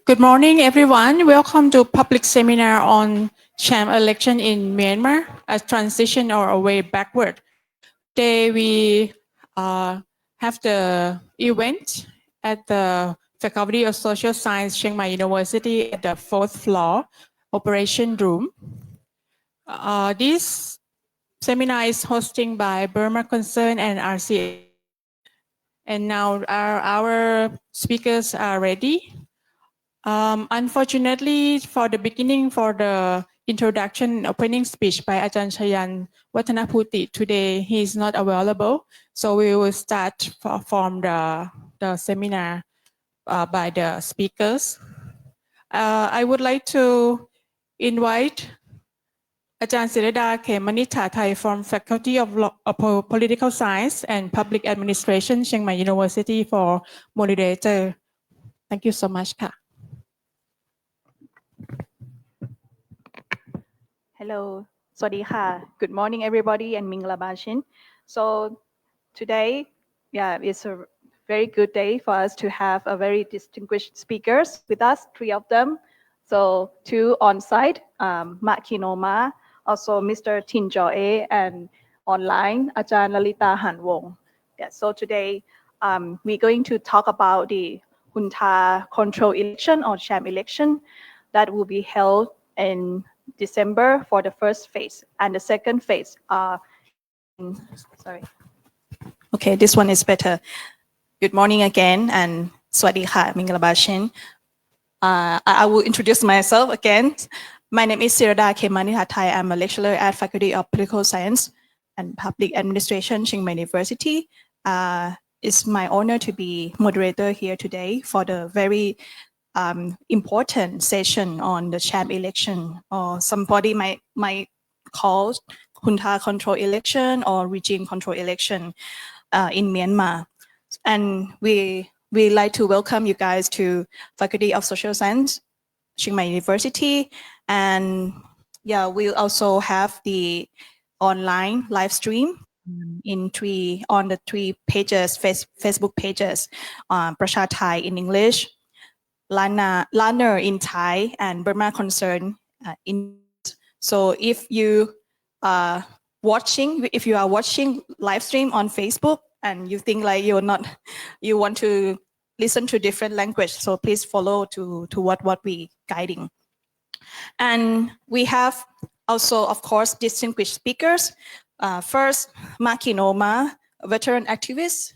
Good morning, everyone. Welcome to public seminar on Sham Election in Myanmar, a transition or a way backward. Today we have the event at the Faculty of Social Science, Chiang Mai University at the 4th floor, operation room. This seminar is hosting by Burma Concern and RCA. And now our speakers are ready. Unfortunately, for the beginning, for the introduction opening speech by Ajahn Chayan Wattanaputi, today he is not available. So we will start from the seminar by the speakers. I would like to invite Ajahn Sirada Khemmanitthathai from Faculty of Political Science and Public Administration, Chiang Mai University for moderator. Thank you so much. Hello, Swadika. Good morning, everybody, and Mingla Bashin. So today, it's a very good day for us to have a very distinguished speakers with us, 3 of them. So 2 on site, Khin Ohnmar, also Mr. Htin and online, Ajahn Lalitta Hanwong. Yeah, so today, we're going to talk about the Junta control election or Sham election that will be held in December for the first phase, and the second phase sorry. Okay, this one is better. Good morning again, and Swadika Mingalabashin. I will introduce myself again. My name is Sirada Khemmanitthathai. I'm a lecturer at Faculty of Political Science and Public Administration, Chiang Mai University. It's my honor to be moderator here today for the very important session on the Sham election, or somebody might call junta control election or regime control election in Myanmar. And we like to welcome you guys to Faculty of Social Science, Chiang Mai University. And yeah, we'll also have the online live stream on the 3 pages, Facebook pages, Prasha Thai in English, Lana in Thai, and Burma Concern in. So if you are watching live stream on Facebook and you think like you want to listen to different language, so please follow to what we guiding. And we have also, of course, distinguished speakers. First, Khin Ohnmar, a veteran activist.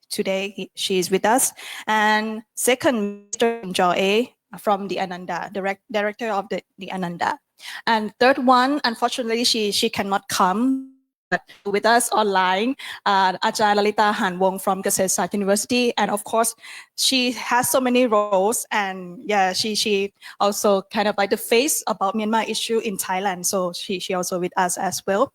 Today she is with us. And second, Mr. Kyaw from the Ananda, director of the Ananda. And third one, unfortunately, she cannot come, but with us online, Ajahn Lalitta Hanwong from Kasetsart University. And of course, she has so many roles, and yeah, she also kind of like the face about Myanmar issue in Thailand. So she also with us as well.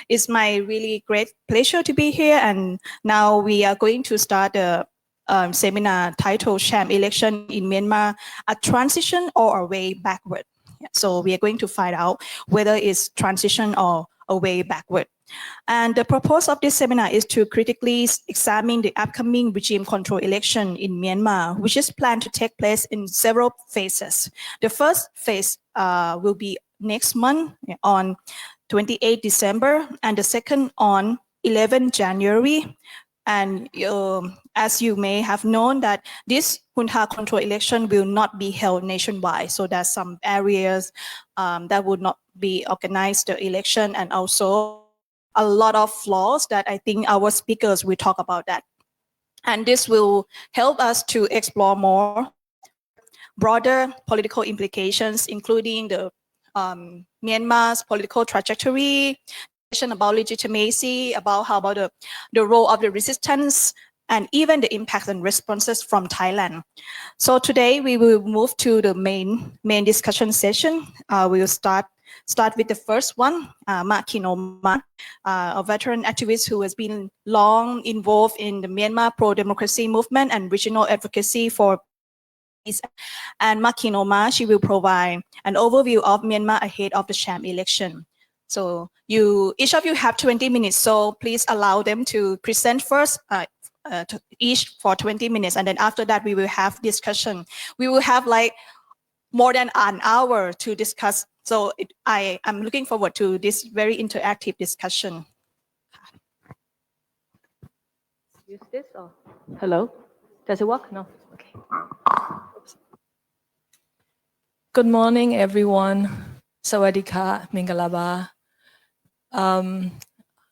It's my really great pleasure to be here. And now we are going to start a seminar titled Sham Election in Myanmar, a transition or a way backward. So we are going to find out whether it's transition or a way backward. And the purpose of this seminar is to critically examine the upcoming regime control election in Myanmar, which is planned to take place in several phases. The first phase will be next month on 28 December, and the second on 11 January. And as you may have known that this junta control election will not be held nationwide. So there's some areas that would not be organized the election, and also a lot of flaws that I think our speakers will talk about that. And this will help us to explore more broader political implications, including the Myanmar's political trajectory, about legitimacy, about how about the role of the resistance, and even the impacts and responses from Thailand. So today we will move to the main discussion session. We will start with the first one, Khin Ohnmar, a veteran activist who has been long involved in the Myanmar pro-democracy movement and regional advocacy for peace. And Khin Ohnmar, she will provide an overview of Myanmar ahead of the Sham election. So each of you have 20 minutes, so please allow them to present first, each for 20 minutes, and then after that we will have discussion. We will have like more than an hour to discuss. So I'm looking forward to this very interactive discussion. Use this or hello? Does it work? No. Okay. Good morning, everyone. Sawadika, Mingalaba.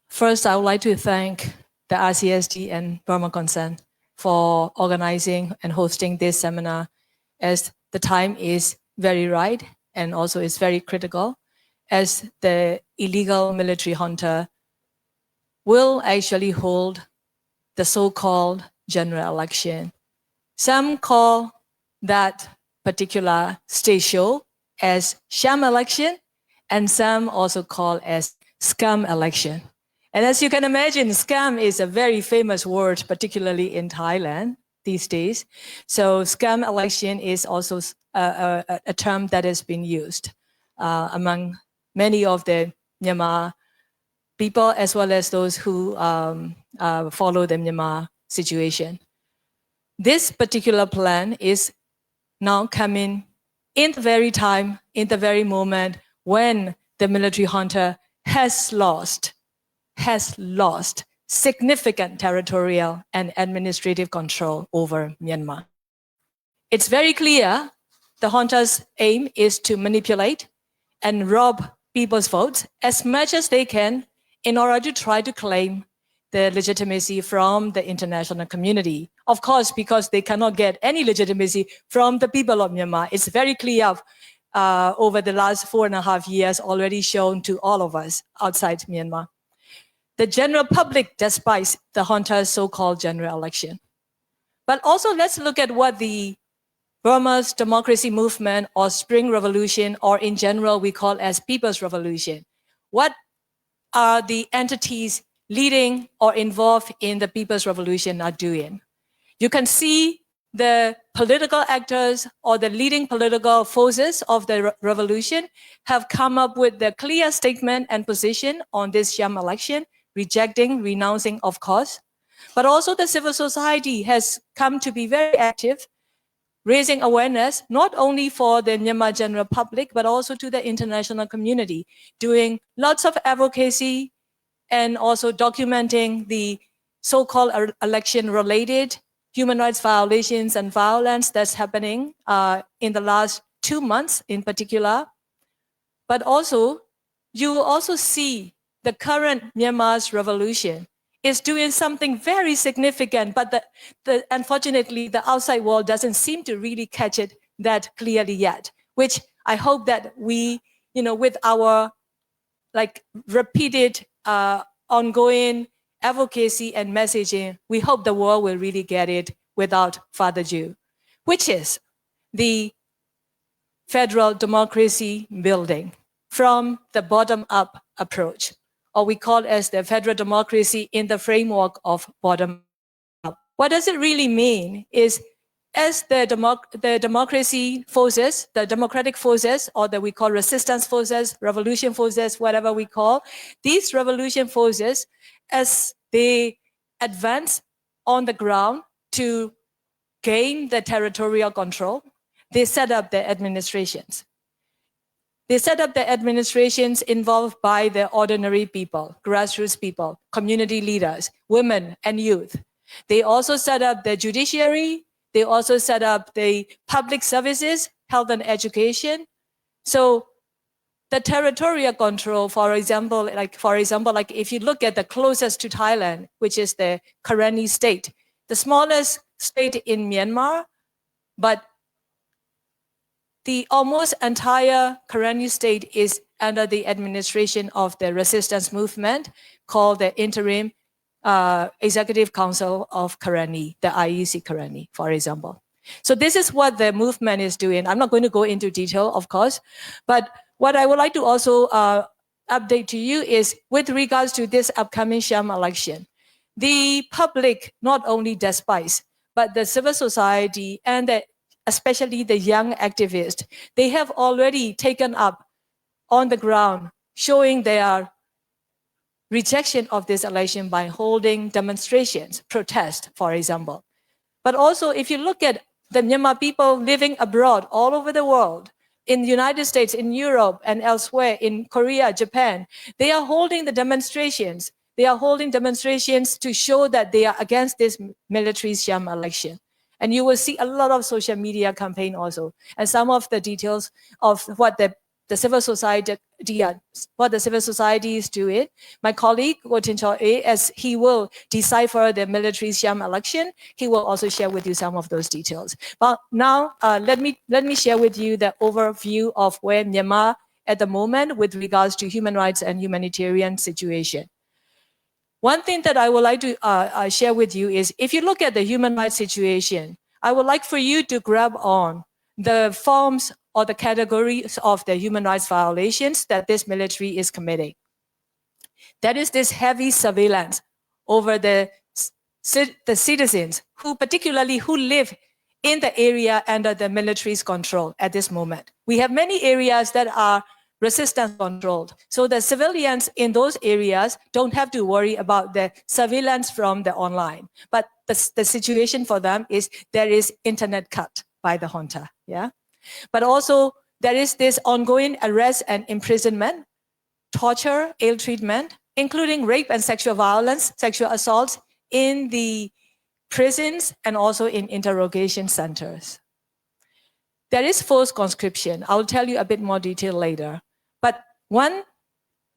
First, I would like to thank the RCSD and Burma Concern for organizing and hosting this seminar, as the time is very right and also is very critical, as the illegal military junta will actually hold the so-called general election. Some call that particular stage show as Sham Election, and some also call as scam election. And as you can imagine, scam is a very famous word, particularly in Thailand these days. So scam election is also a term that has been used among many of the Myanmar people, as well as those who follow the Myanmar situation. This particular plan is now coming in the very time, in the very moment when the military junta has lost significant territorial and administrative control over Myanmar. It's very clear the junta's aim is to manipulate and rob people's votes as much as they can in order to try to claim the legitimacy from the international community. Of course, because they cannot get any legitimacy from the people of Myanmar. It's very clear over the last 4.5 years already shown to all of us outside Myanmar. The general public despises the junta's so-called general election. But also let's look at what the Burma's democracy movement or Spring Revolution, or in general we call as People's Revolution. What are the entities leading or involved in the People's Revolution are doing? You can see the political actors or the leading political forces of the revolution have come up with the clear statement and position on this Sham election, rejecting, renouncing, of course. But also the civil society has come to be very active, raising awareness, not only for the Myanmar general public, but also to the international community, doing lots of advocacy and also documenting the so-called election-related human rights violations and violence that's happening in the last 2 months in particular. But also, you will also see the current Myanmar's revolution is doing something very significant, but unfortunately, the outside world doesn't seem to really catch it that clearly yet, which I hope that we, with our repeated ongoing advocacy and messaging, we hope the world will really get it without further ado, which is the federal democracy building from the bottom-up approach, or we call it as the federal democracy in the framework of bottom-up. What does it really mean is, as the democracy forces, the democratic forces, or that we call resistance forces, revolution forces, whatever we call, these revolution forces, as they advance on the ground to gain the territorial control, they set up the administrations. They set up the administrations involved by the ordinary people, grassroots people, community leaders, women and youth. They also set up the judiciary. They also set up the public services, health and education. So the territorial control, for example, if you look at the closest to Thailand, which is the Karenni state, the smallest state in Myanmar, but the almost entire Karenni state is under the administration of the resistance movement called the Interim Executive Council of Karenni, the IEC Karenni, for example. So this is what the movement is doing. I'm not going to go into detail, of course, but what I would like to also update to you is with regards to this upcoming Sham election, the public not only despises, but the civil society and especially the young activists, they have already taken up on the ground, showing their rejection of this election by holding demonstrations, protests, for example. But also, if you look at the Myanmar people living abroad all over the world, in the United States, in Europe, and elsewhere, in Korea, Japan, they are holding the demonstrations. They are holding demonstrations to show that they are against this military sham election. And you will see a lot of social media campaign also. And some of the details of what the civil society, what the civil society is doing. My colleague, Htin Choe, as he will decipher the military sham election, he will also share with you some of those details. But now, let me share with you the overview of where Myanmar at the moment with regards to human rights and humanitarian situation. One thing that I would like to share with you is, if you look at the human rights situation, I would like for you to grab on the forms or the categories of the human rights violations that this military is committing. That is this heavy surveillance over the citizens who live in the area under the military's control at this moment. We have many areas that are resistance controlled. So the civilians in those areas don't have to worry about the surveillance from the online. But the situation for them is there is internet cut by the junta. Yeah. But also there is this ongoing arrest and imprisonment, torture, ill treatment, including rape and sexual violence, sexual assaults in the prisons and also in interrogation centers. There is forced conscription. I'll tell you a bit more detail later. But one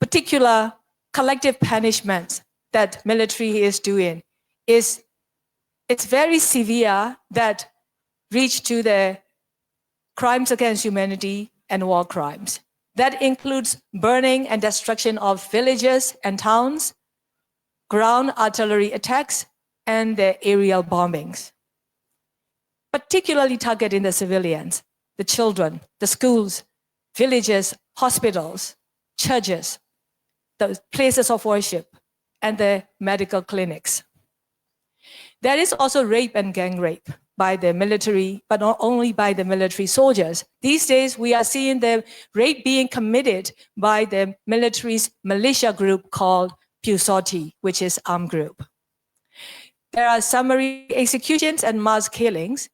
particular collective punishment that military is doing is it's very severe that reach to the crimes against humanity and war crimes. That includes burning and destruction of villages and towns, ground artillery attacks, and the aerial bombings. Particularly targeting the civilians, the children, the schools, villages, hospitals, churches, the places of worship, and the medical clinics. There is also rape and gang rape by the military, but not only by the military soldiers. These days, we are seeing the rape being committed by the military's militia group called Pusoti, which is armed group. There are summary executions and mass killings.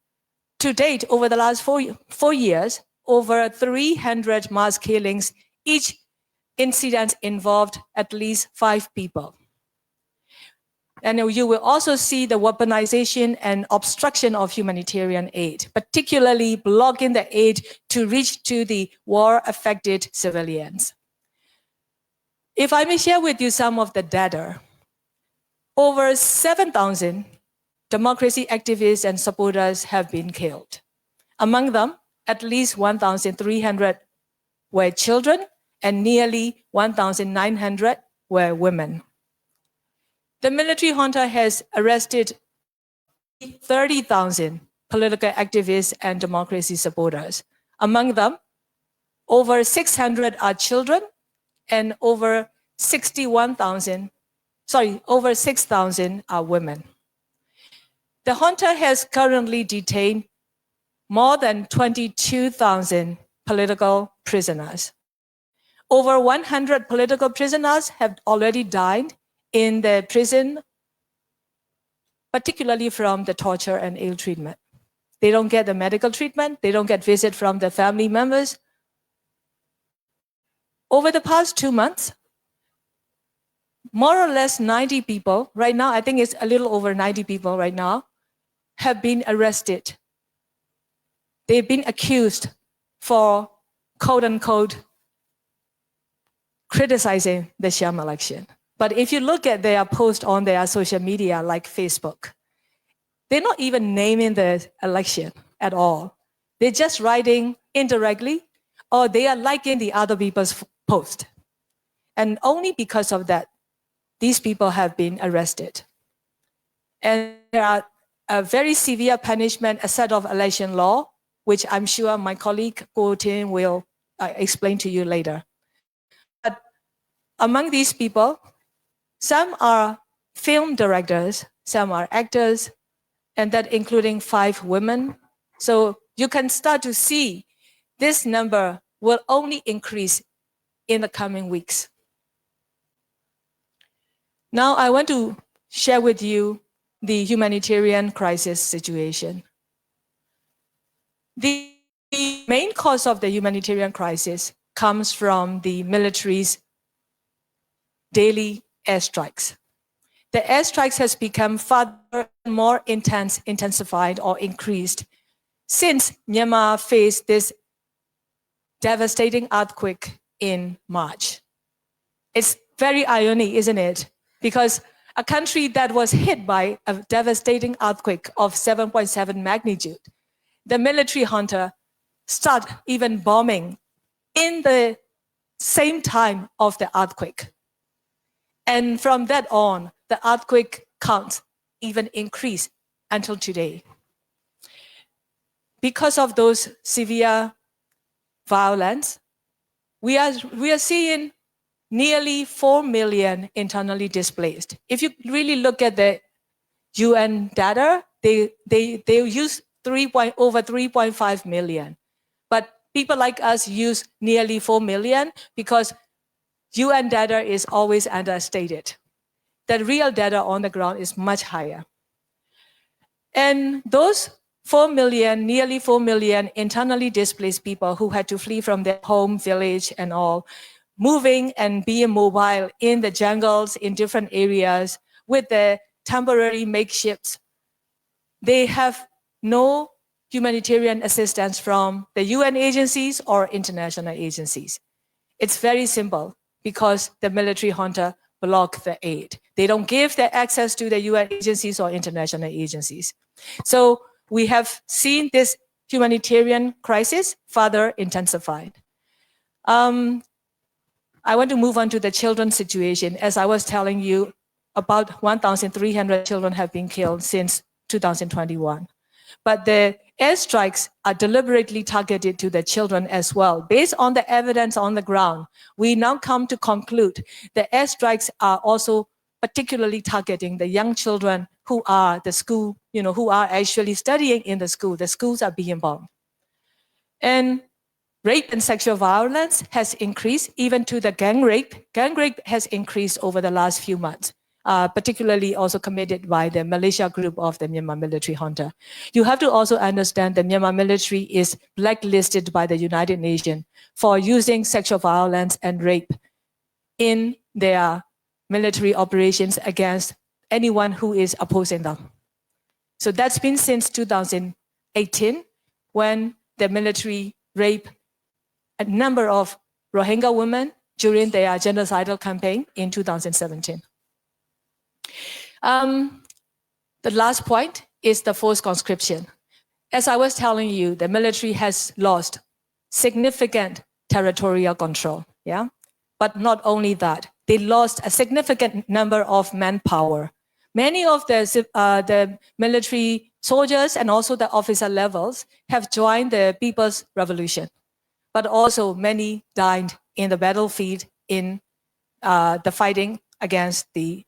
To date, over the last four years, over 300 mass killings. Each incident involved at least 5 people. And you will also see the weaponization and obstruction of humanitarian aid, particularly blocking the aid to reach to the war-affected civilians. If I may share with you some of the data, over 7,000 democracy activists and supporters have been killed. Among them, at least 1,300 were children and nearly 1,900 were women. The military junta has arrested 30,000 political activists and democracy supporters. Among them, over 600 are children and over 6,000 are women. The junta has currently detained more than 22,000 political prisoners. Over 100 political prisoners have already died in the prison, particularly from the torture and ill treatment. They don't get the medical treatment, they don't get visit from the family members. Over the past 2 months, more or less 90 people, right now I think it's a little over 90 people right now, have been arrested. They've been accused for quote unquote criticizing the sham election. But if you look at their post on their social media like Facebook, they're not even naming the election at all. They're just writing indirectly, or they are liking the other people's post. And only because of that, these people have been arrested. And there are a very severe punishment, a set of election law, which I'm sure my colleague Htin will explain to you later. But among these people, some are film directors, some are actors, and that including 5 women. So you can start to see this number will only increase in the coming weeks. Now I want to share with you the humanitarian crisis situation. The main cause of the humanitarian crisis comes from the military's daily airstrikes. The airstrikes has become further more intensified or increased since Myanmar faced this devastating earthquake in March. It's very ironic, isn't it? Because a country that was hit by a devastating earthquake of 7.7 magnitude, the military junta start even bombing in the same time of the earthquake. And from that on, the earthquake counts even increased until today. Because of those severe violence, we are seeing nearly 4 million internally displaced. If you really look at the UN data, they use over 3.5 million. But people like us use nearly 4 million because UN data is always understated. The real data on the ground is much higher. And those 4 million, nearly 4 million internally displaced people who had to flee from their home, village, and all, moving and being mobile in the jungles in different areas with the temporary makeshifts. They have no humanitarian assistance from the UN agencies or international agencies. It's very simple because the military junta block the aid. They don't give the access to the UN agencies or international agencies. So we have seen this humanitarian crisis further intensified. I want to move on to the children's situation. As I was telling you, about 1,300 children have been killed since 2021. But the airstrikes are deliberately targeted to the children as well. Based on the evidence on the ground, we now come to conclude the airstrikes are also particularly targeting the young children who are the school, who are actually studying in the school. The schools are being bombed. And rape and sexual violence has increased, even to the gang rape. Gang rape has increased over the last few months, particularly also committed by the militia group of the Myanmar military junta. You have to also understand the Myanmar military is blacklisted by the United Nations for using sexual violence and rape in their military operations against anyone who is opposing them. So that's been since 2018, when the military raped a number of Rohingya women during their genocidal campaign in 2017. The last point is the forced conscription. As I was telling you, the military has lost significant territorial control, yeah? But not only that, they lost a significant number of manpower. Many of the military soldiers and also the officer levels have joined the People's Revolution, but also many died in the battlefield in the fighting against the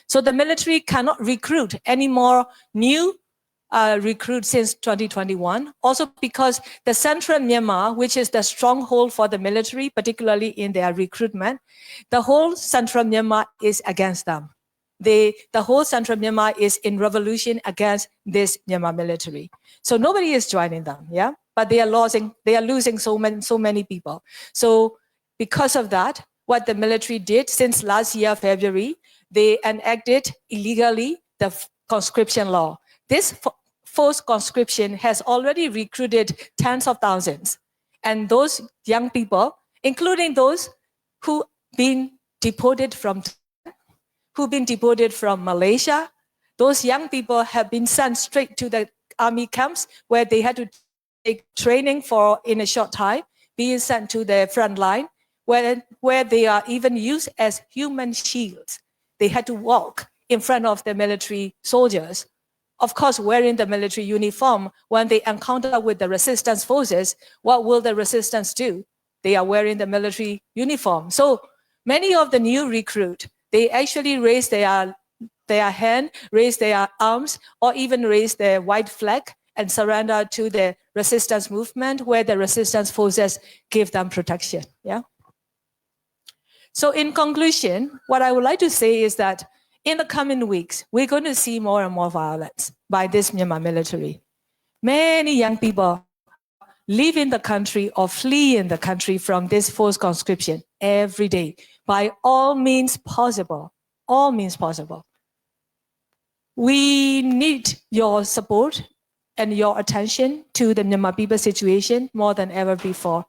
so the military cannot recruit any more new recruits since 2021. Also because the central Myanmar, which is the stronghold for the military, particularly in their recruitment, the whole central Myanmar is against them. The whole central Myanmar is in revolution against this Myanmar military. So nobody is joining them, yeah? But they are losing so many people. So because of that, what the military did since last year, February, they enacted illegally the conscription law. This forced conscription has already recruited tens of thousands. And those young people, including those who've been deported from Malaysia, Those young people have been sent straight to the army camps where they had to take training for in a short time, being sent to the front line, where they are even used as human shields. They had to walk in front of the military soldiers. Of course, wearing the military uniform, when they encounter with the resistance forces, what will the resistance do? They are wearing the military uniform. So many of the new recruit, they actually raise their hand, raise their arms, or even raise their white flag and surrender to the resistance movement where the resistance forces give them protection. Yeah. So in conclusion, what I would like to say is that in the coming weeks, we're going to see more and more violence by this Myanmar military. Many young people leaving the country or fleeing the country from this forced conscription every day by all means possible. All means possible. We need your support and your attention to the Myanmar people situation more than ever before.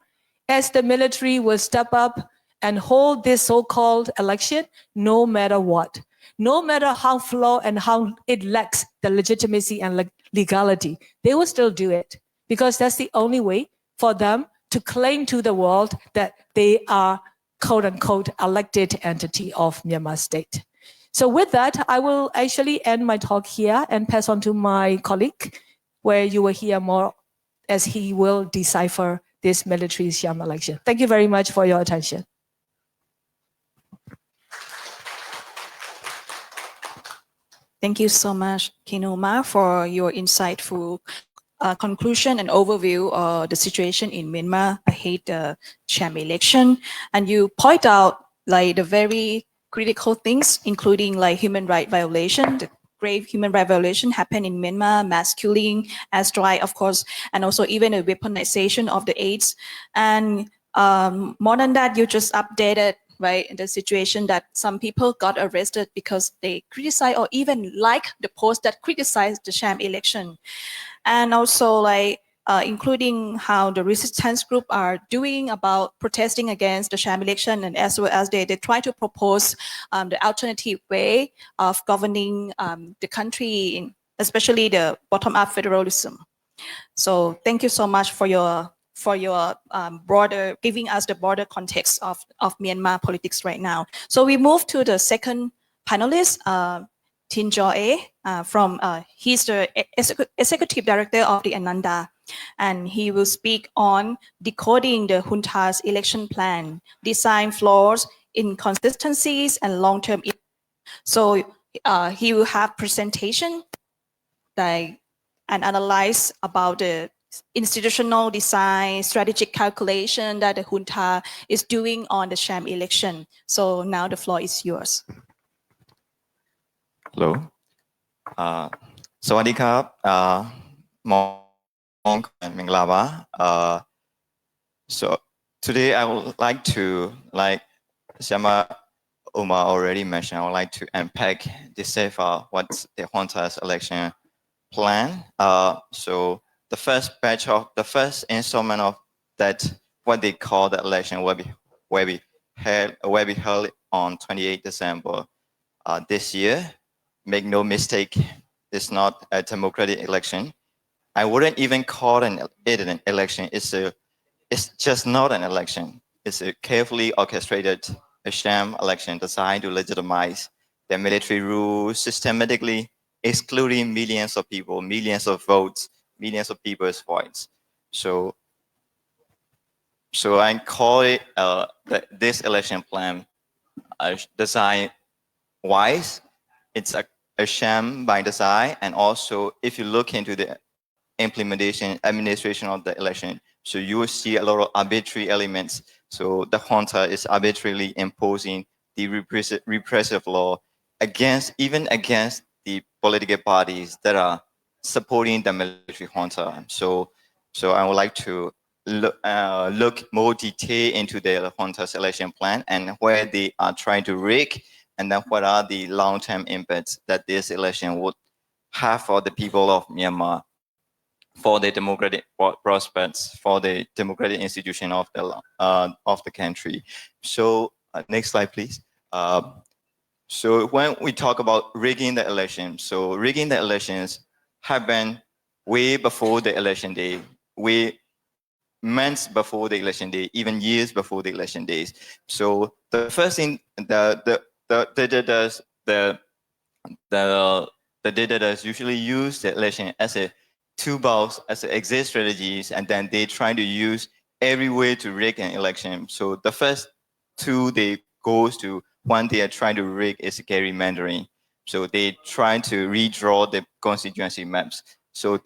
As the military will step up and hold this so-called election, no matter what, no matter how flawed and how it lacks the legitimacy and legality, they will still do it because that's the only way for them to claim to the world that they are quote-unquote elected entity of Myanmar state. So with that, I will actually end my talk here and pass on to my colleague, where you will hear more as he will decipher this military sham election. Thank you very much for your attention. Thank you so much, Khin Ohnmar, for your insightful conclusion and overview of the situation in Myanmar ahead the Sham election. And you point out like the very critical things, including like human rights violation, the grave human rights violation happened in Myanmar, mass killing, airstrike, of course, and also even a weaponization of the AIDS. And more than that, you just updated right the situation that some people got arrested because they criticize or even like the post that criticized the sham election. And also like including how the resistance group are doing about protesting against the sham election, and as well as they try to propose the alternative way of governing the country, especially the bottom-up federalism. So thank you so much for your broader, giving us the broader context of Myanmar politics right now. So we move to the second panelist, Tin from he's the executive director of the Ananda, and he will speak on decoding the junta's election plan, design flaws, inconsistencies, and long-term. So he will have presentation and analyze about the institutional design, strategic calculation that the junta is doing on the sham election. So now the floor is yours. Hello. สวัสดีครับมองมงลาบะ So today I would like to, like Sham Ohnmar already mentioned, I would like to unpack, decipher what's the junta's election plan. So the first batch of the first installment of that, what they call the election, will be held on 28 December this year. Make no mistake, it's not a democratic election. I wouldn't even call it an election. It's just not an election. It's a carefully orchestrated sham election designed to legitimize the military rule, systematically excluding millions of people, millions of votes, millions of people's voice. So I call it this election plan design wise. It's a sham by design, and also if you look into the implementation, administration of the election, so you will see a lot of arbitrary elements. So the junta is arbitrarily imposing the repressive law even against the political parties that are supporting the military junta. So I would like to look more detail into the junta's election plan and where they are trying to rig, and then what are the long-term impacts that this election would have for the people of Myanmar, for the democratic prospects, for the democratic institution of the country. So next slide, please. So when we talk about rigging the election, so rigging the elections happened way before the election day, way months before the election day, even years before the election days. So the first thing the dictators usually use the election as a toolbox, as an exit strategies, and then they try to use every way to rig an election. So the first two they goes to one they are trying to rig is gerrymandering. So they try to redraw the constituency maps. So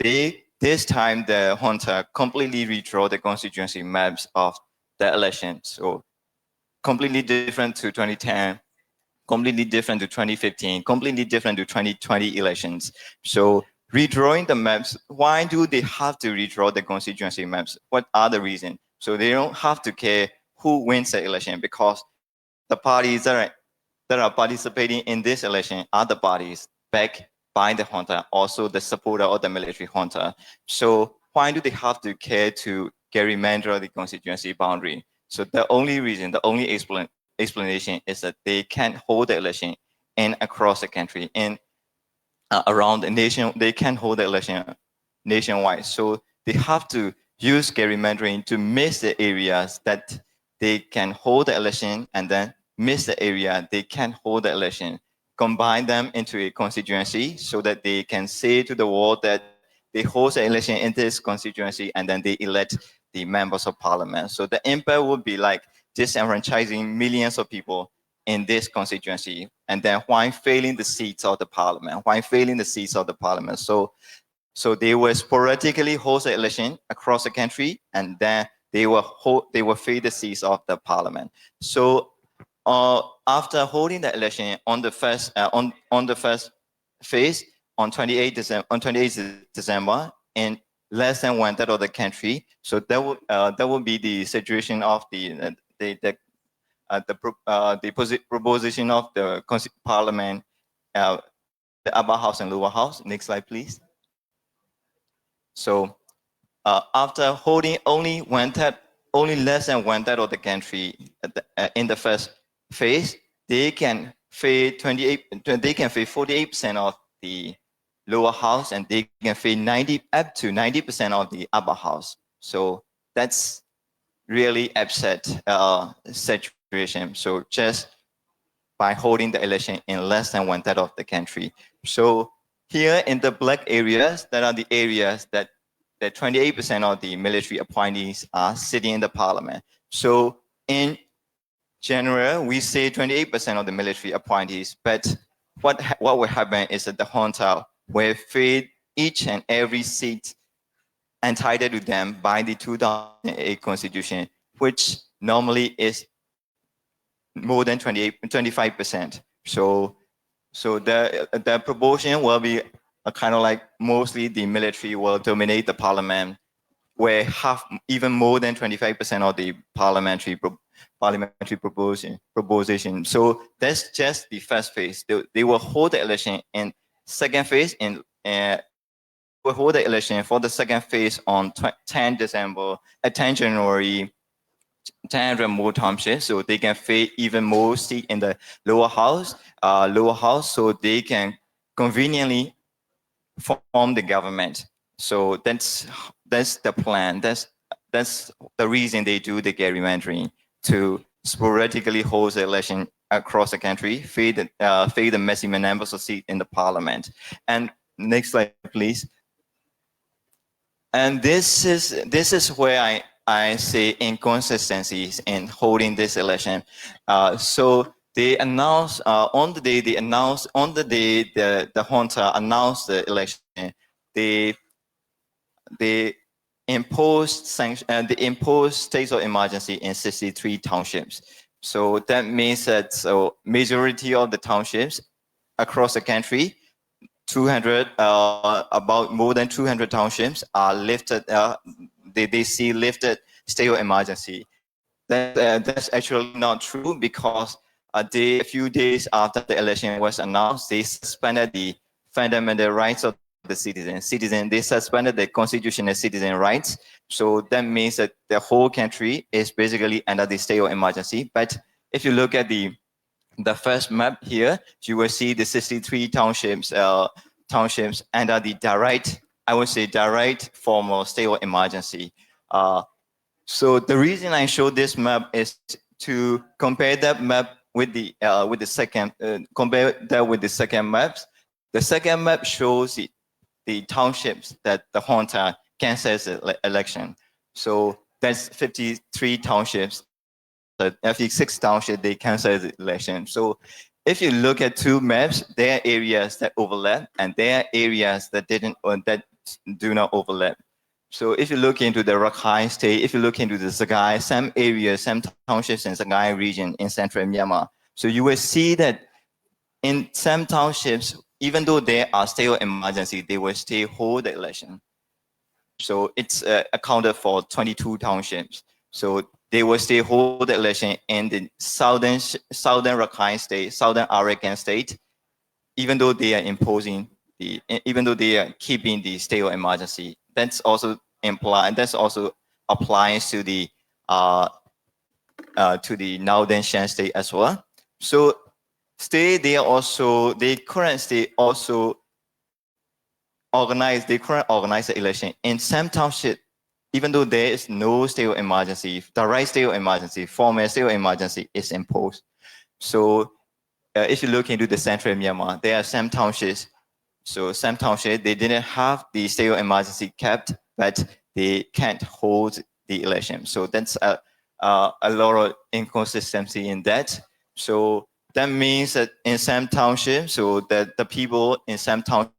this time the junta completely redraw the constituency maps of the election. So completely different to 2010, completely different to 2015, completely different to 2020 elections. So redrawing the maps, why do they have to redraw the constituency maps? What are the reasons? So they don't have to care who wins the election because the parties that are participating in this election are the parties backed by the junta, also the supporter of the military junta. So why do they have to care to gerrymander the constituency boundary? So the only reason, the only explanation is that they can't hold the election in across the country and around the nation. They can't hold the election nationwide. So they have to use gerrymandering to miss the areas that they can hold the election and then miss the area they can't hold the election, combine them into a constituency so that they can say to the world that they host the election in this constituency and then they elect the members of parliament. So the impact would be like disenfranchising millions of people in this constituency, and then while failing the seats of the parliament, So they will sporadically host the election across the country, and then they will fill the seats of the parliament. So after holding the election on the first phase on 28 December in less than one third of the country, so that would be the situation of the proposition of the parliament, the upper house and lower house. Next slide, please. So after holding only less than one third of the country in the first phase, they can fill 48% of the lower house, and they can fill up to 90% of the upper house. So that's really upset situation. So just by holding the election in less than one third of the country. So here in the black areas, that are the areas that 28% of the military appointees are sitting in the parliament. So in general, we say 28% of the military appointees, but what will happen is that the junta will fill each and every seat entitled to them by the 2008 constitution, which normally is more than 25%. So the proportion will be kind of like mostly the military will dominate the parliament, where even more than 25% of the parliamentary proposition. So that's just the first phase. They will hold the election in second phase and will hold the election for the second phase on 10 January, 10 more townships, so they can fill even more seats in the lower house, so they can conveniently form the government. So that's the plan. That's the reason they do the gerrymandering, to sporadically host the election across the country, fill the maximum numbers of seats in the parliament. And next slide, please. And this is where I say inconsistencies in holding this election. So they announced on the day the junta announced the election, they imposed states of emergency in 63 townships. So that means that majority of the townships across the country, about more than 200 townships are lifted. They see lifted state of emergency. That's actually not true, because a few days after the election was announced, they suspended the fundamental rights of the citizens. They suspended the constitutional citizen rights. So that means that the whole country is basically under the state of emergency. But if you look at the the first map here, you will see the 63 townships, under the direct, I would say direct formal state of emergency. So the reason I show this map is to compare that map with the second, compare that with the second maps. The second map shows the townships that the junta cancels election. So that's 53 townships. The 56 townships, they cancel the election. So if you look at two maps, there are areas that overlap and there are areas that that do not overlap. So if you look into the Rakhine state, if you look into the Sagaing, some areas, some townships in Sagaing region in central Myanmar, so you will see that in some townships, even though there are state of emergency, they will still hold the election. So it's accounted for 22 townships. So they will still hold the election in the southern Rakhine state, southern Arakan state, even though they are even though they are keeping the state of emergency. That's also applies to the northern Shan state as well. So the current state also organize the election in some township, even though there is no state of emergency, the right state of emergency, formal state of emergency is imposed. So if you look into the central Myanmar, there are some townships. So some townships, they didn't have the state of emergency kept, but they can't hold the election. So that's a lot of inconsistency in that. So that means that in some townships, so that the people in some townships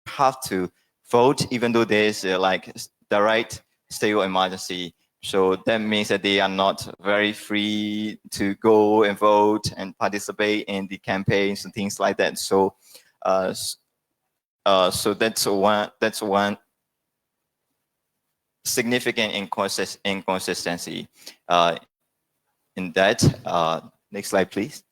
have to vote, even though there is like the right state of emergency. So that means that they are not very free to go and vote and participate in the campaigns and things like that. So, so that's one significant inconsistency in that. Next slide, please.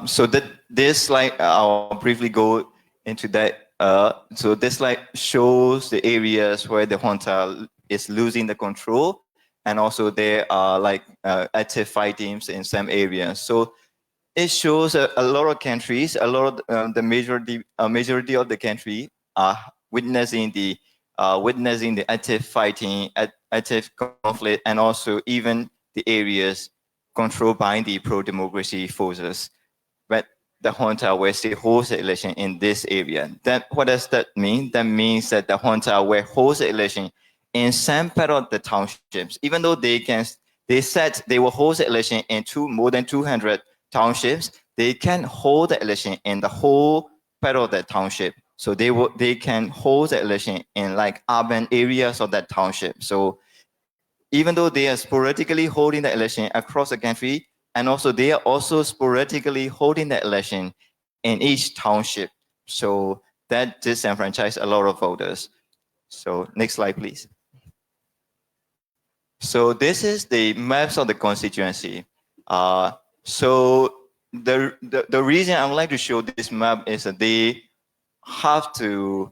So this slide, I'll briefly go into that. So this slide shows the areas where the junta is losing the control, and also there are like active fightings in some areas. So it shows a lot of countries, the majority of the country are witnessing the active fighting, active conflict, and also even the areas controlled by the pro-democracy forces. But the junta will still host the election in this area. What does that mean? That means that the junta will host the election in some part of the townships, even though they said they will host the election in more than 200 townships, they can hold the election in the whole part of the township. So they can hold the election in like urban areas of that township. So even though they are sporadically holding the election across the country, and also they are also sporadically holding the election in each township. So that disenfranchised a lot of voters. So next slide, please. So this is the maps of the constituency. So the reason I would like to show this map is that they want to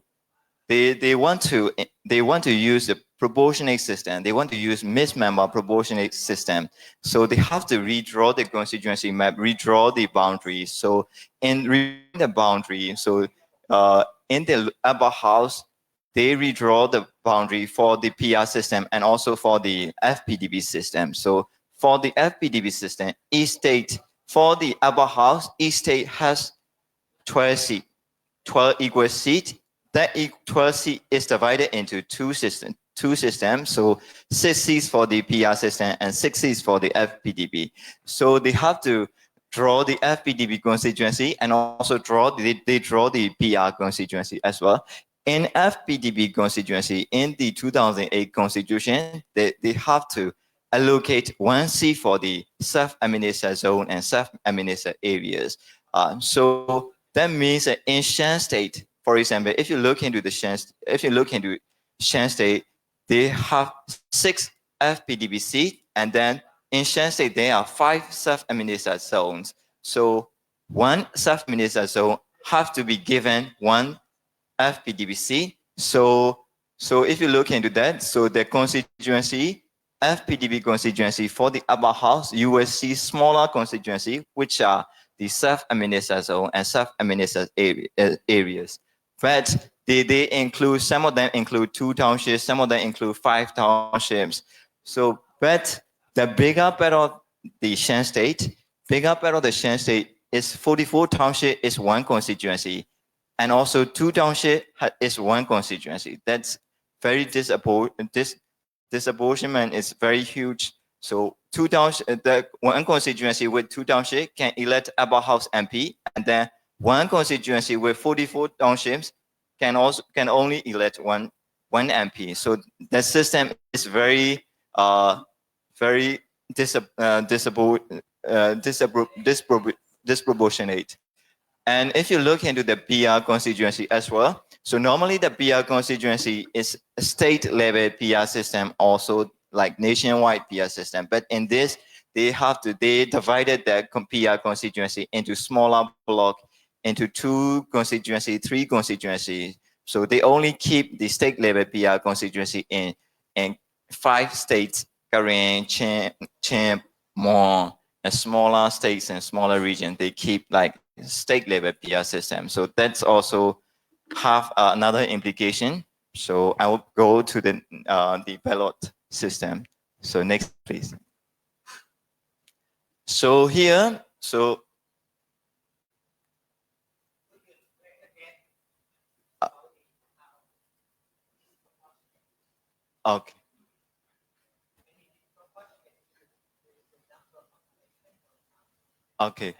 use the proportionate system. They want to use mismember proportionate system. So they have to redraw the constituency map, redraw the boundaries. So in redrawing the boundary, so in the upper house, they redraw the boundary for the PR system and also for the FPDB system. So for the FPDB system, each state, for the upper house, each state has 12 equal seats. That 12 seats is divided into two systems. So 6 seats for the PR system and 6 seats for the FPDB. So they have to draw the FPDB constituency and also they draw the PR constituency as well. In FPDB constituency, in the 2008 constitution, they have to allocate 1 seat for the self-administered zone and self-administered areas. So that means that in Shan state, for example, if you look into Shan state, they have 6 FPDB seats, and then in Shan state there are 5 self-administered zones. So one self-administered zone have to be given 1 FPDB seat. So if you look into that, so the constituency FPDB constituency for the upper house, you will see smaller constituency, which are the self-administered zone and self-administered areas. But they include, some of them include 2 townships, some of them include 5 townships. So, but the bigger part of the Shan state, is 44 township is 1 constituency, and also 2 township is 1 constituency. That's very disapportionment is very huge. So 2 township, the 1 constituency with 2 township can elect upper house MP, and then 1 constituency with 44 townships can only elect one MP. So the system is very disproportionate. And if you look into the PR constituency as well, so normally the PR constituency is a state level PR system, also like nationwide PR system. But in this, they divided the PR constituency into smaller block, into 2 constituency, 3 constituencies. So they only keep the state level PR constituency in 5 states, Karen, Chiang, more and smaller states and smaller regions. They keep like state level PR system. So that's also have another implication. So I will go to the ballot system. So next, please. So here, so okay. Okay.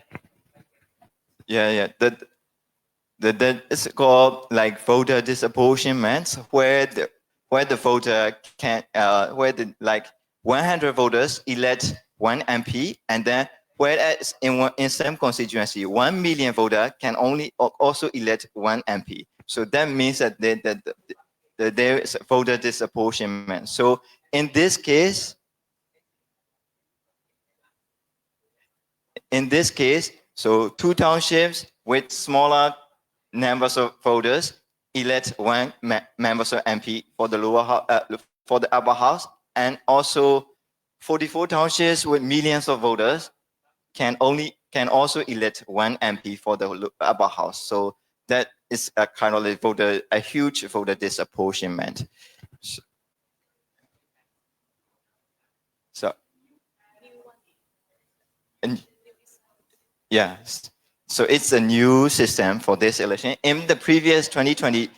Yeah. That is called like voter disapportionment, where the voter can where the like 100 voters elect 1 MP, and then whereas in some constituency 1 million voter can only also elect 1 MP. So that means that there is voter disapportionment. So in this case, so 2 townships with smaller numbers of voters elect 1 members of MP for the for the upper house, and also 44 townships with millions of voters can also elect 1 MP for the upper house. So that is a kind of a huge voter disapportionment. So and yes. So it's a new system for this election. In the previous 2020,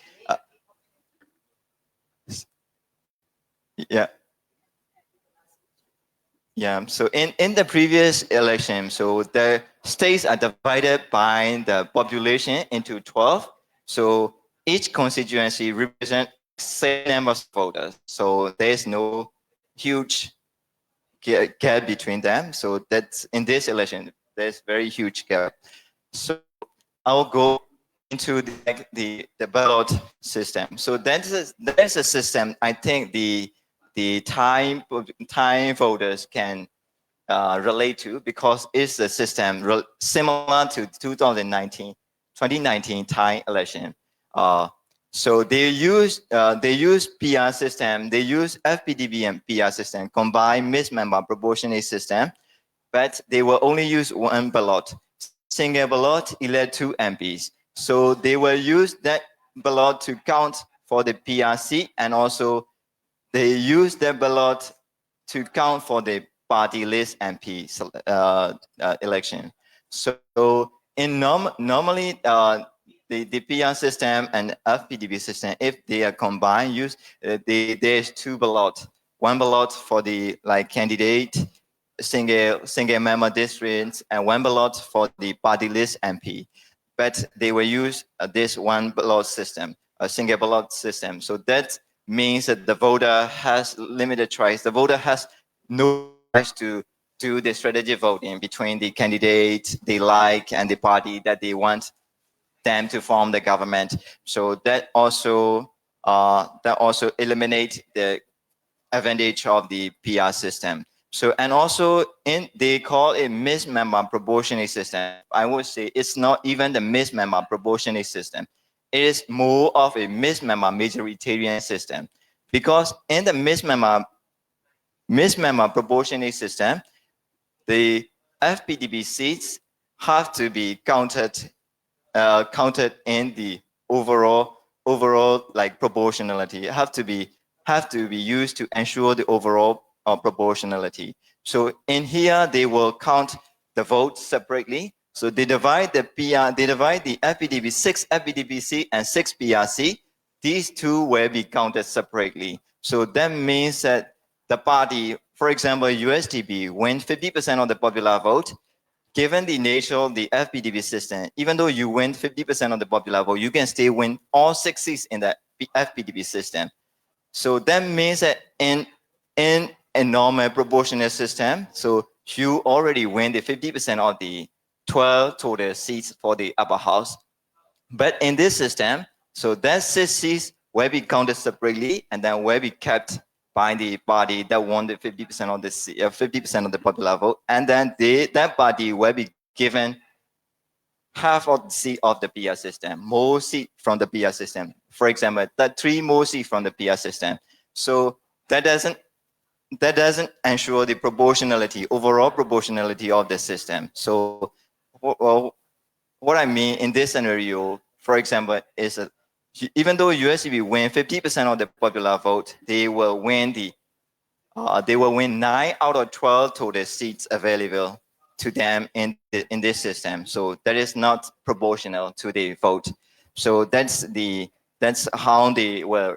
So in the previous election, so the states are divided by the population into 12. So each constituency represents same number of voters. So there's no huge gap between them. So that's in this election, there's very huge gap. So I'll go into the ballot system. So that's a system I think the Thai voters can relate to, because it's a system similar to 2019 Thai election. So they use PR system, they use FPDB and PR system, combined mixed-member proportionate system, but they will only use 1 ballot. Single ballot elect 2 MPs. So they will use that ballot to count for the PRC, and also they use that ballot to count for the party list MP election. So in normally the PR system and FPDB system, if they are combined, there's 2 ballots. 1 ballot for the candidate, single member districts, and 1 ballot for the party list MP. But they will use this 1 ballot system, a single ballot system. So that means that the voter has limited choice. The voter has no choice to do the strategic voting between the candidate they like and the party that they want them to form the government. So that also eliminates the advantage of the PR system. So, and also they call it mixed-member proportionate system. I would say it's not even the mixed-member proportionate system. It is more of a mixed-member majoritarian system, because in the mixed-member mixed member proportionate system, the FPDB seats have to be counted in the overall like proportionality. Have to be used to ensure the overall proportionality. So in here they will count the votes separately. So they divide the FPDB 6 FPDBC and 6 PRC. These two will be counted separately. So that means that the party, for example, USDP, win 50% of the popular vote. Given the nature of the FPDB system, even though you win 50% of the popular vote, you can still win all 6 seats in the FPDB system. So that means that in a normal proportional system, so you already win the 50% of the 12 total seats for the upper house. But in this system, so that 6 seats will be counted separately and then will be kept by the party that won the 50% of the 50% of the popular vote, and then that party will be given half of the seat of the PR system, more seat from the PR system. For example, that 3 more seats from the PR system. So that doesn't ensure the proportionality, overall proportionality of the system. So what I mean in this scenario, for example, is that even though USDP win 50% of the popular vote, they will win 9 out of 12 total seats available to them in this system. So that is not proportional to the vote. So that's how they will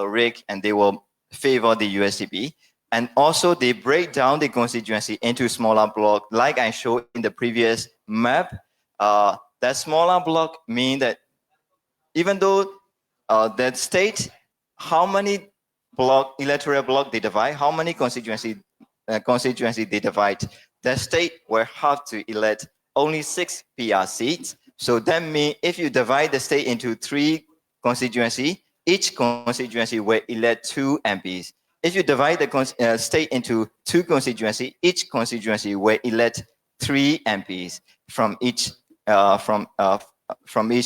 rig and they will favor the USDP. And also they break down the constituency into smaller blocks, like I showed in the previous map. That smaller block mean that even though that state, how many electoral block they divide, how many constituency they divide, the state will have to elect only 6 PR seats. So that means if you divide the state into 3 constituency, each constituency will elect 2 MPs. If you divide the state into 2 constituency, each constituency will elect 3 MPs from each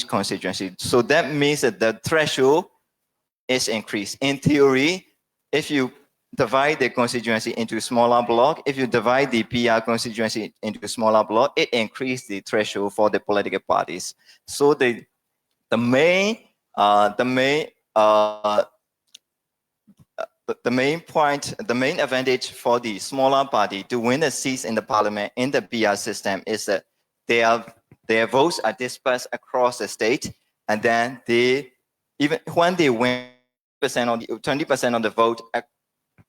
constituency. So that means that the threshold is increased. In theory, if you divide the constituency into smaller block, if you divide the PR constituency into smaller block, it increases the threshold for the political parties. So the main advantage for the smaller party to win the seats in the parliament in the PR system is that their votes are dispersed across the state, and then even when they win 20% of the vote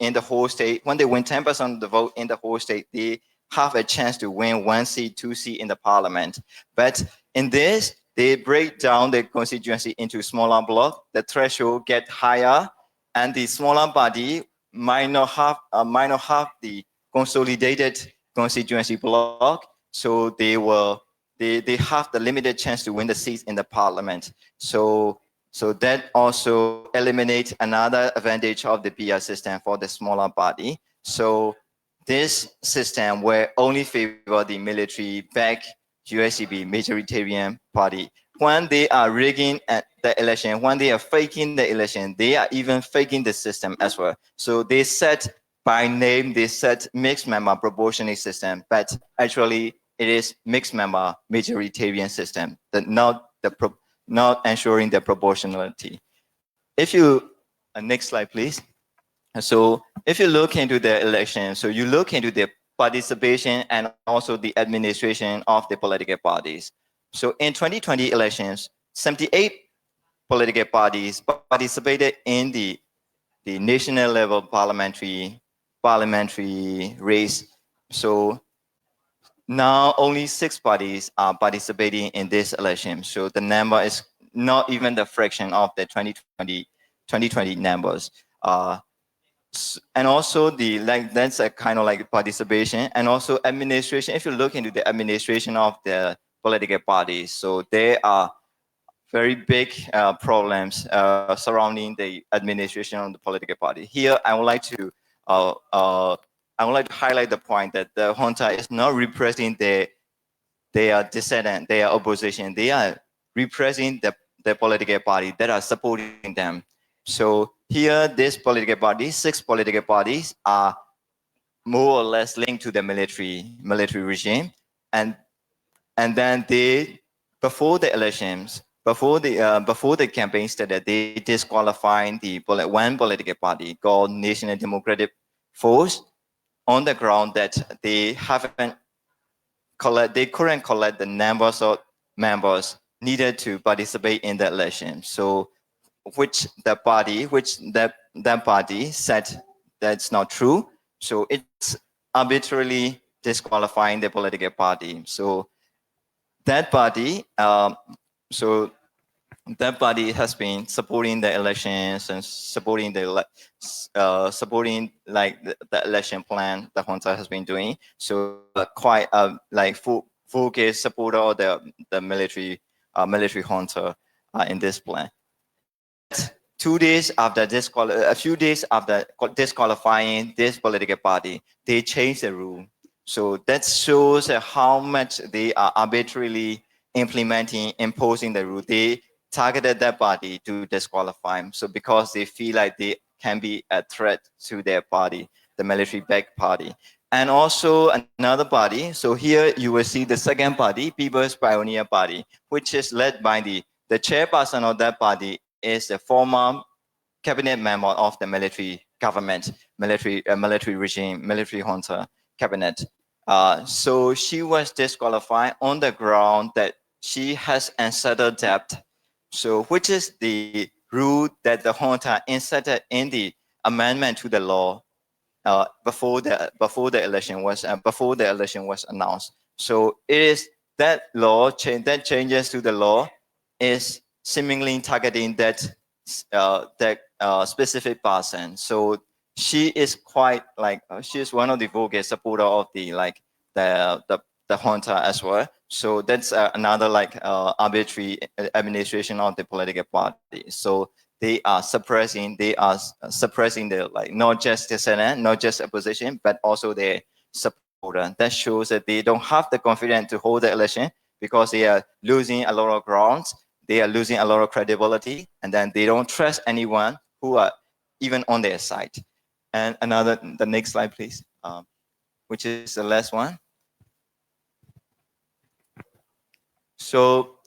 in the whole state, when they win 10% of the vote in the whole state, they have a chance to win 1 seat, 2 seats in the parliament. But in this, they break down the constituency into smaller blocks. The threshold gets higher, and the smaller party might not have the consolidated constituency block, so they have the limited chance to win the seats in the parliament. So that also eliminates another advantage of the PR system for the smaller party. So this system will only favor the military-backed USDP majoritarian party. When they are rigging the election, when they are faking the election, they are even faking the system as well. So they set by name, they set mixed member proportionate system, but actually it is mixed member majoritarian system, not ensuring the proportionality. If you, next slide, please. So if you look into the election, so you look into the participation and also the administration of the political parties. So in 2020 elections, 78 political parties participated in the national level parliamentary race. So now only 6 parties are participating in this election. So the number is not even the fraction of the 2020 numbers. And also that's a kind of like participation and also administration. If you look into the administration of the political parties, so there are very big problems surrounding the administration of the political party. Here, I would like to highlight the point that the junta is not repressing their dissident, their opposition. They are repressing the political party that are supporting them. So here, this political parties, 6 political parties are more or less linked to the military regime, and then they, before the elections, before the campaign started, they disqualifying one political party called National Democratic Force on the ground that they couldn't collect the numbers of members needed to participate in the election. So which that party said that's not true. So it's arbitrarily disqualifying the political party. So that party, that party has been supporting the elections and supporting supporting like the election plan that Junta has been doing. So quite like focused supporter of the military junta in this plan. 2 days after a few days after disqualifying this political party, they changed the rule. So that shows how much they are arbitrarily imposing the rule. They targeted that party to disqualify him. So because they feel like they can be a threat to their party, the military-backed party. And also another party. So here you will see the second party, People's Pioneer Party, which is led by the chairperson of that party is the former cabinet member of the military government, military regime, military junta cabinet. So she was disqualified on the ground that she has unsettled debt. So which is the rule that the junta inserted in the amendment to the law before the election was announced. So it is that law that changes to the law is seemingly targeting that specific person. So she is quite like she is one of the vocal supporter of the junta as well. So that's another arbitrary administration of the political party. So they are suppressing the not just dissident, not just opposition, but also their supporter. That shows that they don't have the confidence to hold the election because they are losing a lot of grounds. They are losing a lot of credibility, and then they don't trust anyone who are even on their side. And the next slide, please, which is the last one. So,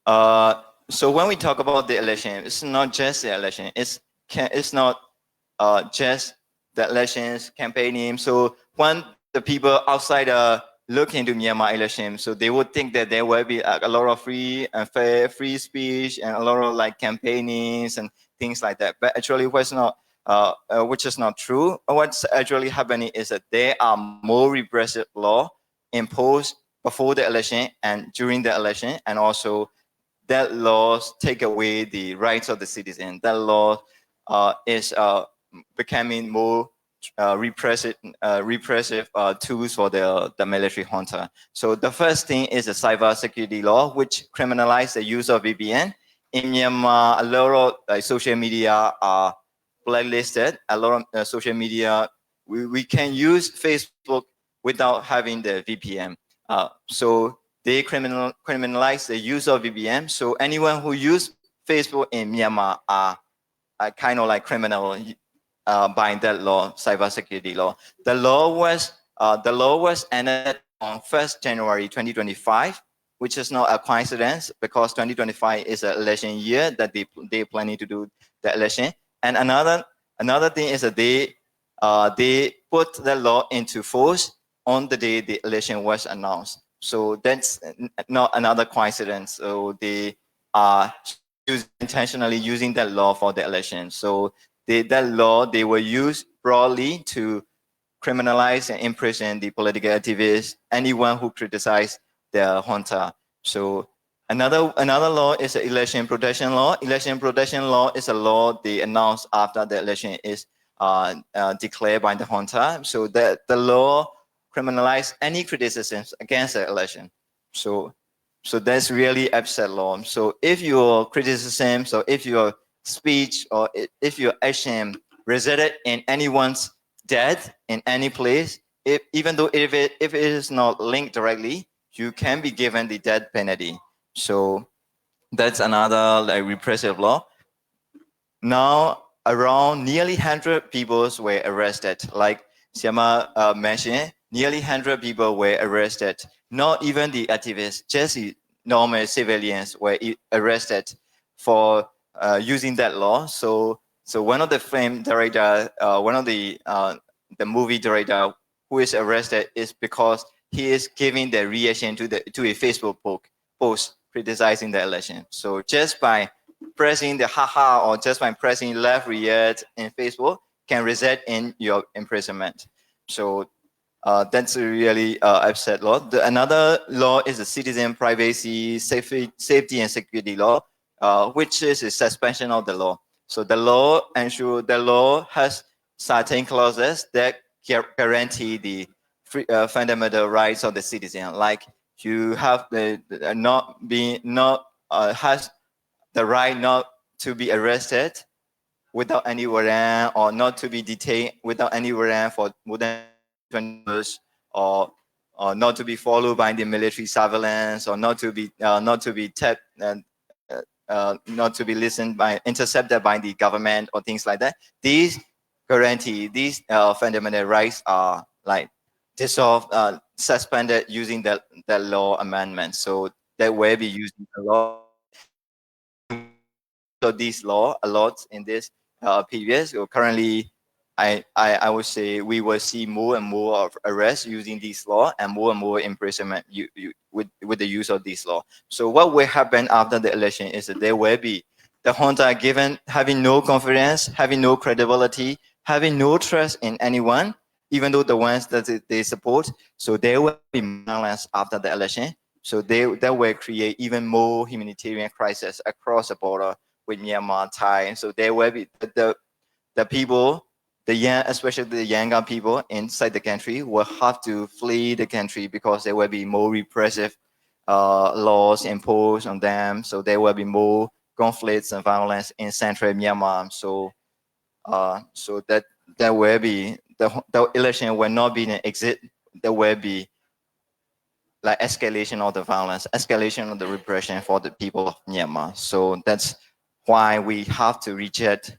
so when we talk about the election, it's not just the election. It's not just the elections campaigning. So when the people outside look into Myanmar election, so they would think that there will be a lot of free and fair free speech and a lot of campaignings and things like that. But actually, which is not true. What's actually happening is that there are more repressive law imposed before the election and during the election, and also that laws take away the rights of the citizen. That law is becoming more repressive tools for the military junta. So the first thing is the cyber security law, which criminalizes the use of VPN. In Myanmar, a lot of social media are blacklisted. A lot of social media, we can use Facebook without having the VPN. So they criminalize the use of VPN. So anyone who uses Facebook in Myanmar are kind of like criminal by that law, cybersecurity law. The law was ended on 1st January 2025, which is not a coincidence because 2025 is an election year that they planning to do the election. And another thing is that they put the law into force on the day the election was announced. So that's not another coincidence. So they are intentionally using that law for the election. So that law, they will use broadly to criminalize and imprison the political activists, anyone who criticize the junta. So another law is the election protection law. Election protection law is a law they announced after the election is declared by the junta. So the law criminalize any criticisms against the election. So that's really upset law. So if your criticism, so if your speech or if your action resulted in anyone's death in any place, even though if it is not linked directly, you can be given the death penalty. So that's another repressive law. now around nearly 100 people were arrested. Like Siama mentioned, nearly 100 people were arrested. Not even the activists, just the normal civilians were arrested for using that law. So one of the film director, one of the movie director who is arrested is because he is giving the reaction to a Facebook post criticizing the election. So just by pressing the haha or just by pressing left react in Facebook can result in your imprisonment. So that's a really upset law. Another law is the Citizen Privacy, Safety and Security Law, which is a suspension of the law. So the law has certain clauses that guarantee the fundamental rights of the citizen, like you have has the right not to be arrested without any warrant or not to be detained without any warrant for more than 20 years, or not to be followed by the military surveillance, or not to be tapped and not to be intercepted by the government or things like that. These fundamental rights are like dissolved, suspended using the law amendment. So that will be using the law. So this law a lot in this period. So currently, I would say we will see more and more of arrests using this law and more imprisonment with the use of this law. So what will happen after the election is that there will be the junta having no confidence, having no credibility, having no trust in anyone, even though the ones that they support. So there will be violence after the election. So that will create even more humanitarian crisis across the border with Myanmar, Thai. So there will be the people, especially the younger people inside the country, will have to flee the country because there will be more repressive laws imposed on them. So there will be more conflicts and violence in central Myanmar. So that will be the election will not be an exit. There will be like escalation of the violence, escalation of the repression for the people of Myanmar. So that's why we have to reject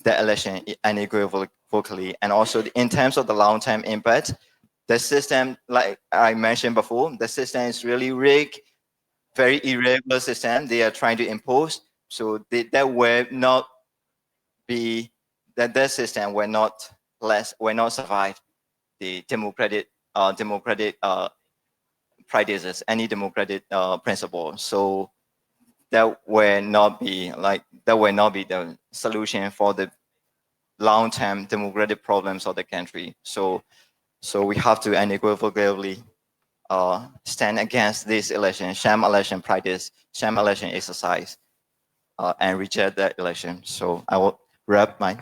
the election unequivocally. And also in terms of the long-term impact, the system, like I mentioned before, the system is really rigged, very irregular system they are trying to impose. So that will not be, that system will not survive the democratic practices, any democratic principle. So that will not be the solution for the long-term democratic problems of the country. So we have to unequivocally stand against this election, sham election practice, sham election exercise, and reject that election. So I will wrap my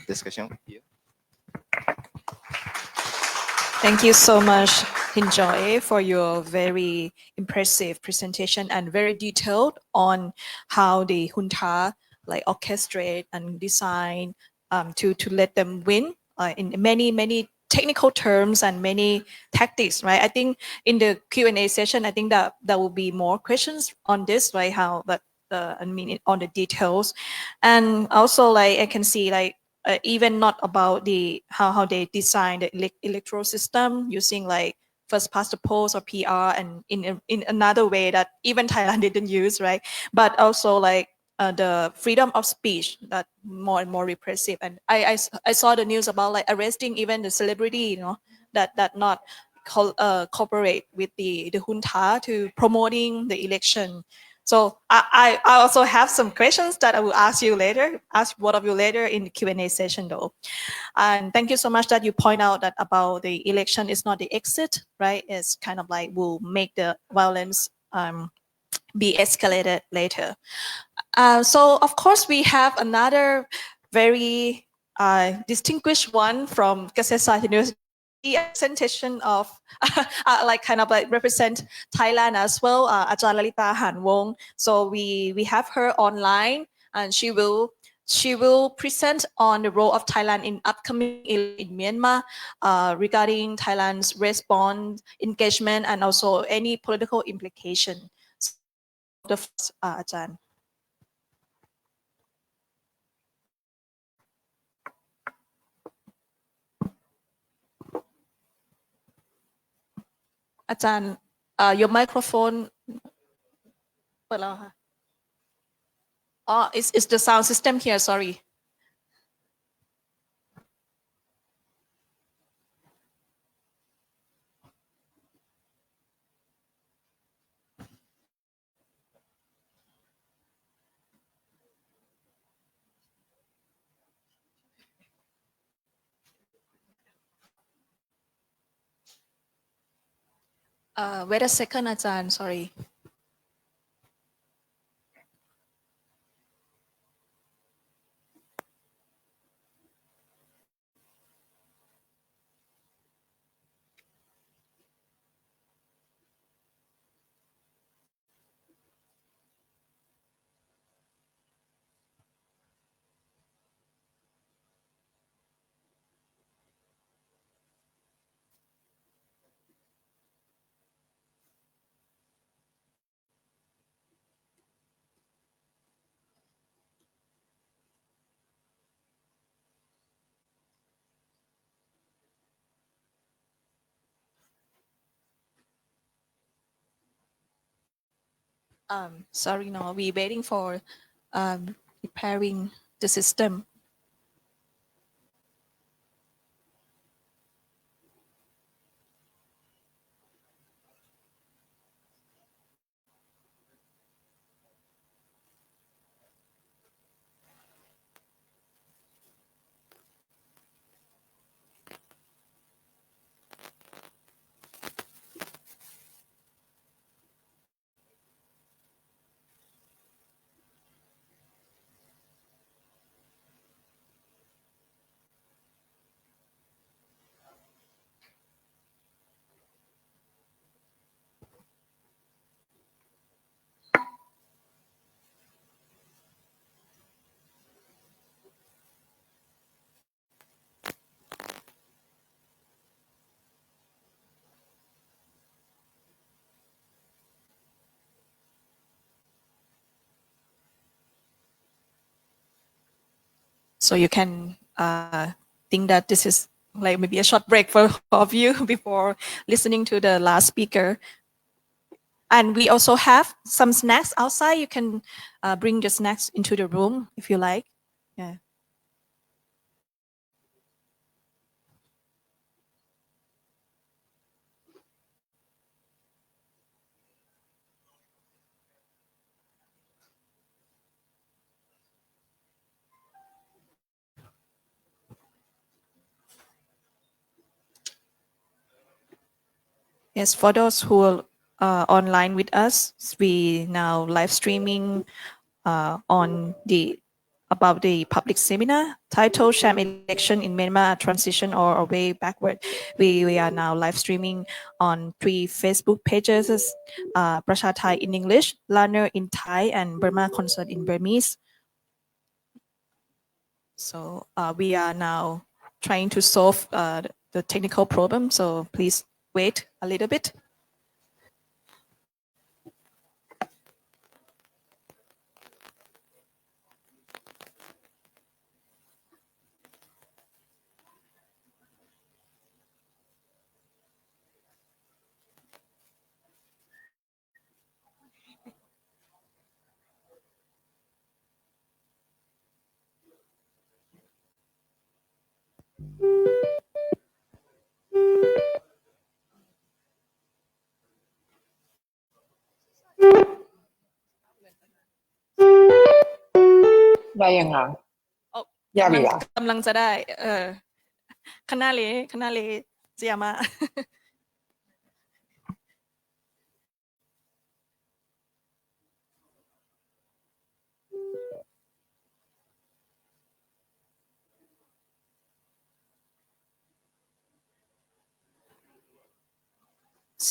discussion here. Thank you so much, Hinjoy, for your very impressive presentation and very detailed on how the junta like orchestrate and design to let them win in many technical terms and many tactics, right? I think in the Q&A session, I think that there will be more questions on this, right? How that I mean on the details, and also like I can see like. Even not about the how they design the electoral system using like first past the post or PR, and in another way that even Thailand didn't use, right? But also like the freedom of speech that more and more repressive. And I saw the news about like arresting even the celebrity, you know, that not cooperate with the junta to promoting the election. So I also have some questions that I will ask both of you later in the Q&A session though. And thank you so much that you point out that about the election is not the exit, right? It's kind of like will make the violence be escalated later. So of course we have another very distinguished one from Kasetsart University, presentation of like kind of like represent Thailand as well, Ajahn Lalitta Hanwong. So we have her online, and she will present on the role of Thailand in upcoming in Myanmar regarding Thailand's response, engagement, and also any political implication. So the first, Ajahn. อาจารย์ your microphone เปิดแล้วค่ะ it's the sound system here sorry wait a second อาจารย์ sorry sorry no we waiting for preparing the system so you can think that this is like maybe a short break for of you before listening to the last speaker and we also have some snacks outside you can bring your snacks into the room if you like yeah Yes, for those who are online with us, we now live streaming on the about the public seminar titled Sham Election in Myanmar, Transition or a Way Backward. We are now live streaming on 3 Facebook pages, Prasha Thai in English, Learner in Thai, and Burma Concert in Burmese. So we are now trying to solve the technical problem, so please wait a little bit.ได้ยังอ่ะ ยากอีกเหรอ กำลังจะได้คณะเลเจียมา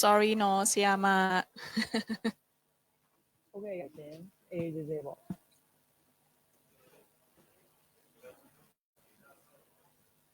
sorry เนอะเสียมา โอเคอยากเจ๊เจบอก โ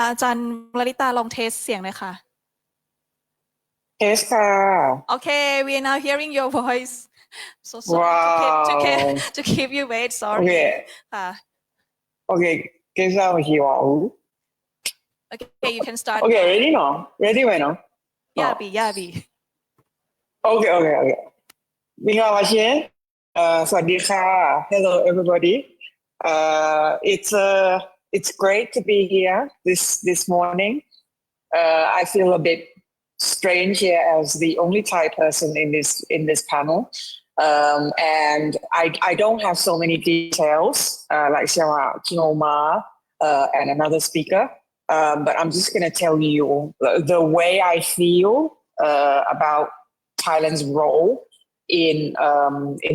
อาจารย์ลลิตาลองเทสเสียงหน่อยค่ะ Yes ค่ะ Okay, we are now hearing your voice. So sorry Wow. to keep you wait. Sorry. Okay. ค่ะ Okay. 介紹希望 Okay, you can start. Okay, ready เนาะ ready ไหมเนาะ ย่าบี Okay, okay, okay. มิงลาบาเชนสวัสดีค่ะ Hello everybody. It's great to be here this morning. I feel a bit strange here as the only Thai person in this panel. And I don't have so many details like Khin Ohnmar and another speaker. But I'm just going to tell you the way I feel about Thailand's role in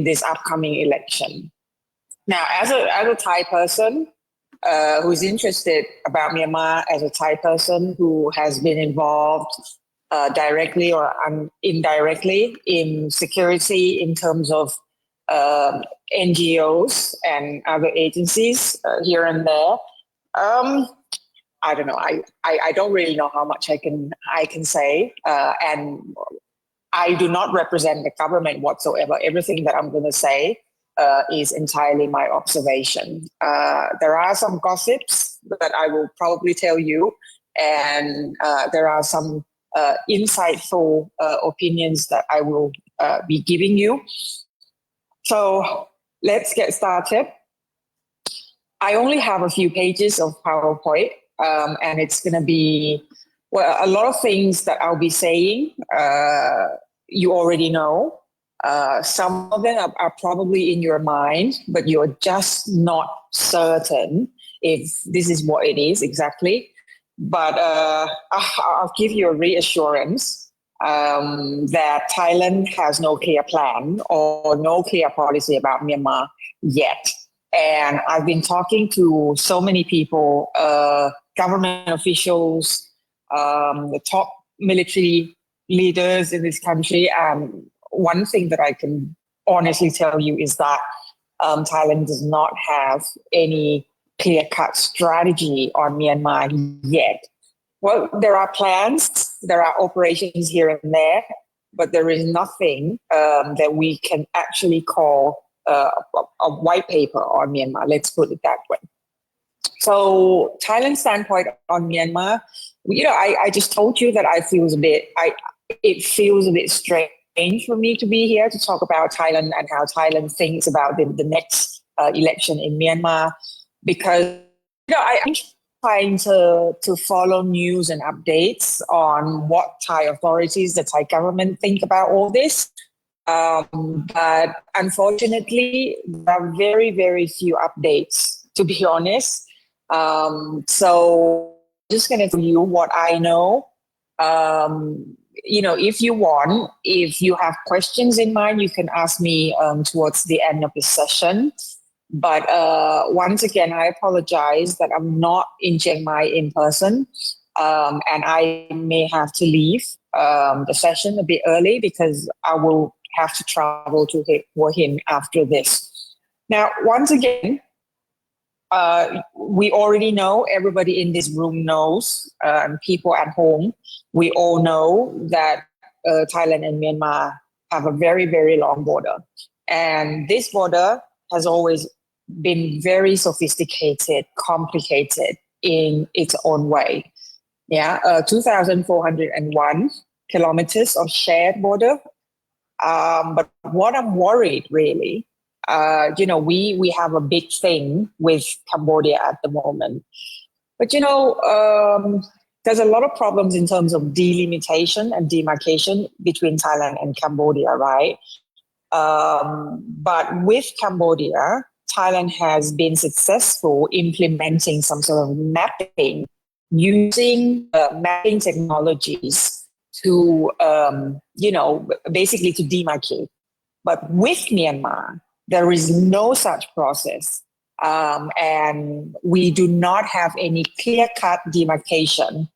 this upcoming election. Now, as a Thai person who's interested about Myanmar, as a Thai person who has been involved directly or indirectly in security in terms of NGOs and other agencies here and there. I don't know. I don't really know how much I can say, and I do not represent the government whatsoever. Everything that I'm going to say is entirely my observation. There are some gossips that I will probably tell you, and there are some insightful opinions that I will be giving you. So let's get started. I only have a few pages of PowerPoint, and it's going to be a lot of things that I'll be saying. You already know. Some of them are probably in your mind, but you're just not certain if this is what it is exactly. But I'll give you a reassurance that Thailand has no clear plan or no clear policy about Myanmar yet. And I've been talking to so many people, government officials, the top military leaders in this country. And one thing that I can honestly tell you is that Thailand does not have any clear-cut strategy on Myanmar yet. Well, there are plans, there are operations here and there, but there is nothing that we can actually call a white paper on Myanmar. Let's put it that way. So Thailand's standpoint on Myanmar, I just told you that it feels a bit strange for me to be here to talk about Thailand and how Thailand thinks about the next election in Myanmar, because I'm trying to follow news and updates on what Thai authorities, the Thai government think about all this. But unfortunately, there are very, very few updates, to be honest. So I'm just going to tell you what I know. If you want, if you have questions in mind, you can ask me towards the end of the session. But once again, I apologize that I'm not in Chiang Mai in person, and I may have to leave the session a bit early because I will have to travel to Htin after this. Now, once again, we already know, everybody in this room knows, people at home, we all know that Thailand and Myanmar have a very, very long border. And this border has always been very sophisticated, complicated in its own way. 2,401 kilometers of shared border. But what I'm worried really, we have a big thing with Cambodia at the moment. But, there's a lot of problems in terms of delimitation and demarcation between Thailand and Cambodia, right? But with Cambodia, Thailand has been successful implementing some sort of mapping, using mapping technologies to, basically to demarcate. But with Myanmar, there is no such process. And we do not have any clear-cut demarcation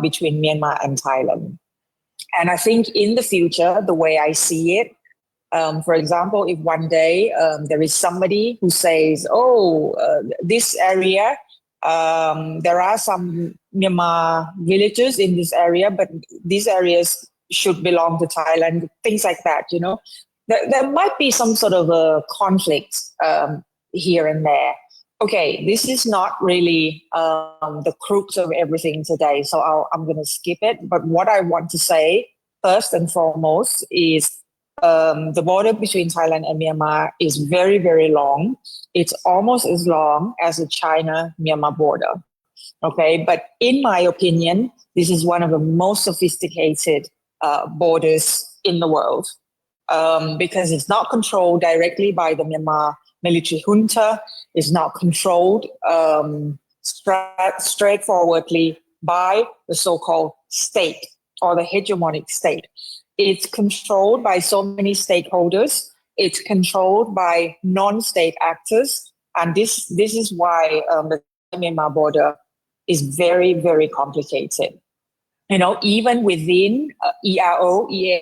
between Myanmar and Thailand. And I think in the future, the way I see it, for example, if one day there is somebody who says, this area There are some Myanmar villages in this area, but these areas should belong to Thailand, things like that, you know. There might be some sort of a conflict here and there. Okay, this is not really the crux of everything today, so I'm going to skip it. But what I want to say first and foremost is the border between Thailand and Myanmar is very, very long. It's almost as long as the China-Myanmar border. Okay, but in my opinion, this is one of the most sophisticated borders in the world because it's not controlled directly by the Myanmar military junta. It's not controlled straightforwardly by the so-called state or the hegemonic state. It's controlled by so many stakeholders. It's controlled by non-state actors. And this is why the Myanmar border is very, very complicated. You know, even within EAO,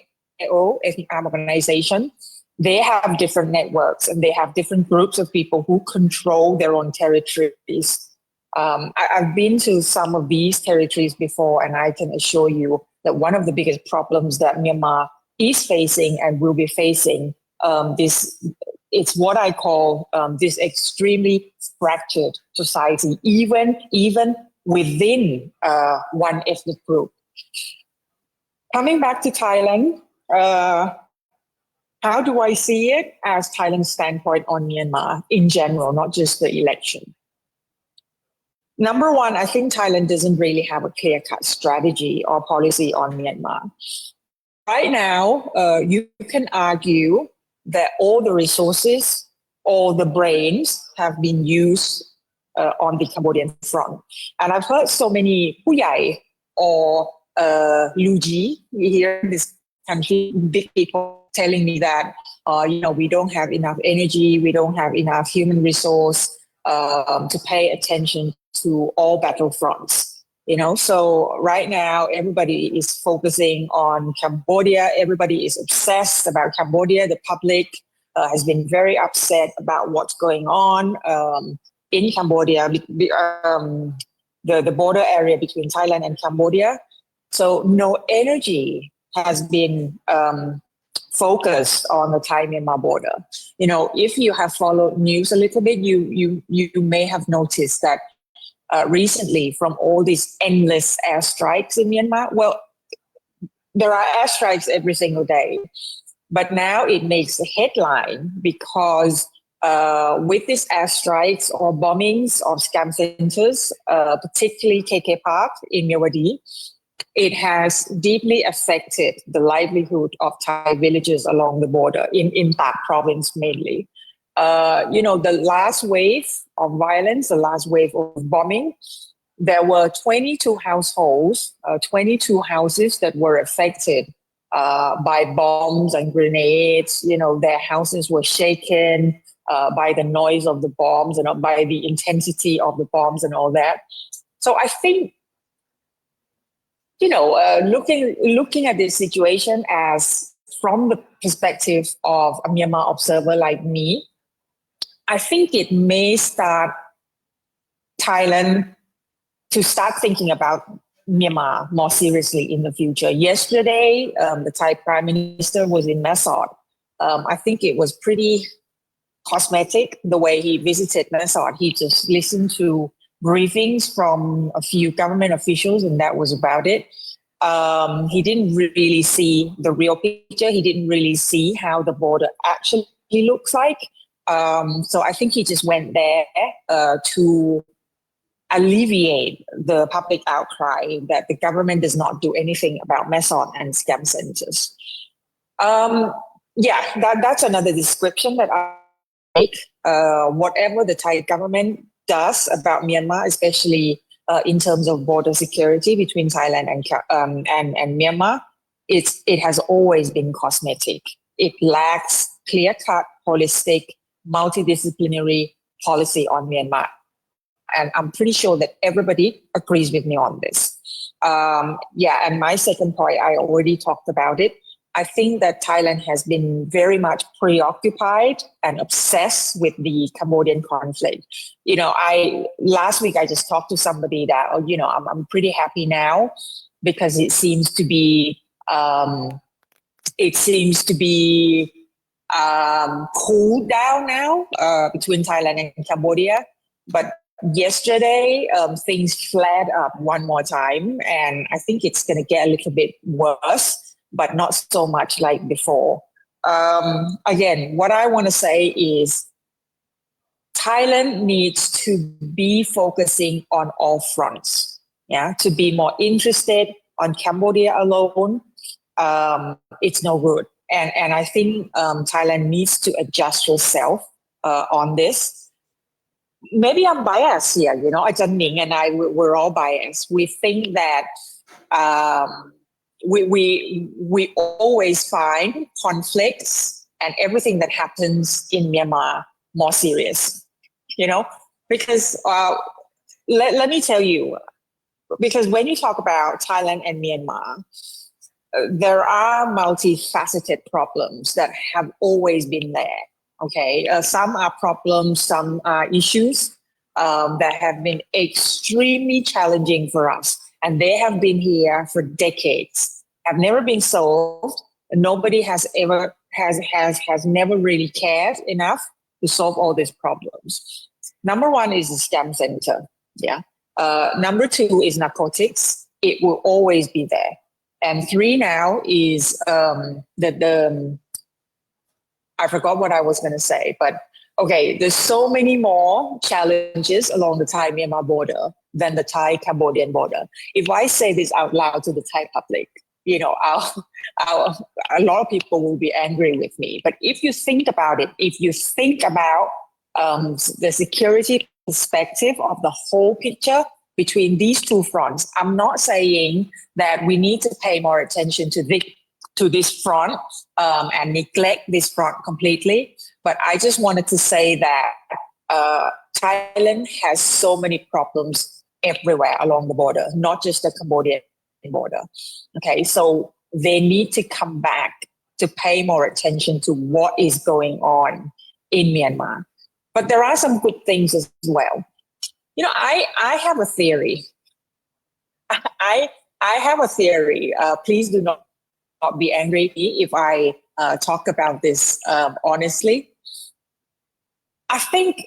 Ethnic Armed Organization, they have different networks and they have different groups of people who control their own territories. I've been to some of these territories before, and I can assure you that one of the biggest problems that Myanmar is facing and will be facing, it's what I call this extremely fractured society, even within one ethnic group. Coming back to Thailand, how do I see it as Thailand's standpoint on Myanmar in general, not just the election? Number one, I think Thailand doesn't really have a clear-cut strategy or policy on Myanmar. Right now, you can argue that all the resources, all the brains have been used on the Cambodian front. And I've heard so many Puyai or Luji here in this country, big people telling me that, you know, we don't have enough energy, we don't have enough human resource to pay attention to all battlefronts. You know, so right now everybody is focusing on Cambodia. Everybody is obsessed about Cambodia. The public has been very upset about what's going on in Cambodia, the border area between Thailand and Cambodia. So no energy has been focused on the Thai-Myanmar border. You know, if you have followed news a little bit, you may have noticed that recently from all these endless airstrikes in Myanmar, well, there are airstrikes every single day, but now it makes a headline because with these airstrikes or bombings of scam centers, particularly KK Park in Myawaddy, it has deeply affected the livelihood of Thai villages along the border in Tak province mainly. You know, the last wave of violence, the last wave of bombing, there were 22 households, 22 houses that were affected by bombs and grenades. You know, their houses were shaken by the noise of the bombs and by the intensity of the bombs and all that. So I think, you know, looking at this situation as from the perspective of a Myanmar observer like me, I think it may start Thailand to start thinking about Myanmar more seriously in the future. Yesterday, the Thai Prime Minister was in Masot. I think it was pretty cosmetic the way he visited Masot. He just listened to briefings from a few government officials and that was about it. He didn't really see the real picture. He didn't really see how the border actually looks like. So I think he just went there to alleviate the public outcry that the government does not do anything about Masot and scam centers. Yeah, that's another description that I make. Whatever the Thai government does about Myanmar, especially in terms of border security between Thailand and Myanmar, it has always been cosmetic. It lacks clear-cut, holistic, multidisciplinary policy on Myanmar. And I'm pretty sure that everybody agrees with me on this. Yeah, and my second point, I already talked about it. I think that Thailand has been very much preoccupied and obsessed with the Cambodian conflict. Last week I just talked to somebody that, I'm pretty happy now because it seems to be cooled down now between Thailand and Cambodia. But yesterday, things flared up one more time, and I think it's going to get a little bit worse, but not so much like before. Again, what I want to say is Thailand needs to be focusing on all fronts, to be more interested on Cambodia alone. It's no good. And I think Thailand needs to adjust yourself on this. Maybe I'm biased here, Ajahn Ning and I, we're all biased. We think that we always find conflicts and everything that happens in Myanmar more serious, because let me tell you, because when you talk about Thailand and Myanmar, there are multifaceted problems that have always been there. Okay, some are problems, some are issues that have been extremely challenging for us, and they have been here for decades, have never been solved. Nobody has never really cared enough to solve all these problems. Number one is the STEM center. Number two is narcotics. It will always be there. And three now is I forgot what I was going to say, but okay, there's so many more challenges along the Thai-Myanmar border than the Thai-Cambodian border. If I say this out loud to the Thai public, a lot of people will be angry with me. But if you think about it, if you think about the security perspective of the whole picture between these two fronts, I'm not saying that we need to pay more attention to this front and neglect this front completely. But I just wanted to say that Thailand has so many problems everywhere along the border, not just the Cambodian border. Okay, so they need to come back to pay more attention to what is going on in Myanmar. But there are some good things as well. I have a theory. I have a theory. Please do not be angry if I talk about this honestly. I think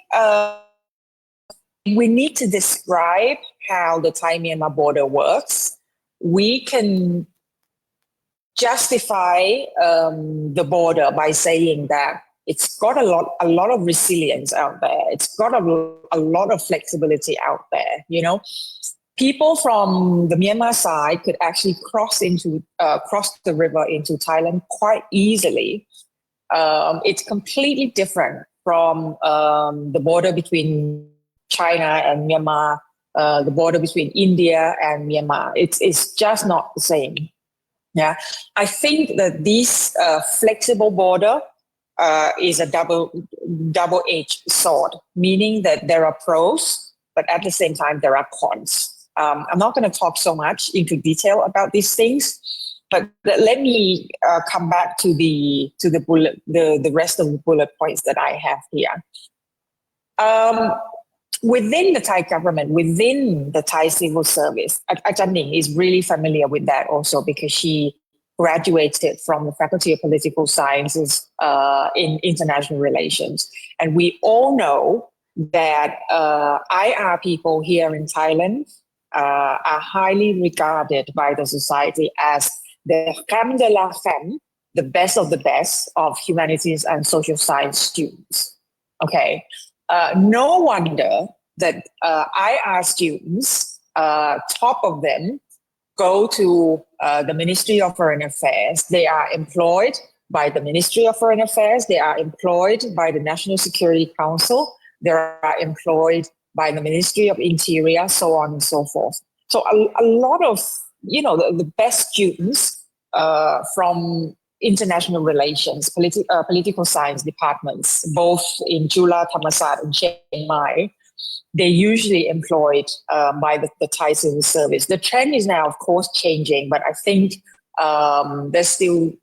we need to describe how the Thai-Myanmar border works. We can justify the border by saying that it's got a lot of resilience out there. It's got a lot of flexibility out there. People from the Myanmar side could actually cross the river into Thailand quite easily. It's completely different from the border between China and Myanmar, the border between India and Myanmar. It's just not the same. Yeah, I think that this flexible border is a double-edged sword, meaning that there are pros, but at the same time there are cons. I'm not going to talk so much into detail about these things, but let me come back to the rest of the bullet points that I have here. Within the Thai government, within the Thai civil service, Ajahn Ning is really familiar with that also because she graduated from the Faculty of Political Sciences in International Relations. And we all know that IR people here in Thailand are highly regarded by the society as the crème de la crème, the best of the best of humanities and social science students. Okay, no wonder that IR students, top of them, go to the Ministry of Foreign Affairs. They are employed by the Ministry of Foreign Affairs. They are employed by the National Security Council. They are employed by the Ministry of Interior, so on and so forth. So a lot of, the best students from international relations, political science departments, both in Chula, Thammasat, and Chiang Mai, they're usually employed by the Thai civil service. The trend is now, of course, changing, but I think there's still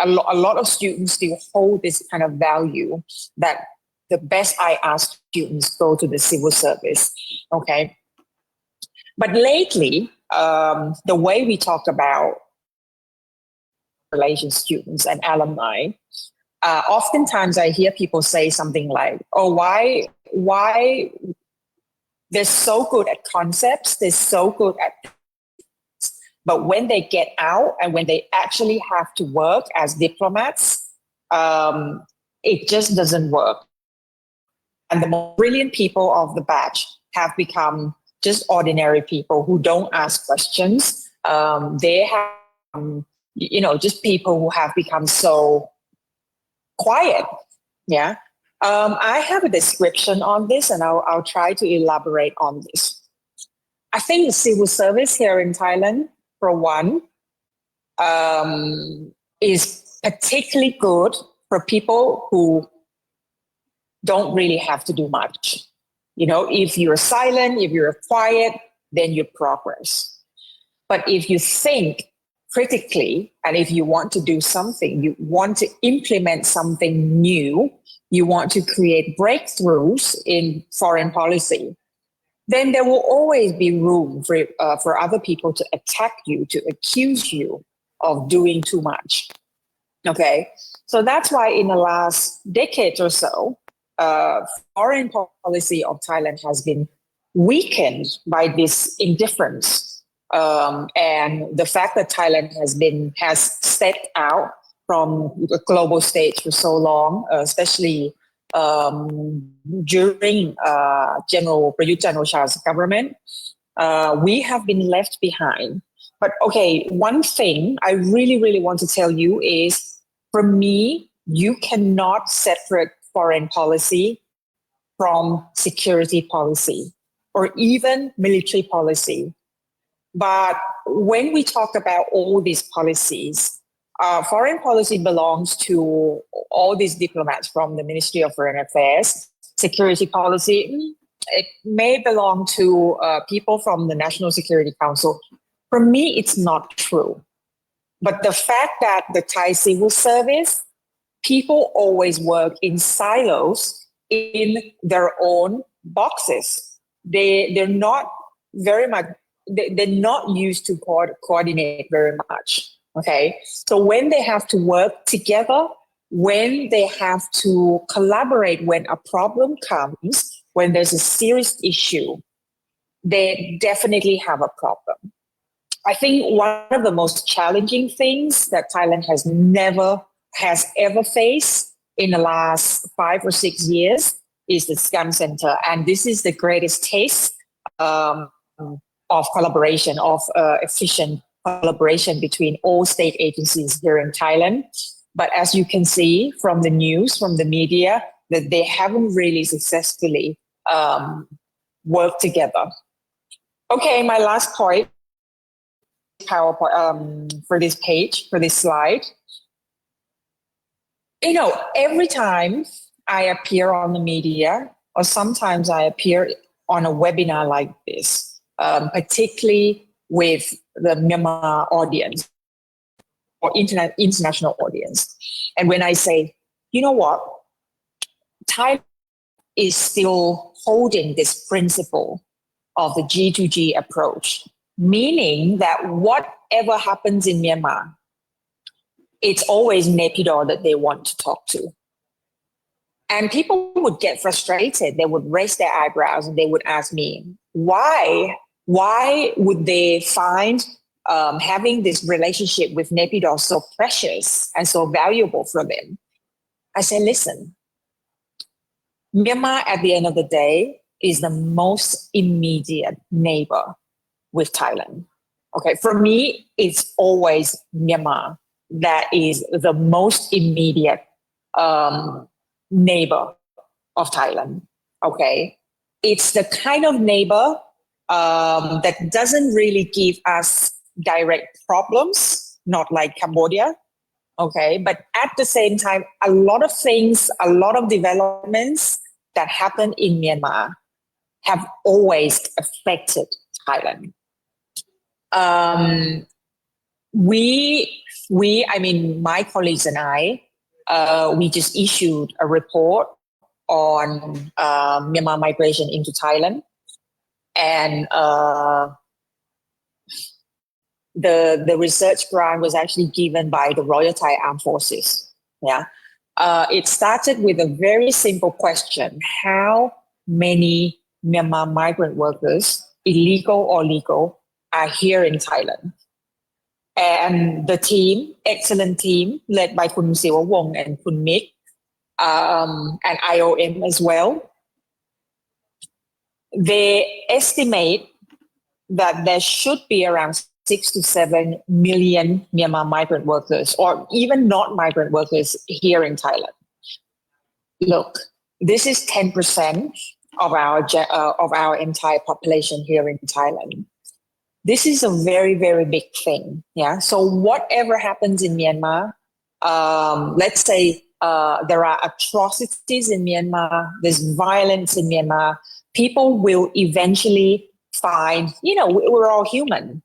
a lot of students still hold this kind of value that the best IR students go to the civil service. Okay. But lately, the way we talk about relations students and alumni, oftentimes I hear people say something like, oh, why they're so good at concepts, they're so good at, but when they get out and when they actually have to work as diplomats, it just doesn't work. And the more brilliant people of the batch have become just ordinary people who don't ask questions. They have, just people who have become so quiet. Yeah. I have a description on this, and I'll try to elaborate on this. I think the civil service here in Thailand, for one, is particularly good for people who don't really have to do much. If you're silent, if you're quiet, then you progress. But if you think critically, and if you want to do something, you want to implement something new, you want to create breakthroughs in foreign policy, then there will always be room for other people to attack you, to accuse you of doing too much. Okay, so that's why in the last decade or so, foreign policy of Thailand has been weakened by this indifference. And the fact that Thailand has stepped out from the global stage for so long, especially during General Prayut Chan-o-cha's government, we have been left behind. But okay, one thing I really, really want to tell you is, for me, you cannot separate foreign policy from security policy or even military policy. But when we talk about all these policies, foreign policy belongs to all these diplomats from the Ministry of Foreign Affairs. Security policy, it may belong to people from the National Security Council. For me, it's not true. But the fact that the Thai civil service, people always work in silos in their own boxes. They're not very much, they're not used to coordinate very much. Okay. So when they have to work together, when they have to collaborate, when a problem comes, when there's a serious issue, they definitely have a problem. I think one of the most challenging things that Thailand has ever faced in the last 5 or 6 years is the scam center. And this is the greatest taste of collaboration, of efficient collaboration between all state agencies here in Thailand. But as you can see from the news, from the media, that they haven't really successfully worked together. Okay, my last point, PowerPoint, for this page, for this slide. Every time I appear on the media, or sometimes I appear on a webinar like this, particularly with the Myanmar audience or international audience. And when I say, you know what, Thailand is still holding this principle of the G2G approach, meaning that whatever happens in Myanmar, it's always Naypyidaw that they want to talk to. And people would get frustrated. They would raise their eyebrows and they would ask me, why would they find having this relationship with Naypyidaw so precious and so valuable for them? I say, listen, Myanmar at the end of the day is the most immediate neighbor with Thailand. Okay, for me, it's always Myanmar that is the most immediate neighbor of Thailand. Okay, it's the kind of neighbor that doesn't really give us direct problems, not like Cambodia. Okay, but at the same time, a lot of things, a lot of developments that happen in Myanmar have always affected Thailand. We I mean, my colleagues and I, we just issued a report on Myanmar migration into Thailand. And the research grant was actually given by the Royal Thai Armed Forces. Yeah. It started with a very simple question: how many Myanmar migrant workers, illegal or legal, are here in Thailand? And the team, excellent team, led by Kun Siwawong and Kun Mick, and IOM as well, they estimate that there should be around 6 to 7 million Myanmar migrant workers, or even not migrant workers, here in Thailand. Look, this is 10% of our entire population here in Thailand. This is a very, very big thing. Yeah. So whatever happens in Myanmar, let's say there are atrocities in Myanmar, there's violence in Myanmar, people will eventually find, we're all human.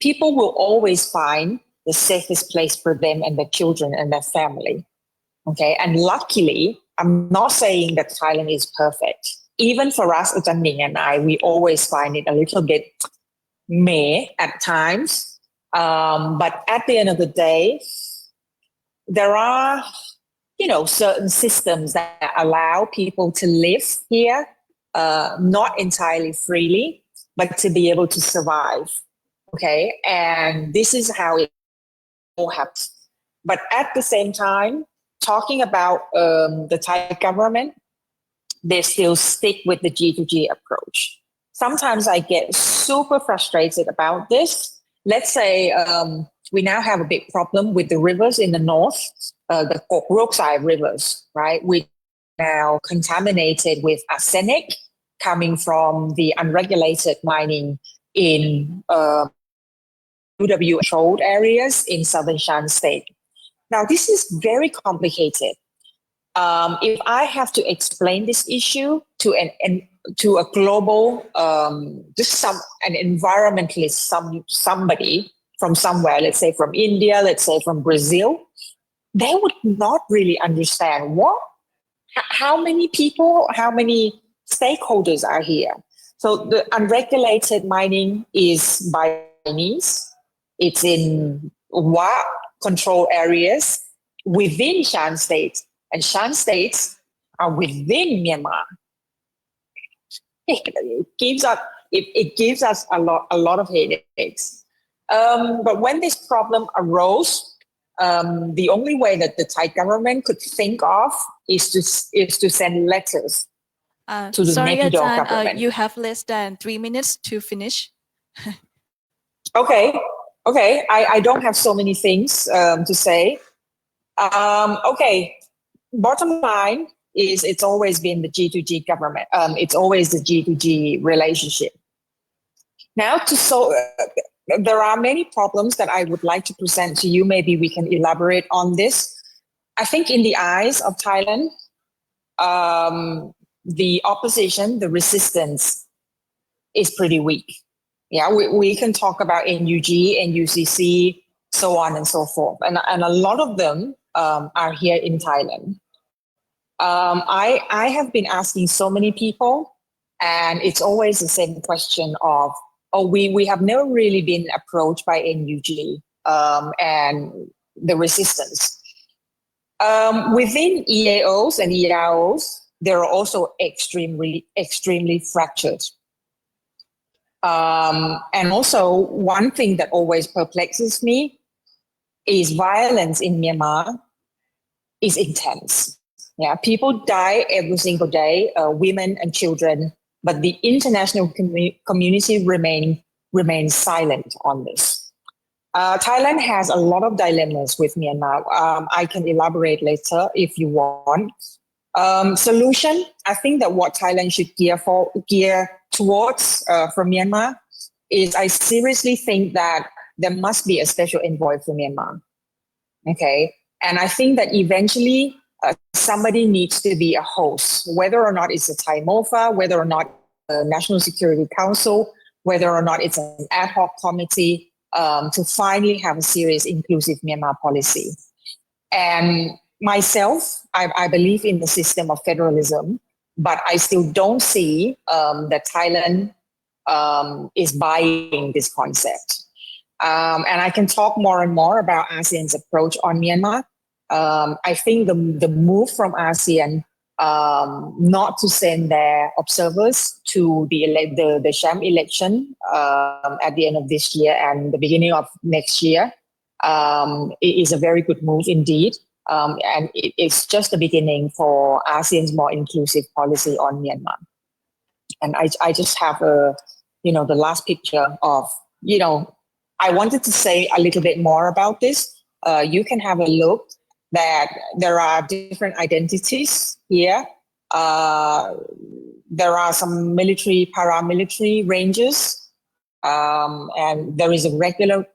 People will always find the safest place for them and their children and their family. Okay. And luckily, I'm not saying that Thailand is perfect. Even for us, Ajahn Ning and I, we always find it a little bit meh at times. But at the end of the day, there are, certain systems that allow people to live here, not entirely freely, but to be able to survive. Okay. And this is how it all happens. But at the same time, talking about the Thai government, they still stick with the G2G approach. Sometimes I get super frustrated about this. Let's say we now have a big problem with the rivers in the north, the Kok Roksai rivers, right? Which are now contaminated with arsenic coming from the unregulated mining in UW controlled areas in southern Shan state. Now, this is very complicated. If I have to explain this issue to a global, an environmentalist, somebody from somewhere, let's say from India, let's say from Brazil, they would not really understand how many people, how many stakeholders are here. So the unregulated mining is by Chinese. It's in Wa control areas within Shan states, and Shan states are within Myanmar. It gives us a lot of headaches. But when this problem arose, the only way that the Thai government could think of is to send letters to the Sorry, Naypyidaw Ajahn, government. you have less than 3 minutes to finish. Okay. I don't have so many things to say. Okay. Bottom line is it's always been the G2G government. It's always the G2G relationship. Now, there are many problems that I would like to present to you. Maybe we can elaborate on this. I think in the eyes of Thailand, the opposition, the resistance is pretty weak. Yeah, we can talk about NUG, NUCC, so on and so forth. And a lot of them are here in Thailand. I have been asking so many people, and it's always the same question of, we have never really been approached by NUG and the resistance. Within EAOs and EAOs, they're also extremely fractured. And also, one thing that always perplexes me is violence in Myanmar is intense. Yeah, people die every single day, women and children, but the international community remains silent on this. Thailand has a lot of dilemmas with Myanmar. I can elaborate later if you want. Solution, I think that what Thailand should gear towards from Myanmar is, I seriously think that there must be a special envoy for Myanmar. Okay, and I think that eventually somebody needs to be a host, whether or not it's a Thai MOFA, whether or not a National Security Council, whether or not it's an ad hoc committee. to finally have a serious inclusive Myanmar policy. And myself, I believe in the system of federalism, but I still don't see that Thailand is buying this concept. And I can talk more and more about ASEAN's approach on Myanmar. I think the move from ASEAN not to send their observers to the Sham election at the end of this year and the beginning of next year is a very good move indeed. And it's just the beginning for ASEAN's more inclusive policy on Myanmar. And I just have the last picture of, I wanted to say a little bit more about this. You can have a look that there are different identities here. There are some military, paramilitary ranges, and there is a regular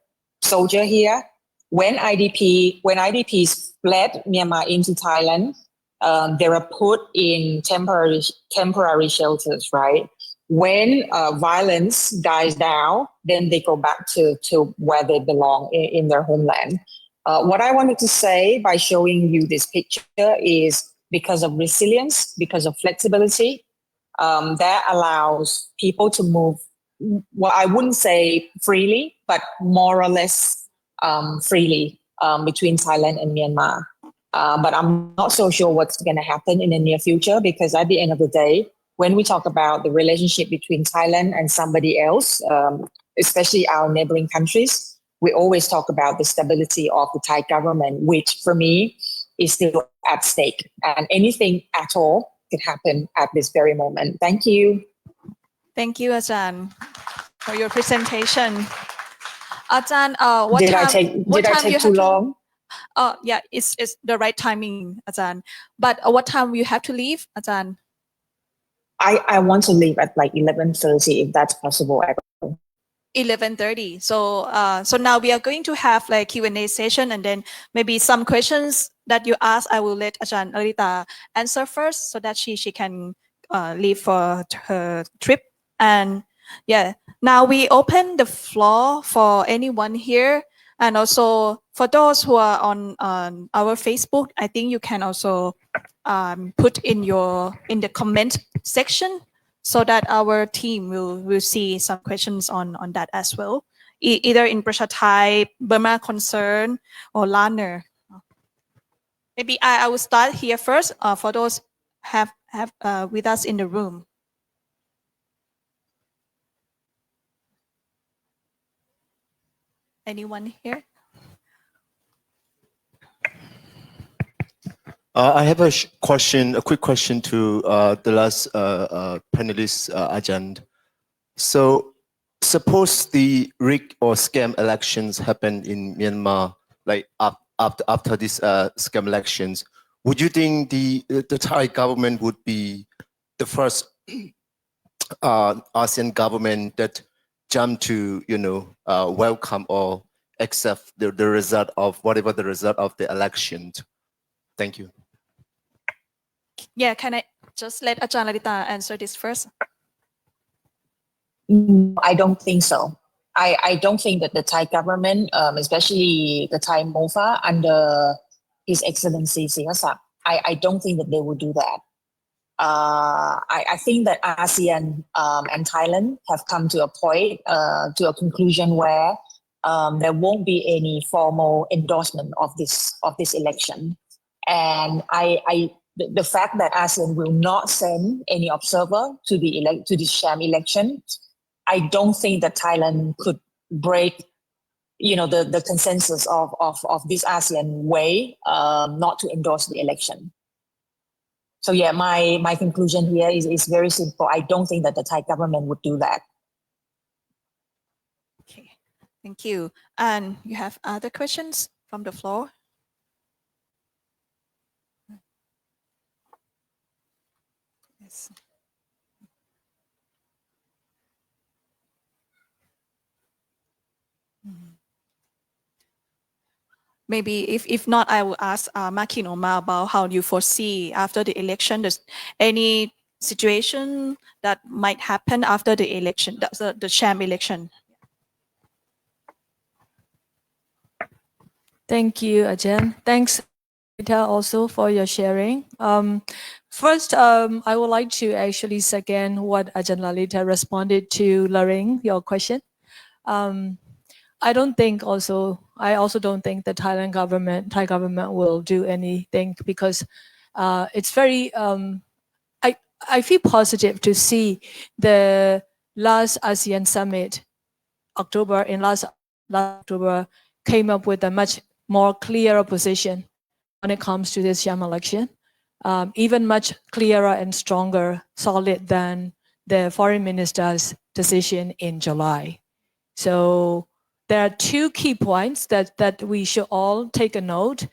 soldier here. When IDPs fled Myanmar into Thailand, they were put in temporary shelters, right? When violence dies down, then they go back to where they belong in their homeland. What I wanted to say by showing you this picture is because of resilience, because of flexibility, that allows people to move, well, I wouldn't say freely, but more or less freely between Thailand and Myanmar. But I'm not so sure what's going to happen in the near future, because at the end of the day, when we talk about the relationship between Thailand and somebody else, especially our neighboring countries, we always talk about the stability of the Thai government, which for me is still at stake. And anything at all could happen at this very moment. Thank you. Thank you, Ajahn, for your presentation. Ajahn, what did time? Did I take too long? Yeah, it's the right timing, Ajahn. But what time you have to leave, Ajahn? I want to leave at like 11:30 if that's possible. 11:30. So now we are going to have like Q&A session, and then maybe some questions that you ask, I will let Ajahn Lalitta answer first, so that she can leave for her trip. And yeah, now we open the floor for anyone here, and also for those who are on our Facebook, I think you can also put in the comment section, so that our team will see some questions on that as well, either in Prasha Thai, Burma Concern, or Laner. Maybe I will start here first for those have with us in the room. Anyone here? I have a quick question to the last panelist, Ajahn. So, suppose the rig or scam elections happen in Myanmar, like after these scam elections, would you think the Thai government would be the first ASEAN government that jump to welcome or accept the result of whatever the result of the election? Thank you. Yeah, can I just let Ajahn Lalitta answer this first? I don't think so. I don't think that the Thai government, especially the Thai MOFA under His Excellency Sirada, I don't think that they would do that. I think that ASEAN and Thailand have come to a point, to a conclusion where there won't be any formal endorsement of this election. And the fact that ASEAN will not send any observer to the Sham election, I don't think that Thailand could break, the consensus of this ASEAN way not to endorse the election. So yeah, my conclusion here is very simple. I don't think that the Thai government would do that. Okay, thank you. And you have other questions from the floor? Yes. Maybe if not, I will ask Khin Ohnmar about how you foresee after the election, there's any situation that might happen after the election, the Sham election. Thank you, Ajahn. Thanks, Rita, also for your sharing. First, I would like to actually second what Ajahn Lalitta responded to Laring, your question. I also don't think the Thai government will do anything because it's very, I feel positive to see the last ASEAN summit, last October, came up with a much more clearer position when it comes to this Sham election, even much clearer and stronger, solid than the foreign minister's decision in July. So there are two key points that we should all take a note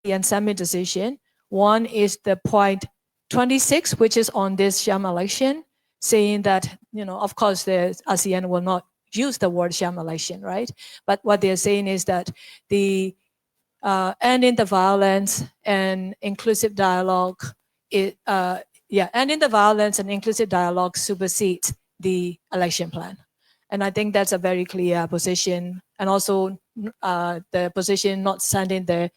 and summit decision. One is the point 26, which is on this Sham election, saying that, of course, the ASEAN will not use the word Sham election, right? But what they're saying is that the ending the violence and inclusive dialogue, ending the violence and inclusive dialogue supersedes the election plan. And I think that's a very clear position. And also the position not sending the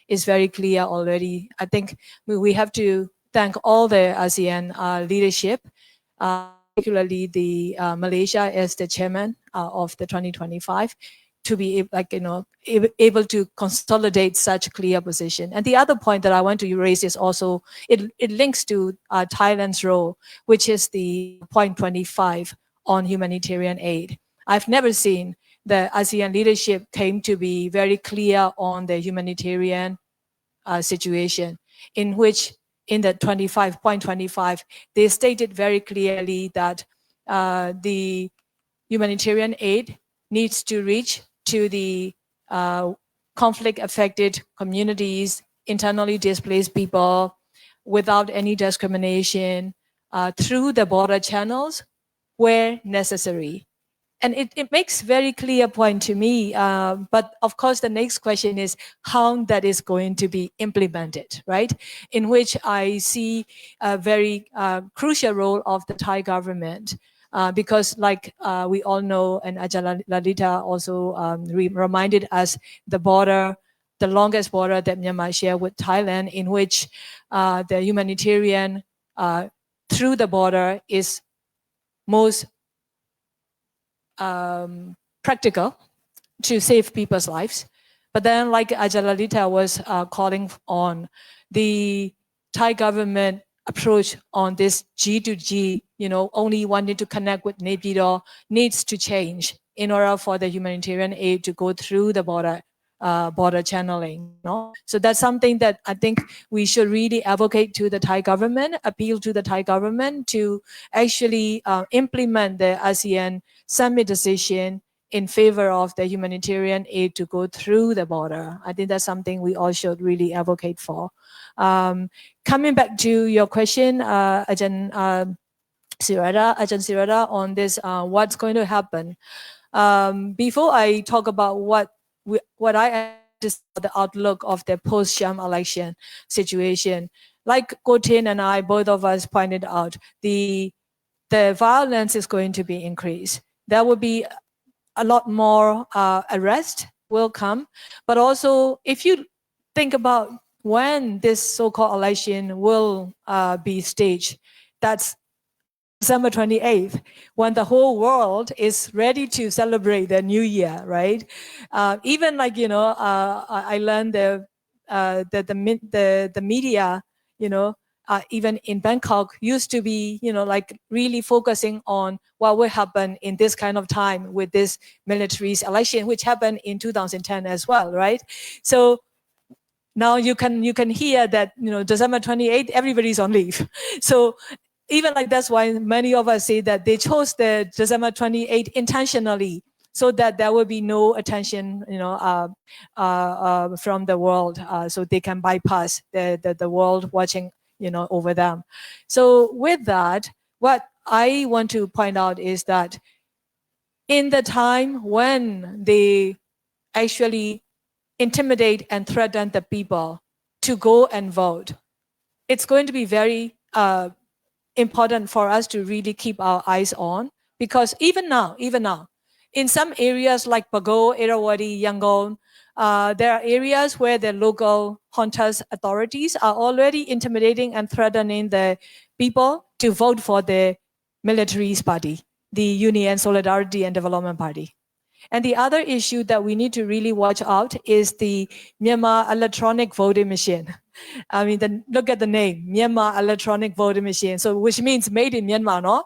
is very clear already. I think we have to thank all the ASEAN leadership, particularly the Malaysia as the chairman of the 2025, to be able to consolidate such clear position. And the other point that I want to raise is also, it links to Thailand's role, which is the point 25 on humanitarian aid. I've never seen the ASEAN leadership came to be very clear on the humanitarian situation, in which in the 25.25, they stated very clearly that the humanitarian aid needs to reach to the conflict-affected communities, internally displaced people, without any discrimination, through the border channels where necessary. And it makes very clear point to me, but of course the next question is how that is going to be implemented, right? In which I see a very crucial role of the Thai government, because like we all know, and Ajahn Lalitta also reminded us, the longest border that Myanmar shares with Thailand, in which the humanitarian through the border is most practical to save people's lives. But then, like Ajahn Lalitta was calling on, the Thai government approach on this G2G, only wanting to connect with Naypyidaw, needs to change in order for the humanitarian aid to go through the border channeling. So that's something that I think we should really advocate to the Thai government, appeal to the Thai government to actually implement the ASEAN summit decision in favor of the humanitarian aid to go through the border. I think that's something we all should really advocate for. Coming back to your question, Ajahn Sirada, on this, what's going to happen? Before I talk about what I the outlook of the post-Sham election situation, like Htin and I, both of us pointed out, the violence is going to be increased. There will be a lot more arrest will come, but also if you think about when this so-called election will be staged, that's December 28th, when the whole world is ready to celebrate the new year, right? Even like, I learned the media, even in Bangkok used to be, like really focusing on what will happen in this kind of time with this military election, which happened in 2010 as well, right? So now you can hear that, December 28th, everybody's on leave. So even like that's why many of us say that they chose the December 28th intentionally, so that there will be no attention, from the world, so they can bypass the world watching, over them. So with that, what I want to point out is that in the time when they actually intimidate and threaten the people to go and vote, it's going to be very important for us to really keep our eyes on, because even now, In some areas like Pago, Irrawaddy, Yangon, there are areas where the local junta's authorities are already intimidating and threatening the people to vote for the military's party, the Union Solidarity and Development Party. And the other issue that we need to really watch out is the Myanmar electronic voting machine. I mean, look at the name, Myanmar electronic voting machine. So which means made in Myanmar, no?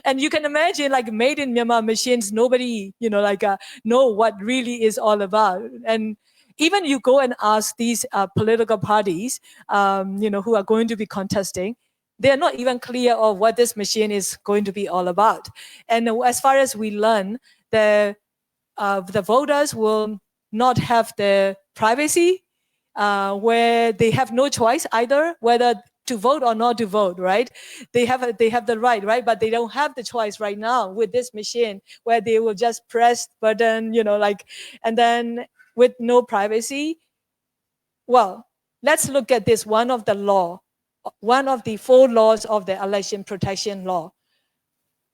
And you can imagine like made in Myanmar machines, nobody, know what really is all about. And even you go and ask these political parties, who are going to be contesting, they're not even clear of what this machine is going to be all about. And as far as we learn, the voters will not have the privacy, where they have no choice either whether to vote or not to vote, right? They have the right, right? But they don't have the choice right now with this machine where they will just press button, and then with no privacy. Well, let's look at this. One of the 4 laws of the election protection law.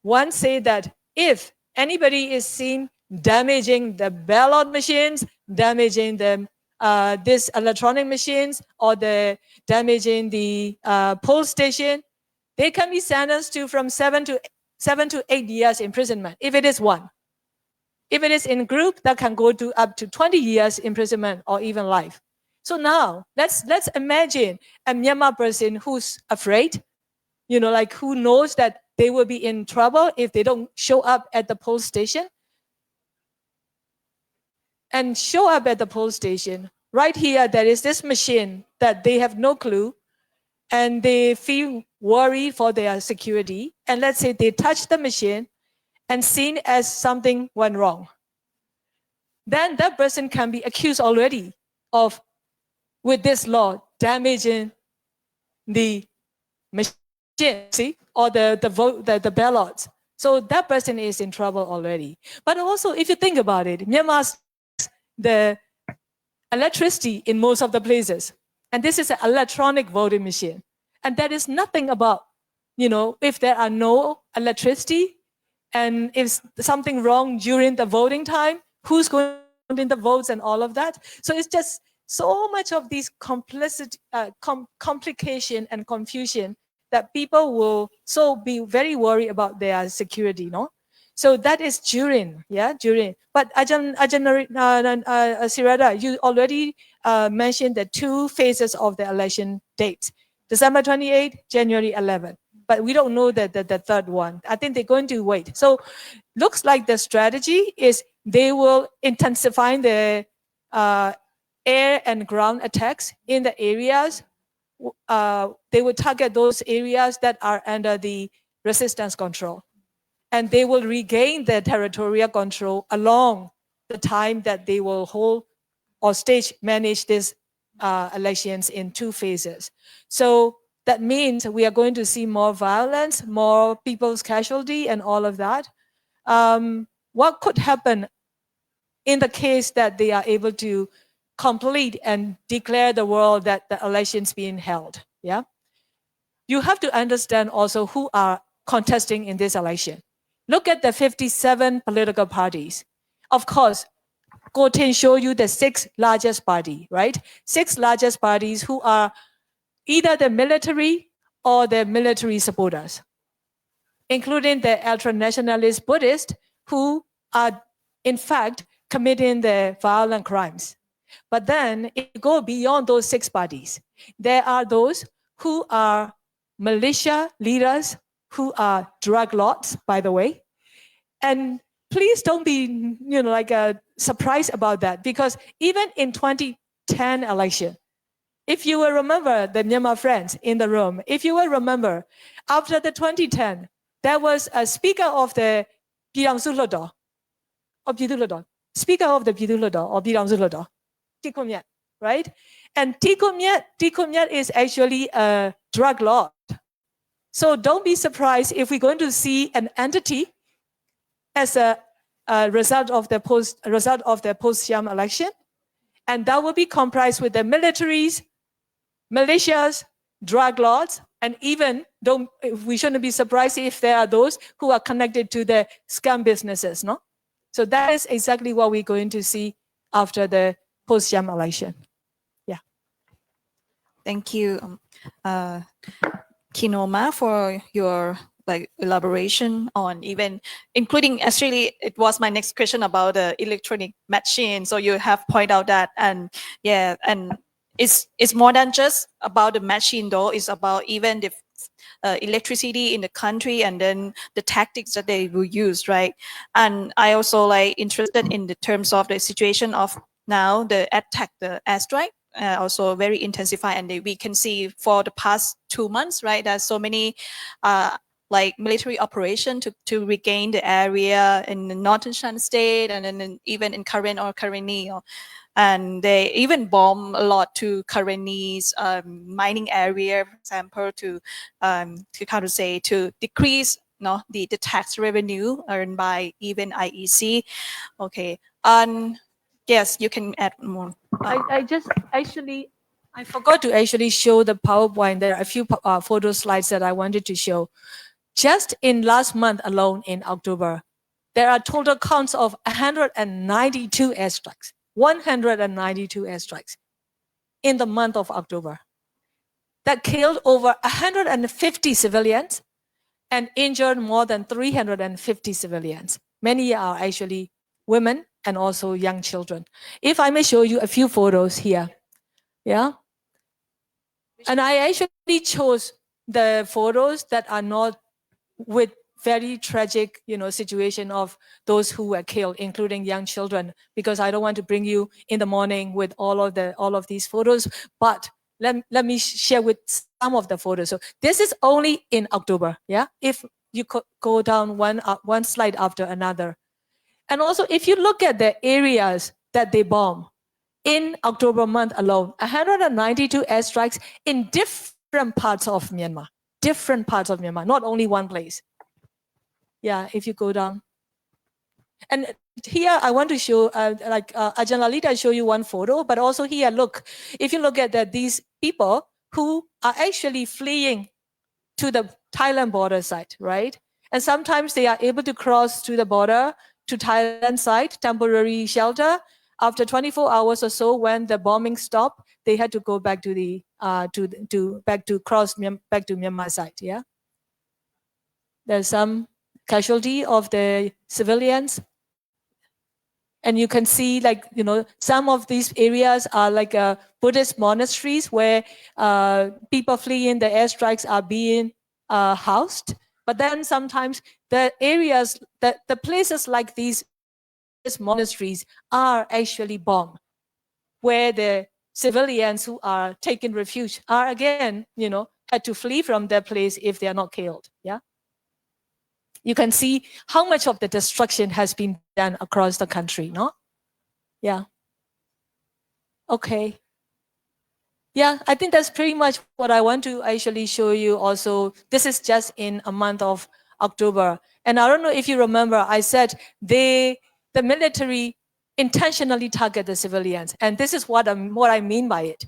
One say that if anybody is seen damaging the ballot machines, damaging this electronic machines, or damaging the poll station, they can be sentenced to from 7 to 8 years imprisonment if it is one. If it is in group, that can go to up to 20 years imprisonment or even life. So now let's imagine a Myanmar person who's afraid, who knows that they will be in trouble if they don't show up at the poll station. And show up at the poll station. Right here, there is this machine that they have no clue, and they feel worried for their security. And let's say they touch the machine and seen as something went wrong. Then that person can be accused already of, with this law, damaging the machine, see, or the ballots. So that person is in trouble already. But also, if you think about it, Myanmar's the electricity in most of the places. And this is an electronic voting machine. And that is nothing about, if there are no electricity and if something wrong during the voting time, who's going to count in the votes and all of that. So it's just so much of these complication and confusion that people will be very worried about their security, no? So that is during. But Sirada, you already mentioned the 2 phases of the election dates, December 28, January 11. But we don't know the third one. I think they're going to wait. So looks like the strategy is they will intensify the air and ground attacks in the areas. They will target those areas that are under the resistance control. And they will regain their territorial control along the time that they will hold or manage these elections in 2 phases. So that means we are going to see more violence, more people's casualty, and all of that. What could happen in the case that they are able to complete and declare the world that the elections being held? Yeah, you have to understand also who are contesting in this election. Look at the 57 political parties. Of course, Htin show you the 6 largest party, right? 6 largest parties who are either the military or the military supporters, including the ultra-nationalist Buddhists who are in fact committing the violent crimes. But then if you go beyond those 6 parties, there are those who are militia leaders, who are drug lords, by the way. And please don't be, surprised about that, because even in 2010 election, if you will remember the Myanmar friends in the room, if you will remember, after the 2010, there was a speaker of the Speaker of theပြည်သူ့လွှတ်တော် or ပြည်ထောင်စုလွှတ်တော် Tikum Nyat, right? And Tikum Nyat is actually a drug lord. So don't be surprised if we're going to see an entity as a result of the post-Sham election, and that will be comprised with the militaries, militias, drug lords, and even we shouldn't be surprised if there are those who are connected to the scam businesses, no? So that is exactly what we're going to see after the post-Sham election. Yeah. Thank you, Khin Ohnmar, for your elaboration on even including, actually it was my next question about the electronic machine. So you have pointed out that, and yeah, and it's more than just about the machine though. It's about even the electricity in the country, and then the tactics that they will use, right? And I also interested in the terms of the situation of now the attack, the airstrike, also very intensified, and we can see for the past 2 months, right? There's so many military operation to regain the area in the northern Shan state, and then even in Karen or Karenni, and they even bomb a lot to Karenni's mining area, for example, to to decrease the tax revenue earned by even IEC. Okay, and yes, you can add more. I forgot to actually show the PowerPoint. There are a few photo slides that I wanted to show. Just in last month alone in October, there are total counts of 192 airstrikes. 192 airstrikes in the month of October that killed over 150 civilians and injured more than 350 civilians. Many are actually women and also young children. If I may show you a few photos here. Yeah. And I actually chose the photos that are not with very tragic, situation of those who were killed, including young children, because I don't want to bring you in the morning with all of these photos. But let me share with some of the photos. So this is only in October. Yeah. If you go down one slide after another. And also, if you look at the areas that they bomb in October month alone, 192 airstrikes in different parts of Myanmar. Different parts of Myanmar, not only one place. Yeah, if you go down. And here I want to show, Ajahn Lalitta show you one photo, but also here, look, if you look at these people who are actually fleeing to the Thailand border side, right? And sometimes they are able to cross to the border to Thailand side, temporary shelter. After 24 hours or so, when the bombing stopped, they had to go back to the back to Myanmar side. Yeah, there's some casualty of the civilians, and you can see some of these areas are like Buddhist monasteries where people fleeing the airstrikes are being housed. But then sometimes the areas, the places like these monasteries are actually bombed, where the civilians who are taking refuge are again, had to flee from their place if they are not killed. Yeah. You can see how much of the destruction has been done across the country, no? Yeah. Okay. Yeah, I think that's pretty much what I want to actually show you also. This is just in a month of October. And I don't know if you remember, I said the military intentionally target the civilians. And this is what I mean by it.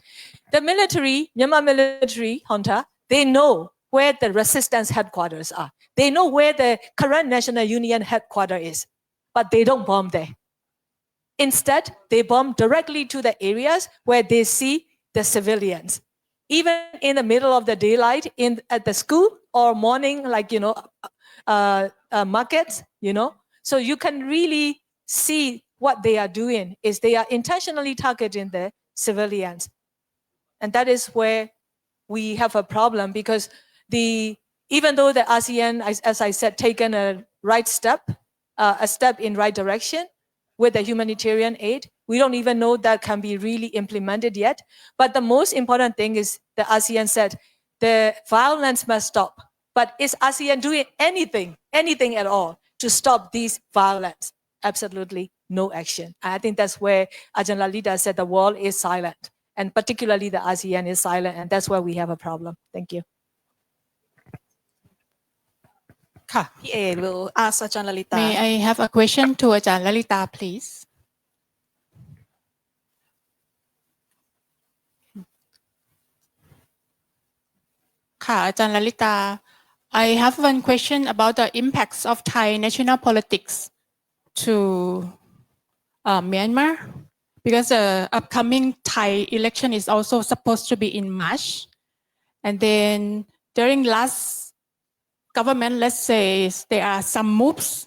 The military, Myanmar military, Junta, they know where the resistance headquarters are. They know where the current National Union headquarters is, but they don't bomb there. Instead, they bomb directly to the areas where they see the civilians. Even in the middle of the daylight at the school or morning, markets, So you can really see what they are doing is they are intentionally targeting the civilians. And that is where we have a problem, because even though the ASEAN, as I said, taken a step in right direction with the humanitarian aid, we don't even know that can be really implemented yet. But the most important thing is the ASEAN said the violence must stop. But is ASEAN doing anything at all to stop these violence? Absolutely no action. I think that's where Ajahn Lalitta said the world is silent. And particularly the ASEAN is silent, and that's where we have a problem. Thank you. PA will ask Ajahn Lalitta. May I have a question to Ajahn Lalitta, please? Ajahn Lalitta, I have one question about the impacts of Thai national politics to Myanmar, because the upcoming Thai election is also supposed to be in March. And then during last government, let's say there are some moves,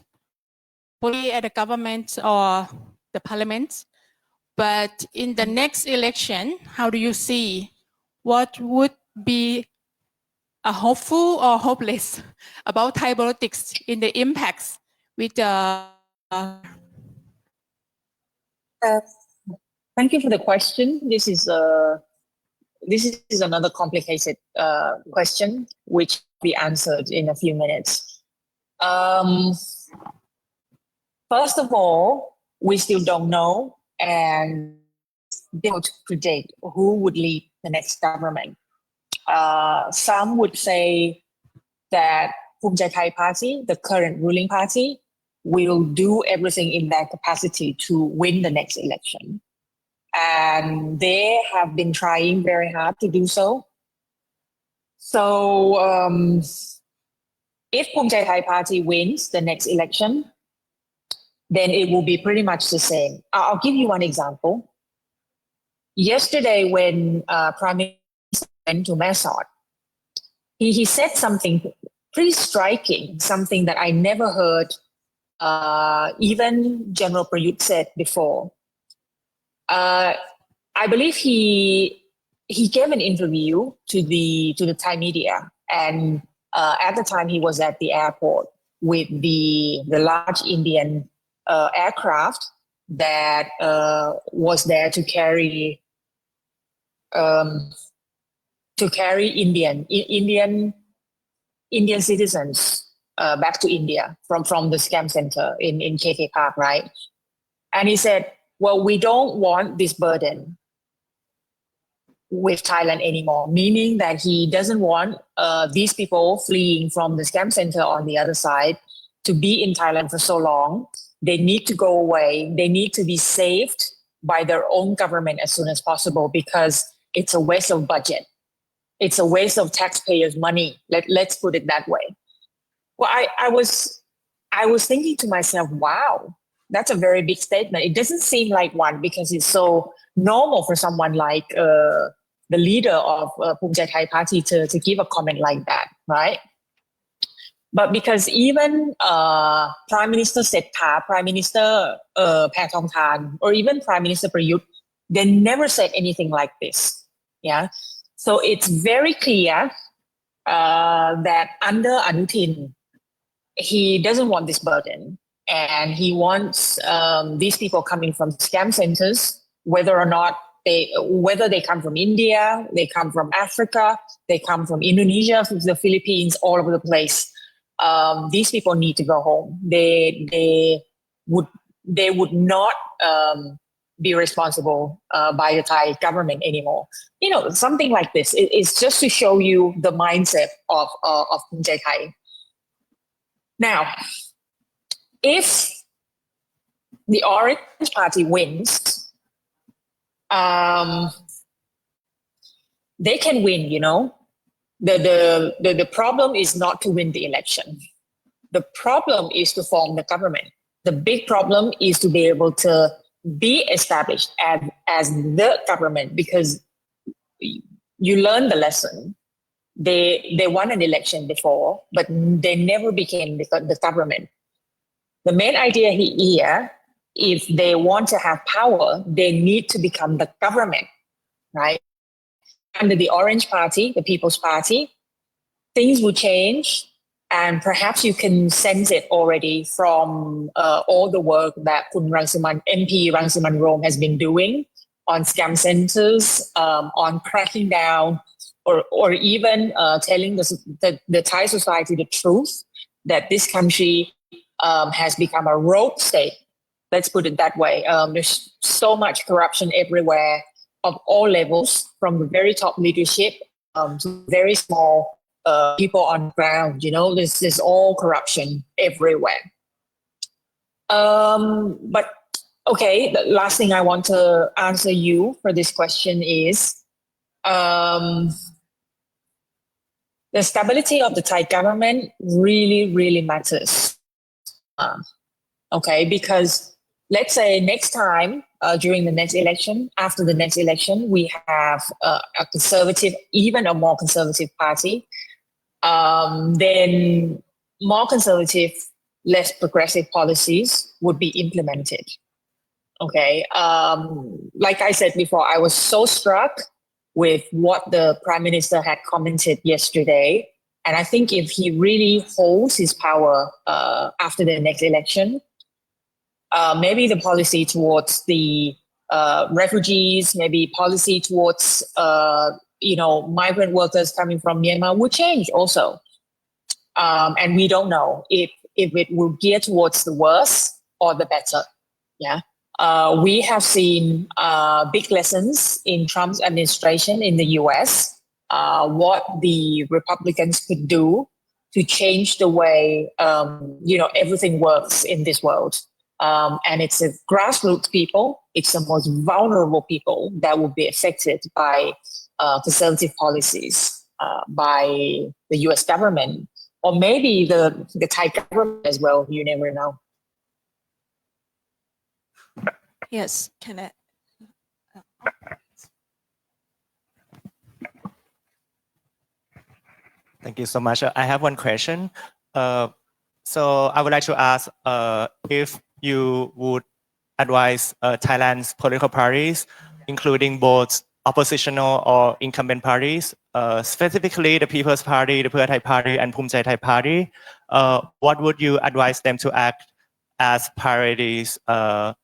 probably at the government or the parliament. But in the next election, how do you see what would be a hopeful or hopeless about Thai politics in the impacts with the Thank you for the question. This is another complicated question, which will be answered in a few minutes. First of all, we still don't know and don't predict who would lead the next government. Some would say thatภูมิใจไทย party, the current ruling party, will do everything in their capacity to win the next election. And they have been trying very hard to do so. So ifภูมิใจไทย party wins the next election, then it will be pretty much the same. I'll give you one example. Yesterday, when Prime Minister went to Masot, he said something pretty striking, something that I never heard even General Prayut said before. I believe he gave an interview to the Thai media, and at the time he was at the airport with the large Indian aircraft that was there to carry Indian citizens back to India from the scam center in KK Park, right? And he said, well, we don't want this burden with Thailand anymore, meaning that he doesn't want these people fleeing from the scam center on the other side to be in Thailand for so long. They need to go away. They need to be saved by their own government as soon as possible, because it's a waste of budget. It's a waste of taxpayers' money. Let's put it that way. Well, I was thinking to myself, wow, that's a very big statement. It doesn't seem like one, because it's so normal for someone like the leader ofภูมิใจไทย party to give a comment like that, right? But because even Prime Minister Sethpa, Prime Minister Paetongtarn, or even Prime Minister Prayut, they never said anything like this. Yeah, so it's very clear that under Htin, he doesn't want this burden, and he wants these people coming from scam centers, whether they come from India, they come from Africa, they come from Indonesia, from the Philippines, all over the place. These people need to go home. They would not be responsible by the Thai government anymore. You know, something like this. It's just to show you the mindset ofภูมิใจไทย. Now, if the Orange Party wins, they can win, you know. The problem is not to win the election. The problem is to form the government. The big problem is to be able to be established as the government, because you learn the lesson. They won an election before, but they never became the government. The main idea here, if they want to have power, they need to become the government, right? Under the Orange Party, the People's Party, things will change, and perhaps you can sense it already from all the work that MP Rangsiman Rome has been doing on scam centers, on cracking down, or even telling the Thai society the truth that this country has become a rogue state. Let's put it that way. There's so much corruption everywhere, of all levels, from the very top leadership to very small people on the ground. You know, there's all corruption everywhere. But okay, the last thing I want to answer you for this question is the stability of the Thai government really, really matters. Okay, because let's say next time during the next election, after the next election, we have a conservative, even a more conservative party, then more conservative, less progressive policies would be implemented. Okay, like I said before, I was so struck with what the Prime Minister had commented yesterday. And I think if he really holds his power after the next election, maybe the policy towards the refugees, maybe policy towards migrant workers coming from Myanmar will change also. And we don't know if it will gear towards the worse or the better. Yeah. We have seen big lessons in Trump's administration in the US, what the Republicans could do to change the way, everything works in this world. And it's the grassroots people, it's the most vulnerable people that will be affected by conservative policies by the US government, or maybe the Thai government as well, you never know. Yes, can I? Thank you so much. I have one question. So I would like to ask if you would advise Thailand's political parties, including both oppositional or incumbent parties, specifically the People's Party, the Pheu Thai Party, and Phumchai Thai Party, what would you advise them to act as priorities,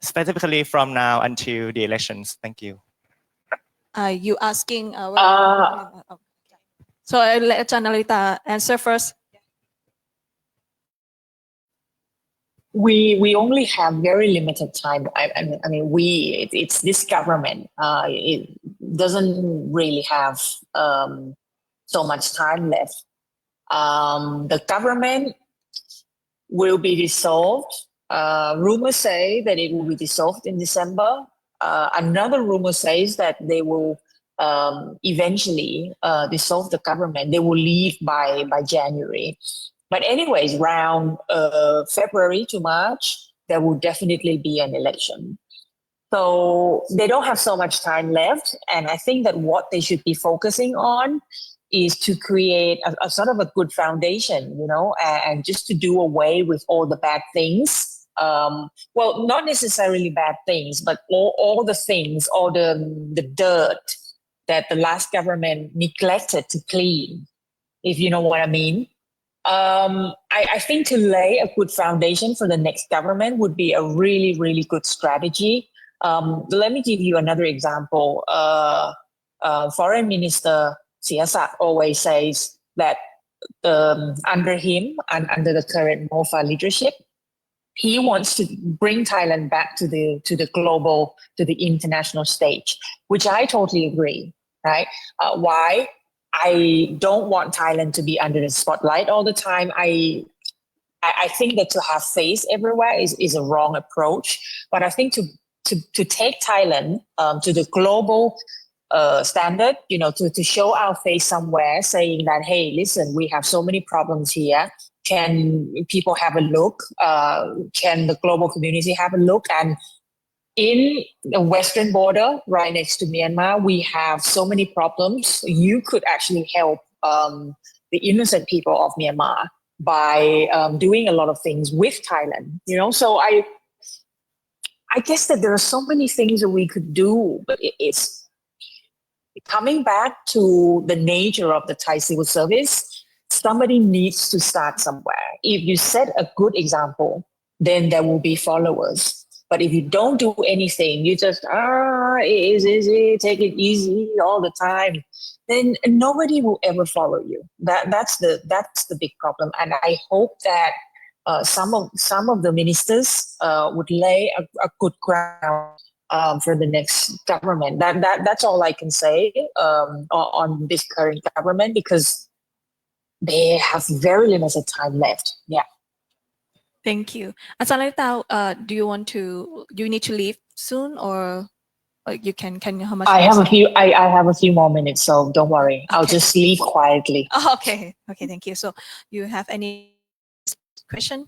specifically from now until the elections? Thank you. Are you asking? So I'll let Lalitta answer first. We only have very limited time. It's this government. It doesn't really have so much time left. The government will be dissolved. Rumors say that it will be dissolved in December. Another rumor says that they will eventually dissolve the government. They will leave by January. But anyways, around February to March, there will definitely be an election. So they don't have so much time left. And I think that what they should be focusing on is to create a sort of a good foundation, and just to do away with all the bad things. Well, not necessarily bad things, but all the things, all the dirt that the last government neglected to clean, if you know what I mean. I think to lay a good foundation for the next government would be a really, really good strategy. Let me give you another example. Foreign Minister Sirada always says that under him and under the current MOFA leadership, he wants to bring Thailand back to the global, to the international stage, which I totally agree, right? Why? I don't want Thailand to be under the spotlight all the time. I think that to have face everywhere is a wrong approach. But I think to take Thailand to the global standard, to show our face somewhere, saying that, hey, listen, we have so many problems here. Can people have a look? Can the global community have a look? And in the western border, right next to Myanmar, we have so many problems. You could actually help the innocent people of Myanmar by doing a lot of things with Thailand. So I guess that there are so many things that we could do, but it's coming back to the nature of the Thai civil service. Somebody needs to start somewhere. If you set a good example, then there will be followers. But if you don't do anything, you just, easy, take it easy all the time, then nobody will ever follow you. That's the big problem. And I hope that some of the ministers would lay a good ground for the next government. That's all I can say on this current government, because they have very limited time left. Yeah. Thank you. Lalitta, do you need to leave soon, or you can how much? I have a few more minutes, so don't worry. Okay. I'll just leave quietly. Oh, okay. Thank you. So you have any question?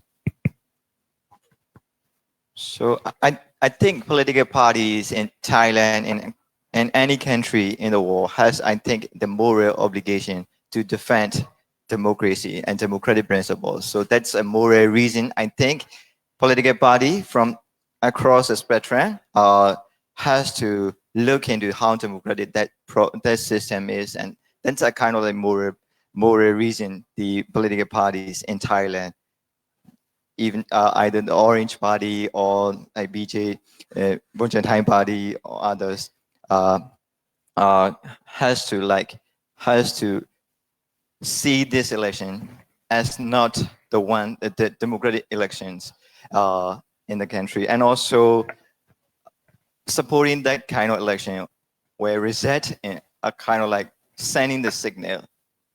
So I think political parties in Thailand and any country in the world has, I think, the moral obligation to defend democracy and democratic principles. So that's a moral reason. I think political party from across the spectrum has to look into how democratic that system is, and that's a kind of like moral reason the political parties in Thailand, even either the Orange Party or like BJ, Thai Party or others, has to see this election as not the democratic elections in the country, and also supporting that kind of election where reset in a kind of like sending the signal,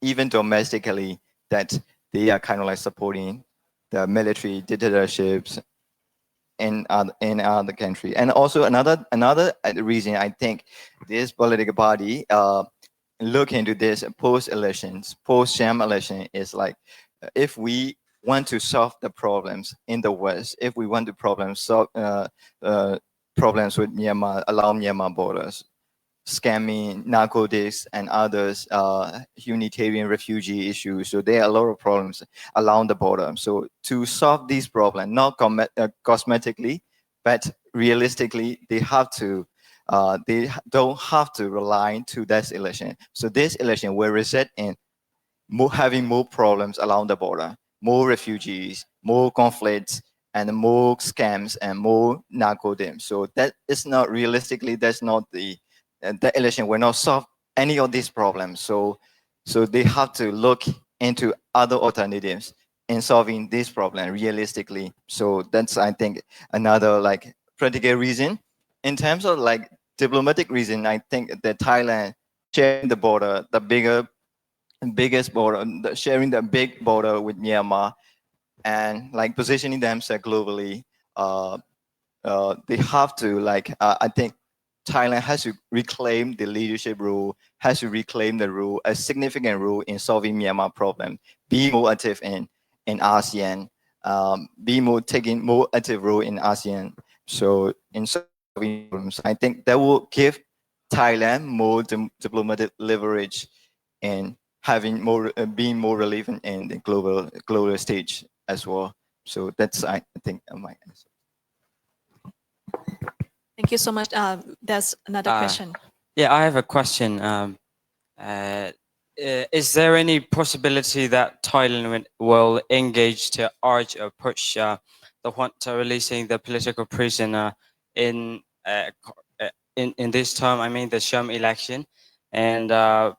even domestically, that they are kind of like supporting the military dictatorships in other country. And also another reason I think this political party look into this post-elections, post-Sham election is like, if we want to solve the problems in the West, if we want to solve problems with Myanmar, along Myanmar borders, scamming, narcotics, and others, humanitarian refugee issues. So there are a lot of problems along the border. So to solve these problems, not cosmetically, but realistically, they don't have to rely to this election. So this election will result in having more problems along the border, more refugees, more conflicts, and more scams and more narcotics. So that is not realistically, that's not the election will not solve any of these problems. So they have to look into other alternatives in solving this problem realistically. So that's, I think, another like practical reason. In terms of like diplomatic reason, I think that Thailand sharing the border, biggest border, sharing the big border with Myanmar, and like positioning themselves globally, they have to like, I think Thailand has to reclaim the leadership role, has to reclaim the role, a significant role in solving Myanmar problem, be more active in ASEAN, taking more active role in ASEAN. So in solving problems, I think that will give Thailand more diplomatic leverage and having more, being more relevant in the global stage as well. So that's, I think, my answer. Thank you so much. There's another question. Yeah, I have a question. Is there any possibility that Thailand will engage to urge or push the Junta releasing the political prisoner in this term? I mean, the Sham election, and I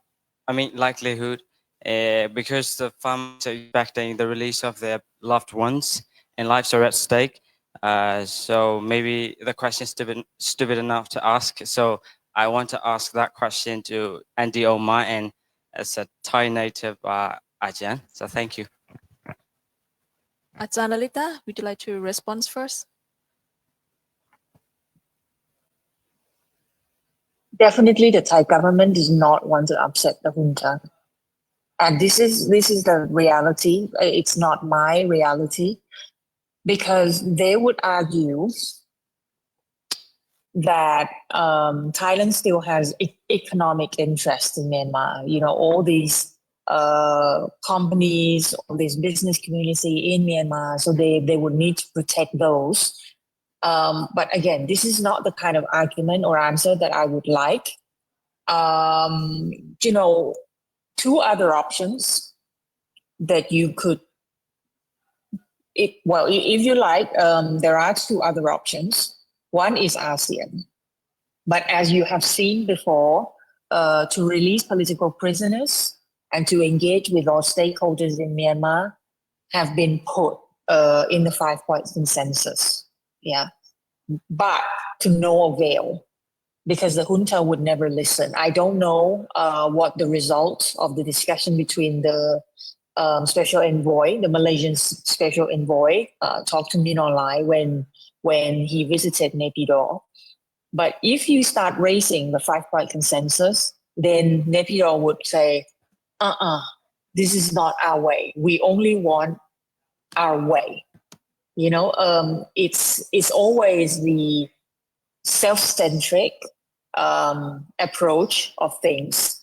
mean likelihood, because the families are expecting the release of their loved ones and lives are at stake. So maybe the question is stupid enough to ask. So I want to ask that question to Andy Omar, and as a Thai native Ajahn. So thank you. Ajahn Lalitta, would you like to respond first? Definitely, the Thai government does not want to upset the junta, and this is the reality. It's not my reality, because they would argue that Thailand still has economic interest in Myanmar. You know, all these companies, all this business community in Myanmar, so they would need to protect those. But again, this is not the kind of argument or answer that I would like. You know, two other options that you could, if you like, there are two other options. One is ASEAN. But as you have seen before, to release political prisoners and to engage with all stakeholders in Myanmar have been put in the 5-point consensus. Yeah. But to no avail, because the junta would never listen. I don't know what the result of the discussion between the special envoy, the Malaysian special envoy, talked to me online when he visited Naypyidaw. But if you start raising the 5-point consensus, then Naypyidaw would say, this is not our way. We only want our way. You know, it's always the self-centric approach of things.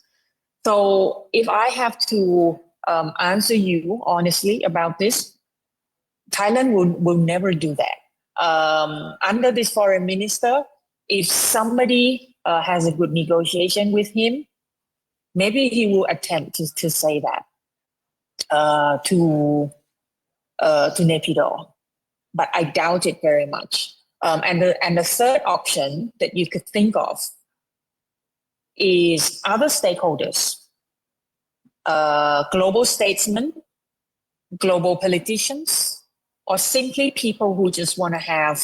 So if I have to answer you honestly about this, Thailand will never do that. Under this foreign minister, if somebody has a good negotiation with him, maybe he will attempt to say that to Naypyidaw, but I doubt it very much. And the third option that you could think of is other stakeholders, global statesmen, global politicians, or simply people who just want to have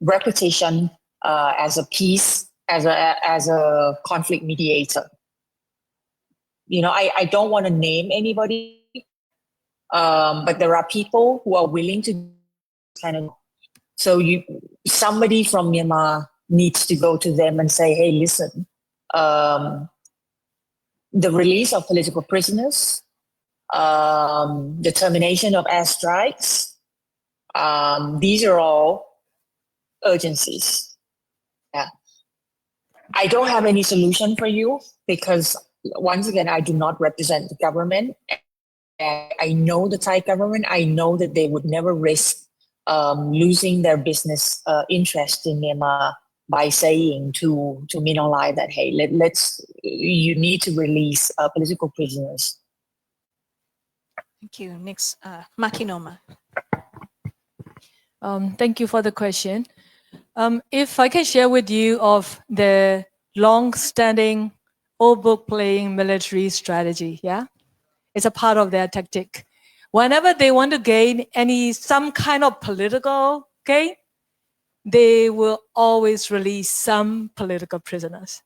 reputation as a peace, as a conflict mediator. You know, I don't want to name anybody, but there are people who are willing to kind of. So somebody from Myanmar needs to go to them and say, hey, listen, the release of political prisoners, the termination of airstrikes, these are all urgencies. Yeah. I don't have any solution for you because, once again, I do not represent the government. I know the Thai government. I know that they would never risk losing their business interest in Myanmar by saying to Min Aung Hlaing that, hey, you need to release political prisoners. Thank you. Next, Khin Ohnmar. Thank you for the question. If I can share with you of the long-standing old book playing military strategy, yeah? It's a part of their tactic. Whenever they want to gain some kind of political gain, they will always release some political prisoners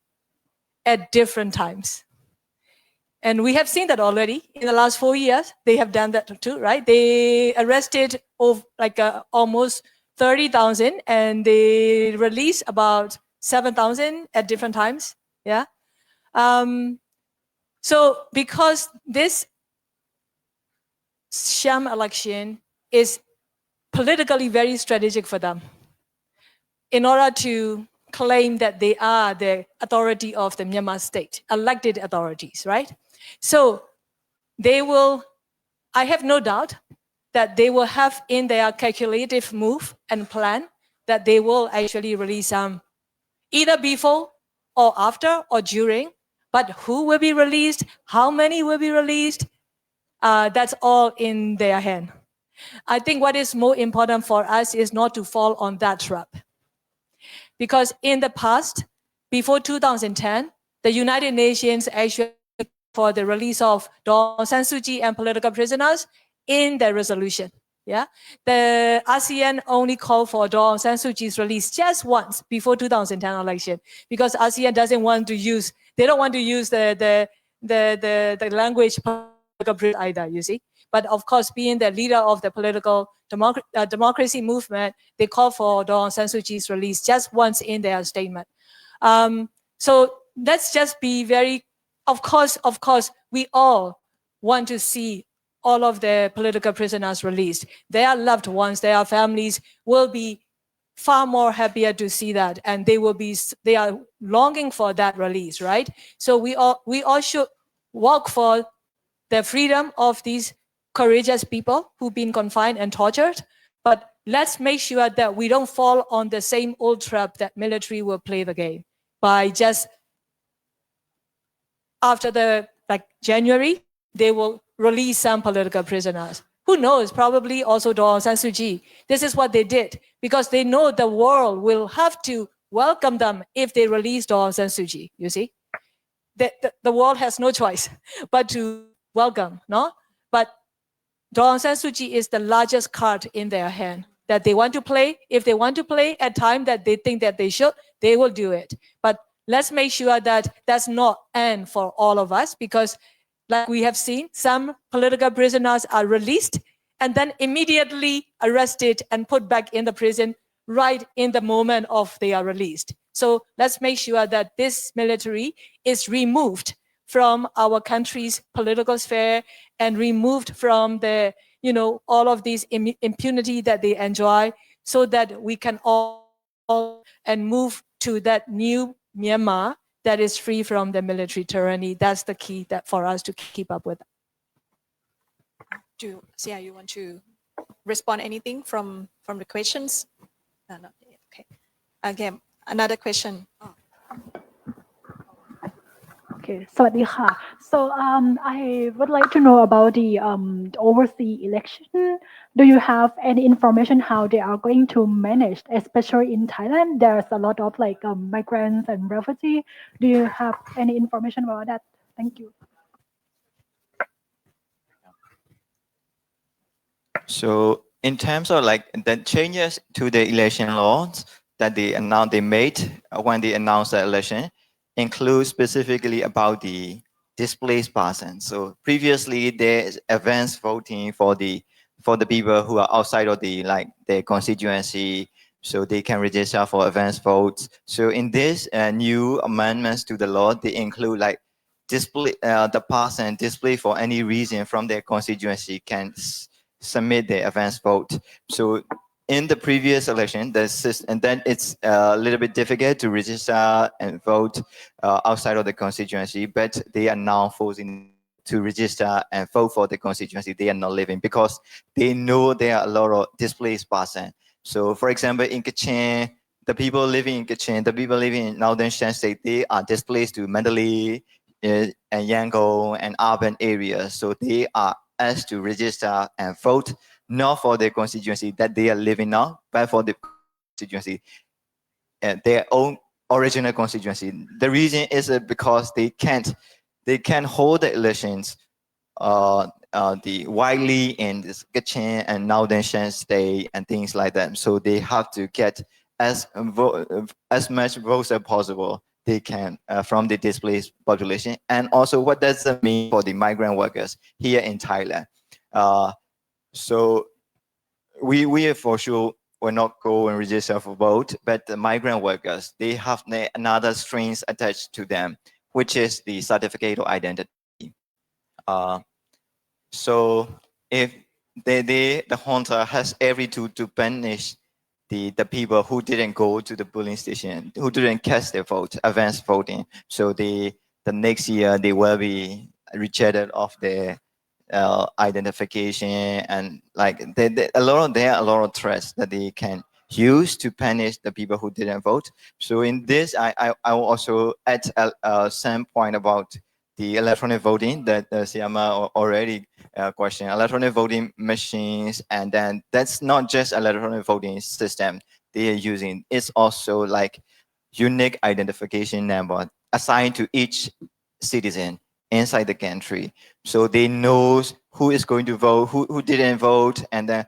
at different times. And we have seen that already in the last 4 years. They have done that too, right? They arrested almost 30,000 and they released about 7,000 at different times. Yeah. So because this Sham election is politically very strategic for them in order to claim that they are the authority of the Myanmar state, elected authorities, right? So they will, I have no doubt that they will have in their calculative move and plan that they will actually release some either before or after or during, but who will be released, how many will be released, that's all in their hand. I think what is more important for us is not to fall on that trap. Because in the past, before 2010, the United Nations actually for the release of Daw Aung San Suu Kyi and political prisoners in the resolution. Yeah, the ASEAN only called for Daw Aung San Suu Kyi's release just once before 2010 election because ASEAN doesn't want to use. They don't want to use the language either. You see, but of course, being the leader of the political democracy movement, they call for Daw Aung San Suu Kyi's release just once in their statement. So let's just be very. Of course, we all want to see all of the political prisoners released. Their loved ones, their families will be far more happier to see that, and they are longing for that release, right? So we all should work for the freedom of these courageous people who've been confined and tortured. But let's make sure that we don't fall on the same old trap that military will play the game by just after January, they will release some political prisoners. Who knows, probably also Daw Aung San Suu Kyi. This is what they did because they know the world will have to welcome them if they release Daw Aung San Suu Kyi, you see? The world has no choice but to welcome, no? But Daw Aung San Suu Kyi is the largest card in their hand that they want to play. If they want to play at time that they think that they should, they will do it. But let's make sure that that's not end for all of us because like we have seen, some political prisoners are released and then immediately arrested and put back in the prison right in the moment of they are released. So let's make sure that this military is removed from our country's political sphere and removed from the all of these impunity that they enjoy, so that we can all and move to that new Myanmar that is free from the military tyranny. That's the key that for us to keep up with. Do Sia, you want to respond anything from the questions? No, not yet. Okay. Again, another question. Okay, สวัสดีค่ะ so I would like to know about the overseas election. Do you have any information how they are going to manage, especially in Thailand? There's a lot of like migrants and refugees. Do you have any information about that? Thank you. So in terms of like the changes to the election laws that they made when they announced the election, include specifically about the displaced persons. So previously there's advanced voting for the people who are outside of their constituency, so they can register for advanced votes. So in this new amendments to the law, they include like the person displaced for any reason from their constituency can submit their advanced vote. So in the previous election, and then it's a little bit difficult to register and vote outside of the constituency, but they are now forcing to register and vote for the constituency they are not living, because they know there are a lot of displaced persons. So for example, in Kachin, the people living in Kachin, the people living in Northern Shan State, they are displaced to Mandalay and Yangon and urban areas. So they are asked to register and vote not for the constituency that they are living now, but for the constituency, their own original constituency. The reason is because they can't hold the elections the widely in this Kachin and Northern Shan State and things like that. So they have to get as much votes as possible they can from the displaced population. And also, what does that mean for the migrant workers here in Thailand? So we for sure will not go and register for vote, but the migrant workers, they have another strings attached to them, which is the certificate of identity. So if the junta has every tool to punish the people who didn't go to the polling station, who didn't cast their vote, advanced voting. So the next year they will be rejected of their identification, and like there are a lot of threats that they can use to punish the people who didn't vote. So in this, I will also add some point about the electronic voting that Siama already questioned. Electronic voting machines, and then that's not just electronic voting system they are using. It's also like unique identification number assigned to each citizen inside the country. So they know who is going to vote, who didn't vote, and then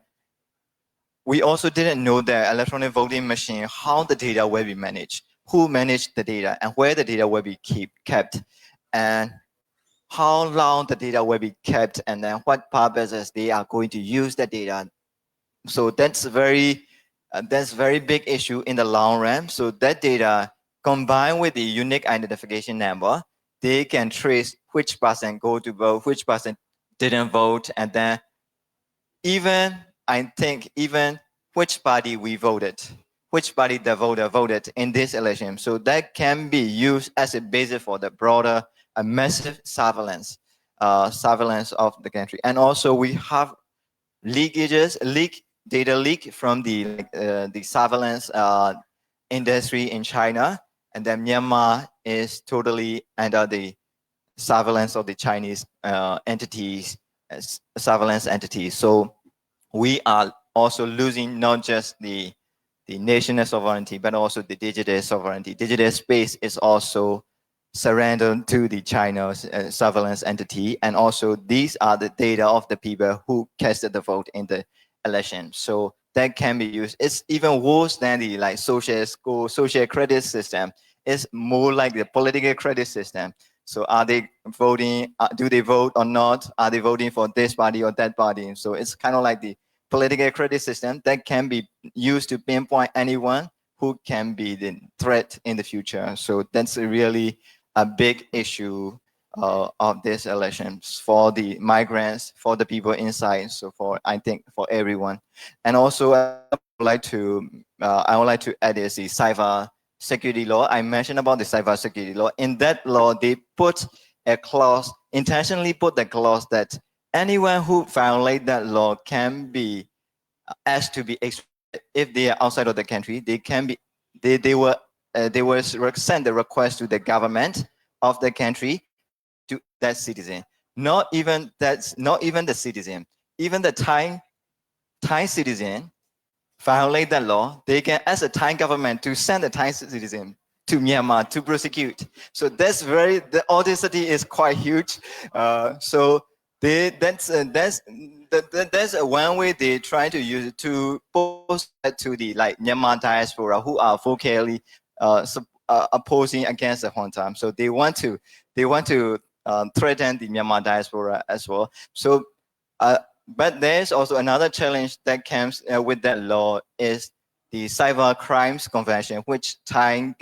we also didn't know the electronic voting machine, how the data will be managed, who managed the data, and where the data will be kept, and how long the data will be kept, and then what purposes they are going to use the data. So that's very big issue in the long run. So that data combined with the unique identification number, they can trace which person go to vote, which person didn't vote, and then even which party we voted, which party the voter voted in this election. So that can be used as a basis for the broader massive surveillance of the country. And also we have data leak from the surveillance industry in China, and then Myanmar is totally under the surveillance of the Chinese surveillance entities. So we are also losing not just the national sovereignty, but also the digital sovereignty. Digital space is also surrendered to the China's surveillance entity, and also these are the data of the people who casted the vote in the election. So that can be used. It's even worse than the social credit system. It's more like the political credit system. So are they voting? Do they vote or not? Are they voting for this party or that party? So it's kind of like the political credit system that can be used to pinpoint anyone who can be the threat in the future. So that's really a big issue of this elections for the migrants, for the people inside. So I think for everyone, and also I would like to add is the cyber security law. I mentioned about the cyber security law. In that law, they put a clause, intentionally put the clause that anyone who violate that law can be asked to be extradited. If they are outside of the country, they can be, they will send the request to the government of the country to that citizen. Not even the citizen, even the Thai citizen violate that law, they can ask the Thai government to send the Thai citizen to Myanmar to prosecute. So the audacity is quite huge. So that's one way they try to use it to post that to the Myanmar diaspora who are vocally opposing against the junta. So they want to threaten the Myanmar diaspora as well. So but there's also another challenge that comes with that law is the Cyber Crimes Convention, which Thai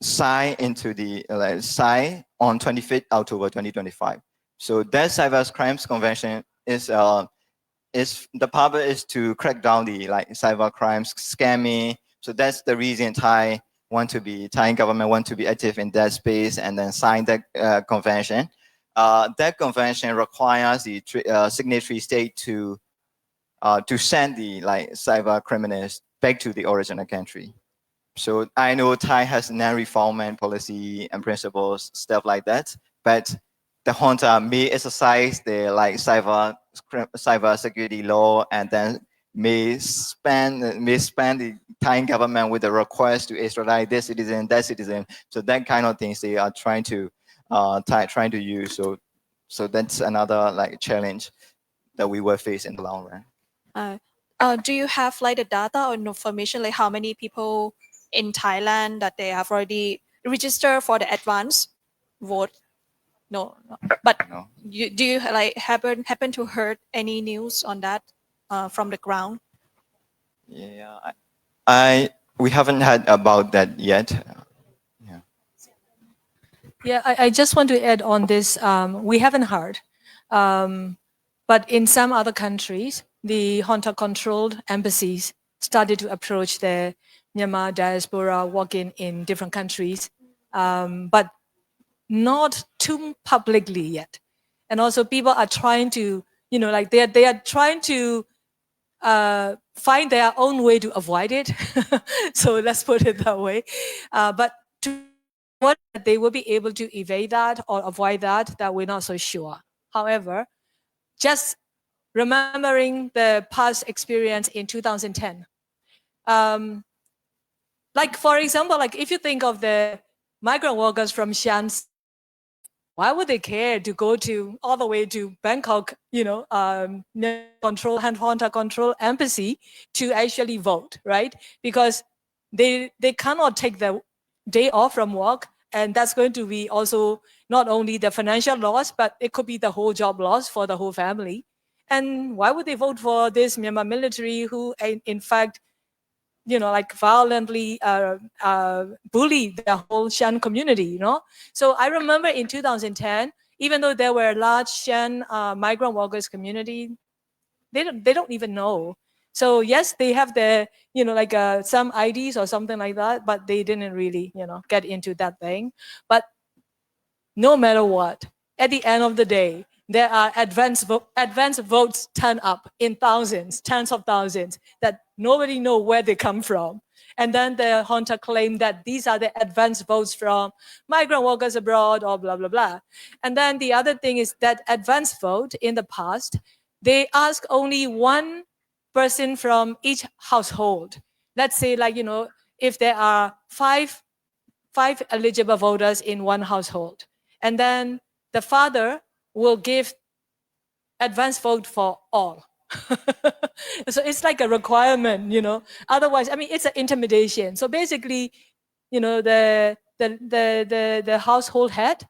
signed into the sign on 25th October 2025. So that Cyber Crimes Convention is the purpose is to crack down the cyber crimes, scamming. So that's the reason Thai government want to be active in that space and then sign that convention. That convention requires the signatory state to send the cyber criminals back to the original country. So I know Thai has non-refoulement policy and principles, stuff like that, but the junta may exercise the cyber security law and then may spend the Thai government with a request to extradite this citizen, that citizen. So that kind of things they are trying to use. So that's another challenge that we will face in the long run. Do you have the data or information how many people in Thailand that they have already registered for the advance vote? No. But No. do you happen to heard any news on that from the ground? Yeah, we haven't heard about that yet. Yeah, I just want to add on this. We haven't heard, but in some other countries, the junta-controlled embassies started to approach the Myanmar diaspora working in different countries, but not too publicly yet. And also, people are trying to, they are trying to find their own way to avoid it. So let's put it that way. But what they will be able to evade that or avoid that we're not so sure. However, just remembering the past experience in 2010, for example, if you think of the migrant workers from Chiang, why would they care to go all the way to Bangkok, junta control embassy to actually vote, right? Because they cannot take the day off from work, and that's going to be also not only the financial loss, but it could be the whole job loss for the whole family. And why would they vote for this Myanmar military who, in fact, violently bully the whole Shan community, So I remember in 2010, even though there were large Shan migrant workers community, they don't even know. So yes, they have the, some IDs or something like that, but they didn't really, get into that thing. But no matter what, at the end of the day, there are advance votes turn up in thousands, tens of thousands that nobody know where they come from. And then the junta claimed that these are the advance votes from migrant workers abroad or blah, blah, blah. And then the other thing is that advance vote in the past, they ask only one person from each household. Let's say if there are five eligible voters in one household, and then the father will give advance vote for all. So it's like a requirement, Otherwise, it's an intimidation. So basically, the household head,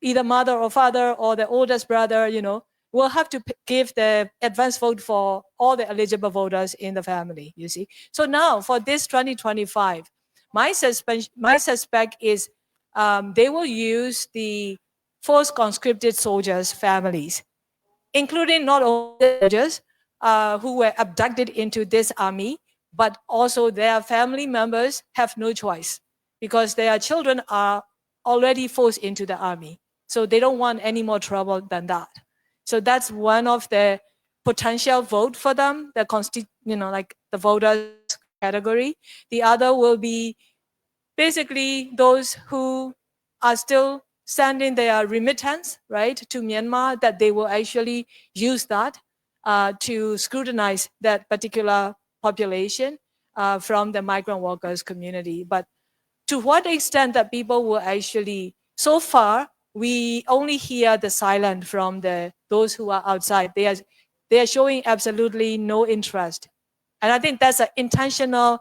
either mother or father or the oldest brother, will have to give the advance vote for all the eligible voters in the family, you see. So now for this 2025, my suspect is they will use the forced conscripted soldiers' families, including not only the soldiers who were abducted into this army, but also their family members have no choice because their children are already forced into the army. So they don't want any more trouble than that. So that's one of the potential vote for them, the like the voters category. The other will be basically those who are still sending their remittance, right, to Myanmar, that they will actually use that to scrutinize that particular population from the migrant workers community. But to what extent that people will actually, so far, we only hear the silence from those who are outside. They are showing absolutely no interest. And I think that's an intentionally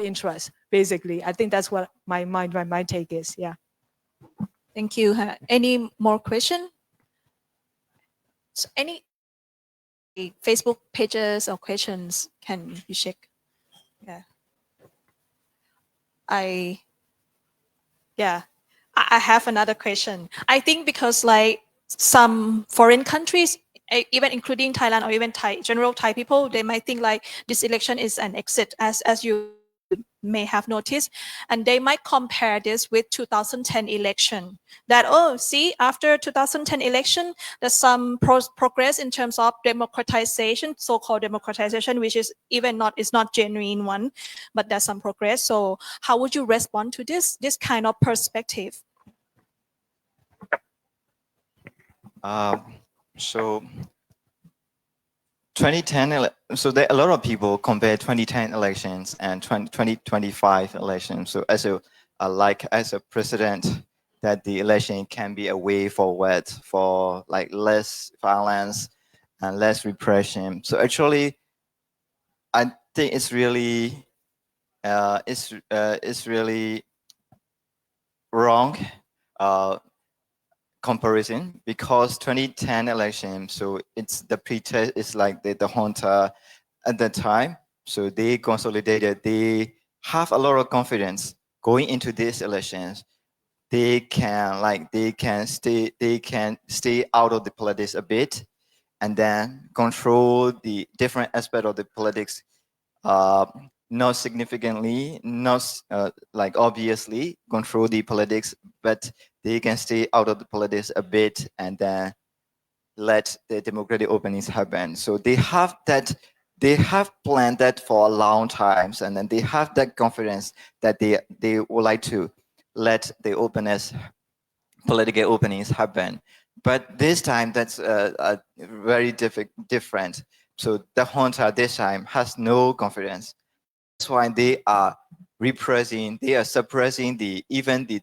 interest, basically. I think that's what my take is. Yeah. Thank you. Any more question? So any Facebook pages or questions, can you check? Yeah. I have another question. I think because like some foreign countries, even including Thailand or even general Thai people, they might think like this election is an exit, as you may have noticed, and they might compare this with 2010 election. That, oh, see, after 2010 election, there's some progress in terms of democratization, so-called democratization, which is not genuine one, but there's some progress. So how would you respond to this kind of perspective? So 2010, so there are a lot of people compare 2010 elections and 2025 elections. So as a president, that the election can be a way forward for like less violence and less repression. So actually, I think it's really wrong comparison, because 2010 election, so it's the pretext is like the junta at that time, so they consolidated, they have a lot of confidence going into these elections. They can stay out of the politics a bit, and then control the different aspect of the politics, not significantly, not like obviously control the politics, but they can stay out of the politics a bit and then let the democratic openings happen. So they have planned that for a long time, and then they have that confidence that they would like to let the political openings happen. But this time, that's very different. So the junta this time has no confidence. That's why they are suppressing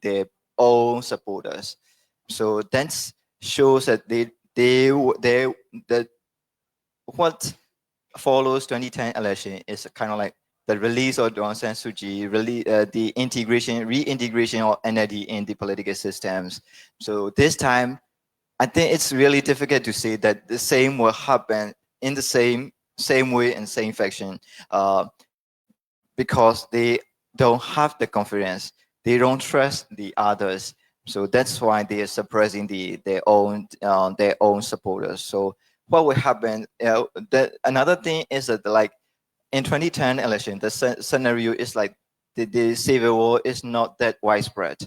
their own supporters. So that shows that what follows 2010 election is kind of like the release of Aung San Suu Kyi, the reintegration of NLD in the political systems. So this time, I think it's really difficult to say that the same will happen in the same way and same fashion, because they don't have the confidence, they don't trust the others. So that's why they are suppressing their own supporters. So what will happen? Another thing is that, like, in 2010 election, the scenario is like the civil war is not that widespread.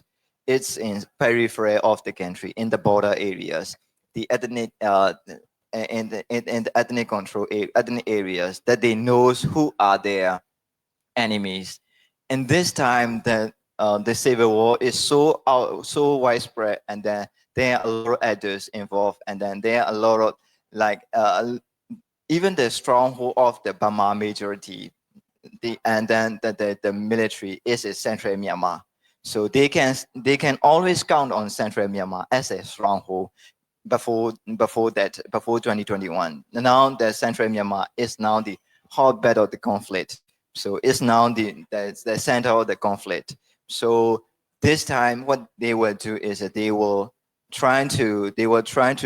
It's in periphery of the country, in the border areas, the ethnic in the ethnic control ethnic areas, that they knows who are their enemies. And this time, the civil war is so widespread, and then there are a lot of actors involved, and then there are a lot of even the stronghold of the Burma majority, and then the military is in central Myanmar. So they can always count on central Myanmar as a stronghold before 2021. Now the central Myanmar is now the hotbed of the conflict. So it's now the center of the conflict. So this time, what they will do is that they were trying to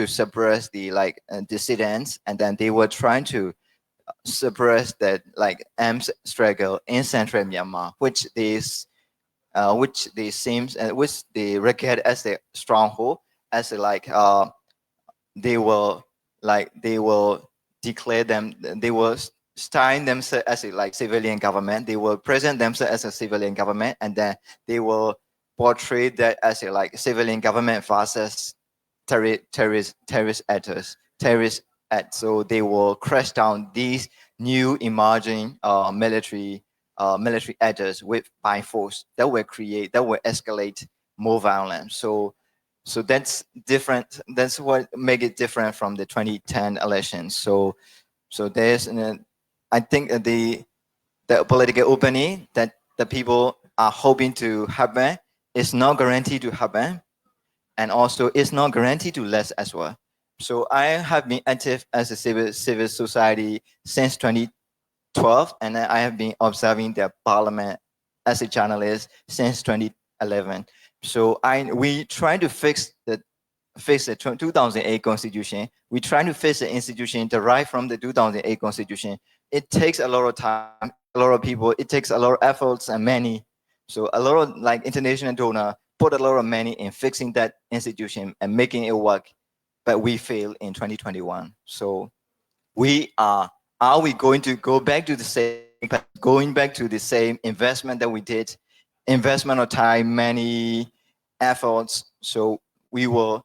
suppress the dissidents, and then they were trying to suppress that arms struggle in central Myanmar, which is which they regard as a stronghold, as they will declare them, they will style themselves as a civilian government. They will present themselves as a civilian government, and then they will portray that as a civilian government versus terrorist actors. So they will crash down these new emerging military actors by force that will escalate more violence. So that's different. That's what make it different from the 2010 elections. So there's I think the political opening that the people are hoping to happen is not guaranteed to happen, and also it's not guaranteed to last as well. So I have been active as a civil society since 2012, and I have been observing the parliament as a journalist since 2011. So we try to fix the 2008 constitution. We try to fix the institution derived from the 2008 constitution. It takes a lot of time, a lot of people. It takes a lot of efforts and money. So a lot of international donor put a lot of money in fixing that institution and making it work, but we failed in 2021. So are we going to go back to the same investment that we did, investment of time, many efforts? So we will,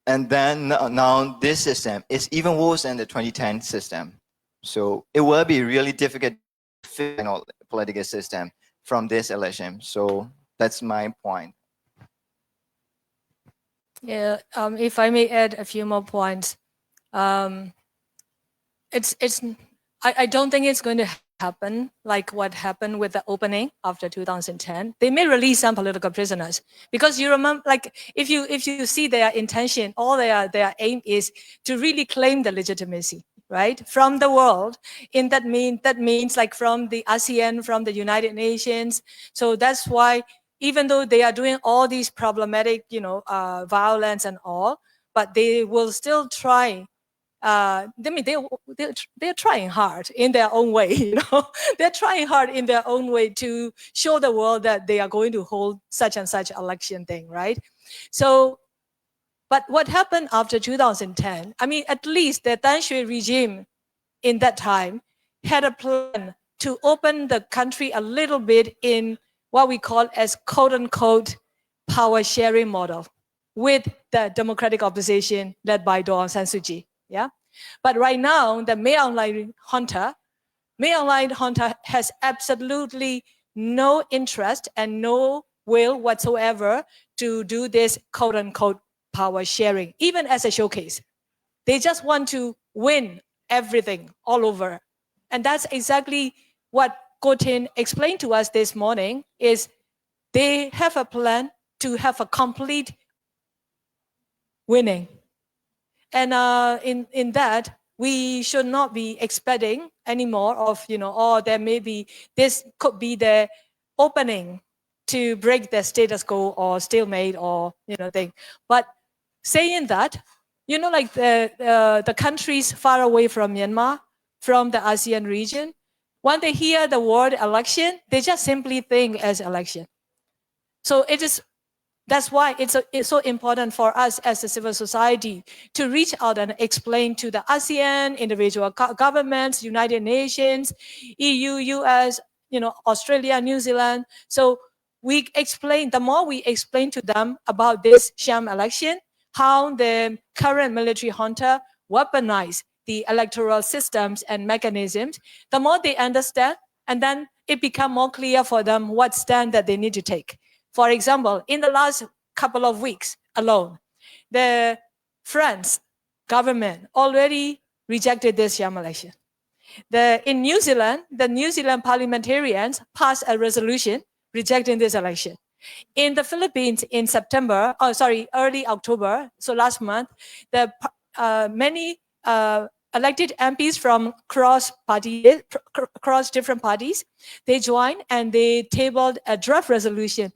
and then now this system is even worse than the 2010 system. So it will be really difficult to fix the political system from this election. So that's my point. Yeah, if I may add a few more points, I don't think it's going to happen like what happened with the opening after 2010. They may release some political prisoners, because you remember, if you see their intention, all their aim is to really claim the legitimacy, right, from the world. That means from the ASEAN, from the United Nations. So that's why, even though they are doing all these problematic, violence and all, but they will still try. They're trying hard in their own way. They're trying hard in their own way to show the world that they are going to hold such and such election thing, right? So, but what happened after 2010? At least the Tan Shui regime in that time had a plan to open the country a little bit in what we call as quote-unquote power sharing model with the democratic opposition led by Daw Aung San Suu Kyi. Yeah, but right now the Myanmar junta has absolutely no interest and no will whatsoever to do this quote-unquote power sharing, even as a showcase. They just want to win everything all over, and that's exactly what Htin explained to us this morning. Is they have a plan to have a complete winning. And in that, we should not be expecting any more of, there may be, this could be the opening to break the status quo or stalemate or, thing. But saying that, the countries far away from Myanmar, from the ASEAN region, when they hear the word election, they just simply think as election. So that's why it's so important for us as a civil society to reach out and explain to the ASEAN, individual governments, United Nations, EU, US, Australia, New Zealand. So the more we explain to them about this sham election, how the current military junta weaponize the electoral systems and mechanisms, the more they understand, and then it becomes more clear for them what stand that they need to take. For example, in the last couple of weeks alone, the France government already rejected this sham election. In New Zealand, the New Zealand parliamentarians passed a rejecting this election. In the Philippines, in early October, so last month, many elected MPs from cross different parties, they joined and they tabled a draft resolution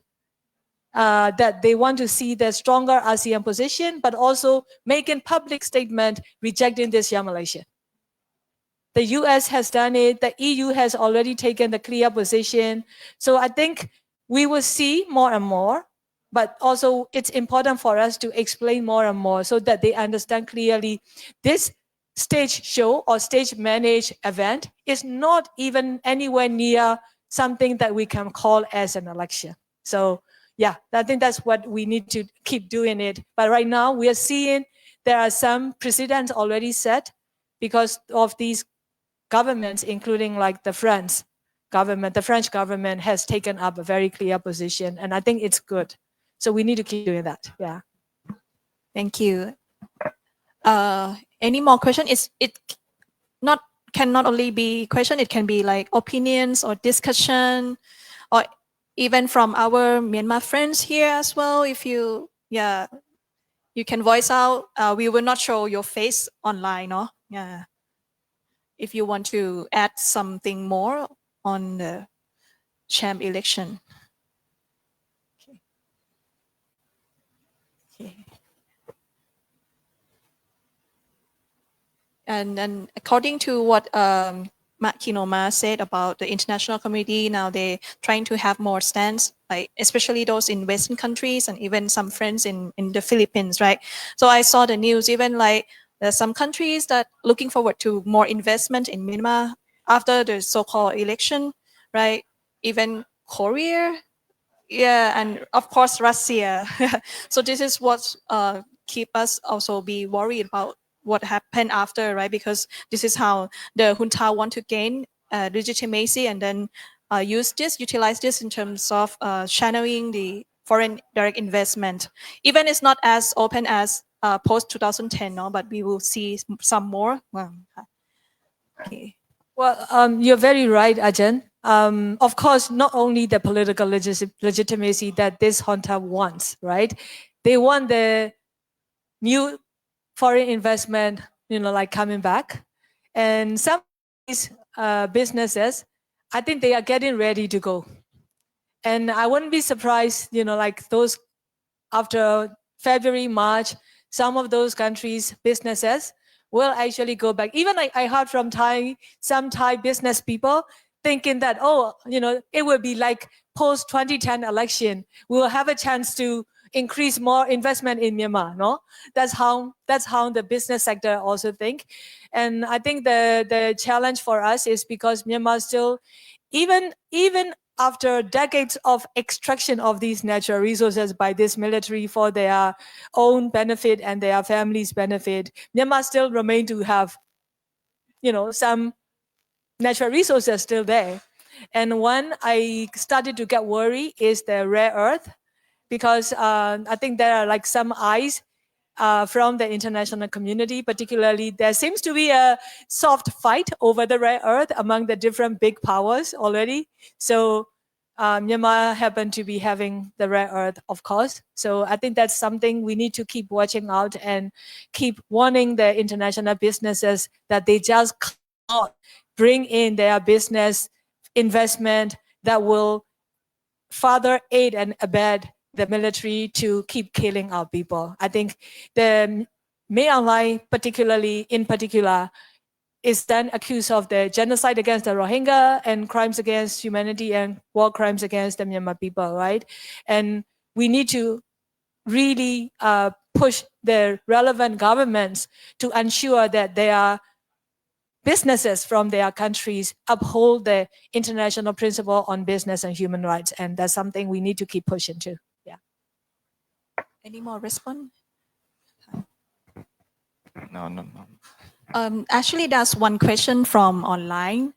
that they want to see the stronger ASEAN position, but also making public statement rejecting this sham election. The US has done it. The EU has already taken the clear position. So I think we will see more and more, but also it's important for us to explain more and more so that they understand clearly this stage show or stage managed event is not even anywhere near something that we can call as an election. So yeah, I think that's what we need to keep doing it. But right now we are seeing there are some precedents already set because of these governments, including like the French government has taken up a very clear position, and I think it's good. So we need to keep doing that. Yeah. Thank you. Any more question? Cannot only be question, it can be like opinions or discussion, or even from our Myanmar friends here as well. If you you can voice out. We will not show your face online, no? Yeah. If you want to add something more on the Sham election. Okay. And according to what Khin Ohnmar said about the international community, now they're trying to have more stance, like especially those in Western countries and even some friends in the Philippines, right? So I saw the news, even like there's some countries that looking forward to more investment in Myanmar after the so-called election, right? Even Korea, yeah, and of course Russia. So this is what keep us also be worried about what happened after, right? Because this is how the junta want to gain legitimacy and then utilize this in terms of channeling the foreign direct investment. Even it's not as open as post 2010, no, but we will see some more. Okay. Well, you're very right, Ajahn. Of course, not only the political legitimacy that this junta wants, right? They want the new foreign investment, like coming back. And some of these businesses, I think they are getting ready to go. And I wouldn't be surprised, like those after February, March, some of those countries' businesses will actually go back. Even I heard from some Thai business people thinking that, it will be like post 2010 election. We will have a chance to increase more investment in Myanmar. No, that's how the business sector also think. And I think the challenge for us is because Myanmar still, even after decades of extraction of these natural resources by this military for their own benefit and their families' benefit, Myanmar still remain to have, some natural resources still there. And one I started to get worried is the rare earth, because I think there are like some eyes from the international community, particularly there seems to be a soft fight over the rare earth among the different big powers already. So Myanmar happened to be having the rare earth, of course. So I think that's something we need to keep watching out and keep warning the international businesses that they just cannot bring in their business investment that will further aid and abet the military to keep killing our people. I think the Myanmar, in particular, is then accused of the genocide against the Rohingya and crimes against humanity and war crimes against the Myanmar people, right? And we need to really push the relevant governments to ensure that their businesses from their countries uphold the international principle on business and human rights. And that's something we need to keep pushing to. Yeah. Any more response? No. Actually, that's one question from online.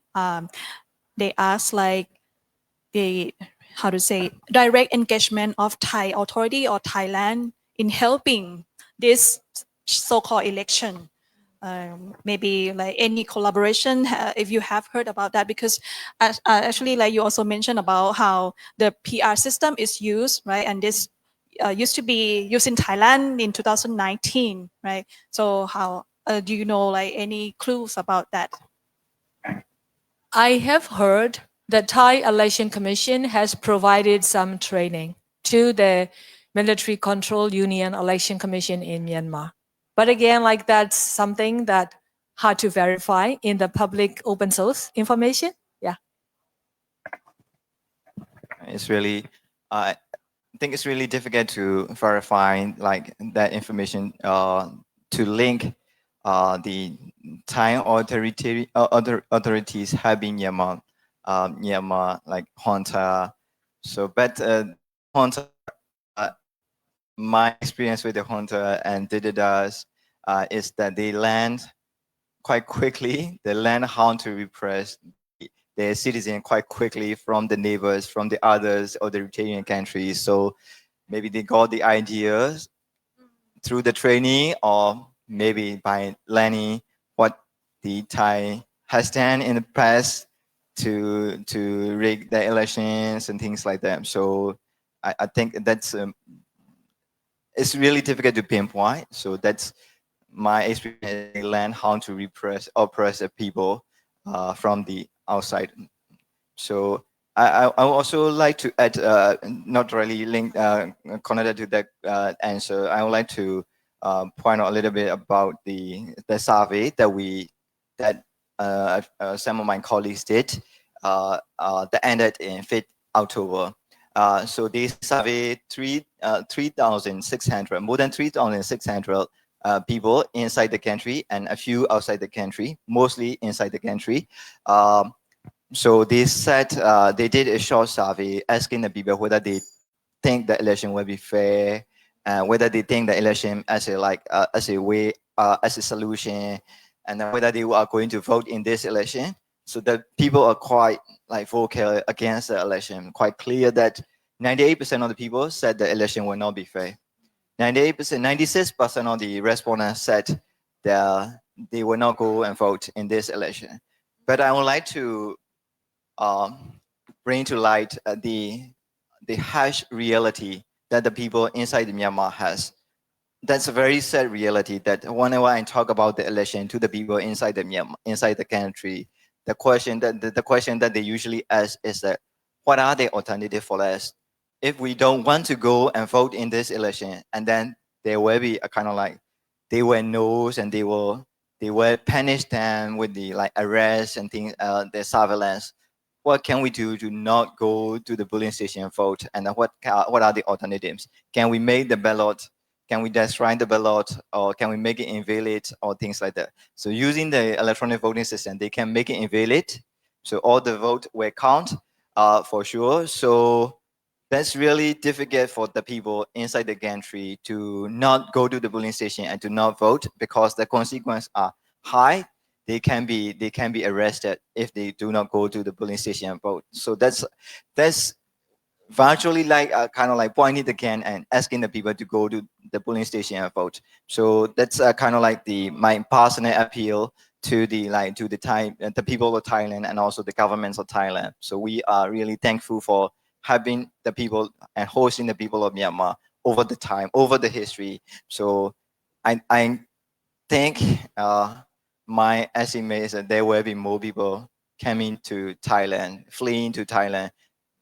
They ask like direct engagement of Thai authority or Thailand in helping this so-called election. Maybe like any collaboration, if you have heard about that, because actually like you also mentioned about how the PR system is used, right? And this used to be used in Thailand in 2019, right? So how do you know like any clues about that? I have heard the Thai Election Commission has provided some training to the Military Control Union Election Commission in Myanmar. But again, like that's something that hard to verify in the public open source information. Yeah. It's really I think it's really difficult to verify like that information to link the Thai authorities having Myanmar like Junta. So, but Junta, my experience with the Junta and Dididas is that they learn quite quickly. They learn how to repress their citizen quite quickly from the neighbors, from the others authoritarian countries. So maybe they got the ideas through the training, or maybe by learning what the Thai has done in the past to rig the elections and things like that. So I think that's it's really difficult to pinpoint. So that's my experience. They learn how to oppress the people from the outside. So I would also like to add, not really linked, connected to that answer. I would like to point out a little bit about the survey that some of my colleagues did that ended in 5th October. So they surveyed 3,600, more than 3,600 people inside the country and a few outside the country, mostly inside the country. So they said they did a short survey asking the people whether they think the election will be fair, whether they think the election as a way, as a solution, and then whether they are going to vote in this election. So the people are quite like vocal against the election, quite clear that 98% of the people said the election will not be fair. 98%, 96% of the respondents said that they will not go and vote in this election. But I would like to bring to light the harsh reality that the people inside Myanmar has. That's a very sad reality that whenever I talk about the election to the people inside the Myanmar, inside the country, the question that they usually ask is that, what are the alternatives for us if we don't want to go and vote in this election? And then there will be a kind of like, they will know and they will punish them with the like arrest and things, the surveillance. What can we do to not go to the polling station and vote? And what are the alternatives? Can we make the ballot? Can we destroy the ballot, or can we make it invalid, or things like that? So using the electronic voting system, they can make it invalid. So all the vote will count for sure. So that's really difficult for the people inside the country to not go to the polling station and to not vote, because the consequences are high. They can be arrested if they do not go to the polling station and vote. So that's virtually like kind of like pointing the can and asking the people to go to the polling station and vote. So that's kind of like my personal appeal to the people of Thailand and also the governments of Thailand. So we are really thankful for having the people and hosting the people of Myanmar over the time, over the history. So I think my estimate is that there will be more people coming to Thailand, fleeing to Thailand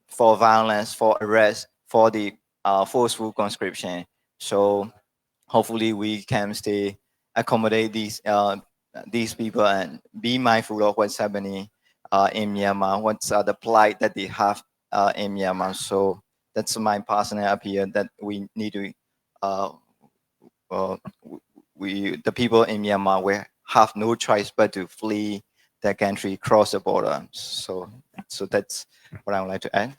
for violence, for arrest, for the forceful conscription. So hopefully we can stay accommodate these people and be mindful of what's happening in Myanmar, what's the plight that they have in Myanmar. So that's my personal appeal that we need to the people in Myanmar will have no choice but to flee their country, cross the border. So that's what I would like to add.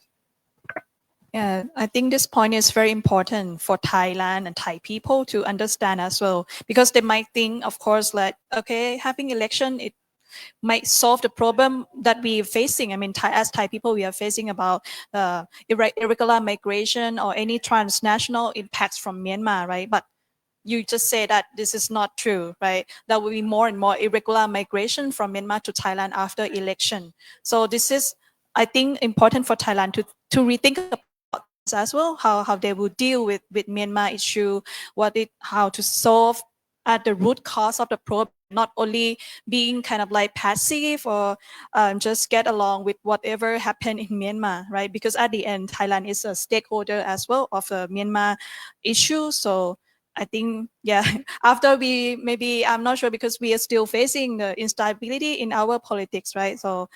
Yeah, I think this point is very important for Thailand and Thai people to understand as well, because they might think, of course, like, okay, having election, it might solve the problem that we're facing. I mean, as Thai people, we are facing about irregular migration or any transnational impacts from Myanmar, right? But you just say that this is not true, right? There will be more and more irregular migration from Myanmar to Thailand after election. So this is, I think, important for Thailand to rethink about this as well, how they will deal with Myanmar issue, how to solve at the root cause of the problem, not only being kind of like passive or just get along with whatever happened in Myanmar, right? Because at the end, Thailand is a stakeholder as well of the Myanmar issue. So I think, yeah, after I'm not sure, because we are still facing the instability in our politics, right? So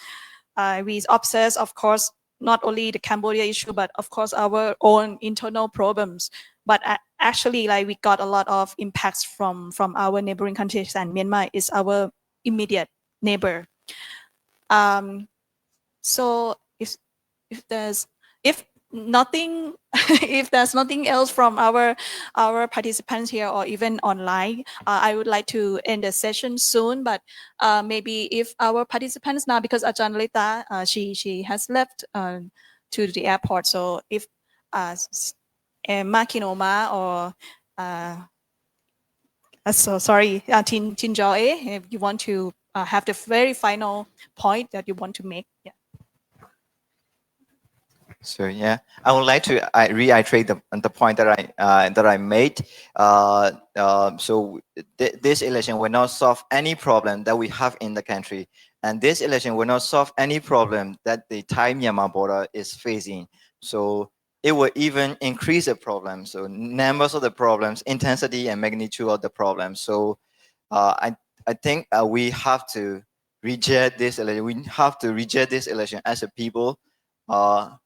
we obsess, of course, not only the Cambodia issue, but of course our own internal problems. But actually, like, we got a lot of impacts from our neighboring countries, and Myanmar is our immediate neighbor. So if nothing if there's nothing else from our participants here or even online, I would like to end the session soon. But maybe if our participants now, because Ajahn Lalitta, she has left to the airport. So if Khin Ohnmar or so sorry, Tin Jaw, if you want to have the very final point that you want to make. Yeah. So yeah, I would like to reiterate the point that I made. So this election will not solve any problem that we have in the country, and this election will not solve any problem that the Thai-Myanmar border is facing. So it will even increase the problem. So numbers of the problems, intensity and magnitude of the problems. So I think we have to reject this election. We have to reject this election as a people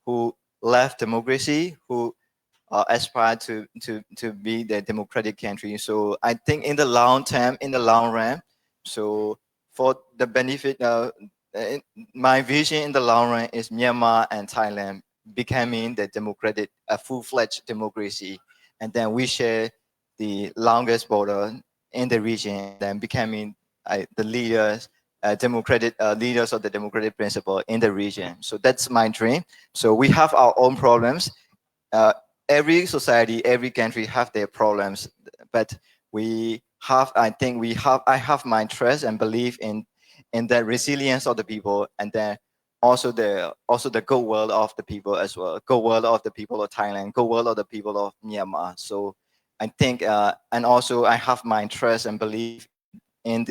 who left democracy, who aspire to be the democratic country. So I think in the long term, in the long run, so for the benefit, my vision in the long run is Myanmar and Thailand becoming the democratic, a full-fledged democracy, and then we share the longest border in the region, then becoming the leaders. Democratic leaders of the democratic principle in the region. So that's my dream. So we have our own problems. Every society, every country have their problems, but we have, I have my trust and belief in the resilience of the people, and then also the good will of the people as well, good will of the people of Thailand, good will of the people of Myanmar. So I think, and also I have my trust and belief in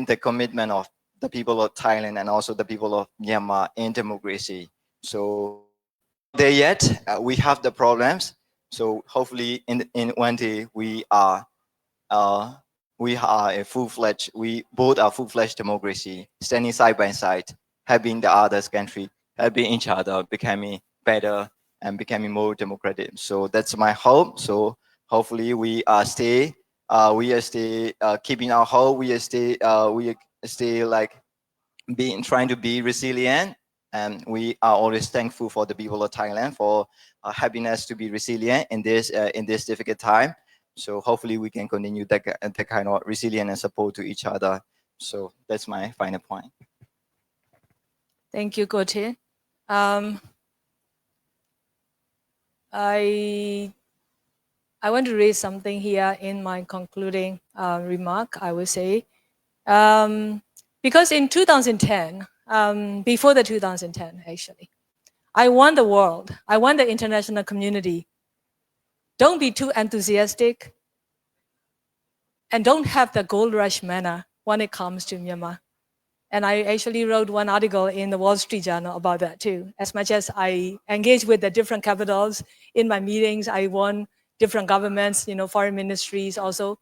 the commitment of the people of Thailand and also the people of Myanmar in democracy. So there yet, we have the problems. So hopefully in one day we are a full-fledged, we both are full-fledged democracy, standing side by side, helping the other country, helping each other, becoming better and becoming more democratic. So that's my hope. So hopefully we stay keeping our hope. We stay like trying to be resilient, and we are always thankful for the people of Thailand for helping us to be resilient in this difficult time. So hopefully we can continue that kind of resilience and support to each other. So that's my final point. Thank you, Gote. I want to raise something here in my concluding remark, I will say. Because in 2010, before the 2010 actually, I want the world, I want the international community, don't be too enthusiastic and don't have the gold rush manner when it comes to Myanmar. And I actually wrote one article in the Wall Street Journal about that too. As much as I engage with the different capitals in my meetings, I won different governments, foreign ministries also.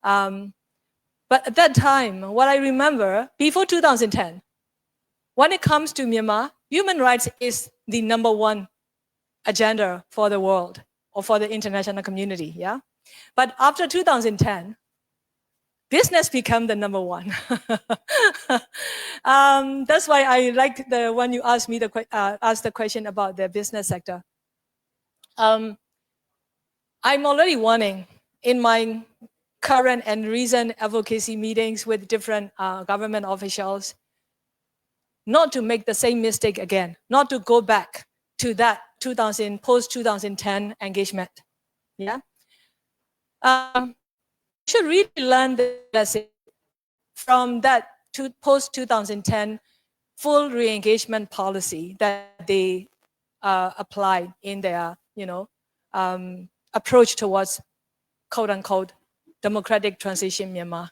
But at that time, what I remember, before 2010, when it comes to Myanmar, human rights is the #1 agenda for the world or for the international community, yeah? But after 2010, business became the #1. That's why I like when you asked me ask the question about the business sector. I'm already warning in my current and recent advocacy meetings with different government officials not to make the same mistake again, not to go back to that post-2010 engagement. Yeah, should really learn the lesson from that post-2010 full re-engagement policy that they applied in their, approach towards quote-unquote democratic transition Myanmar.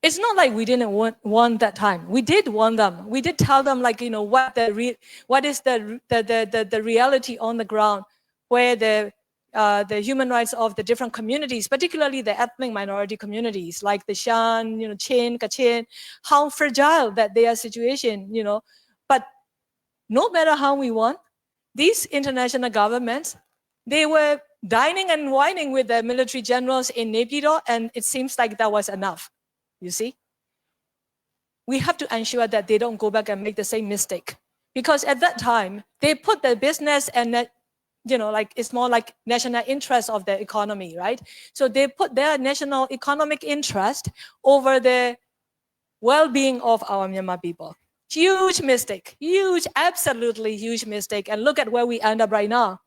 It's not like we didn't want that time. We did want them. We did tell them, like, what is the reality on the ground, where the human rights of the different communities, particularly the ethnic minority communities like the Shan, Chin, Kachin, how fragile that their situation, But no matter how we want, these international governments, they were dining and wining with the military generals in Naypyidaw, and it seems like that was enough, you see. We have to ensure that they don't go back and make the same mistake. Because at that time, they put their business and that, like it's more like national interest of the economy, right? So they put their national economic interest over the well-being of our Myanmar people. Huge mistake, huge, absolutely huge mistake. And look at where we end up right now.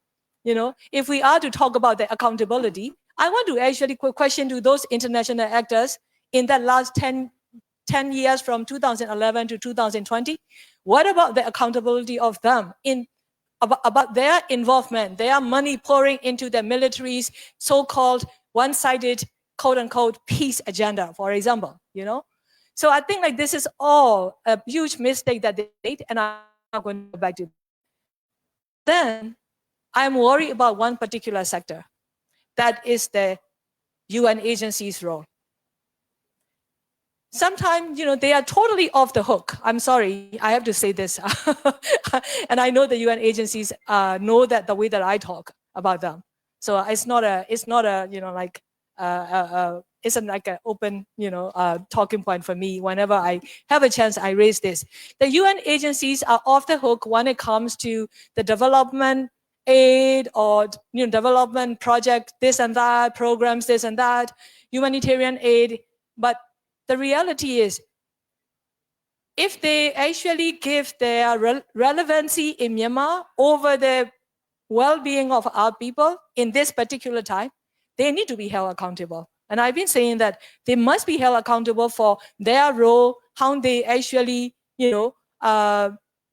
If we are to talk about the accountability, I want to actually question to those international actors in that last 10 years from 2011 to 2020, what about the accountability of them about their involvement, their money pouring into the military's so-called one-sided, quote-unquote, peace agenda, for example, So I think like this is all a huge mistake that they made, and I'm not going to go back to. Then I'm worried about one particular sector. That is the UN agencies' role. Sometimes, they are totally off the hook. I'm sorry, I have to say this. And I know the UN agencies know that the way that I talk about them. So it's not a isn't like an open, talking point for me. Whenever I have a chance, I raise this. The UN agencies are off the hook when it comes to the development aid or development project, this and that, programs, this and that, humanitarian aid. But the reality is, if they actually give their relevancy in Myanmar over the well-being of our people in this particular time, they need to be held accountable. And I've been saying that they must be held accountable for their role, how they actually,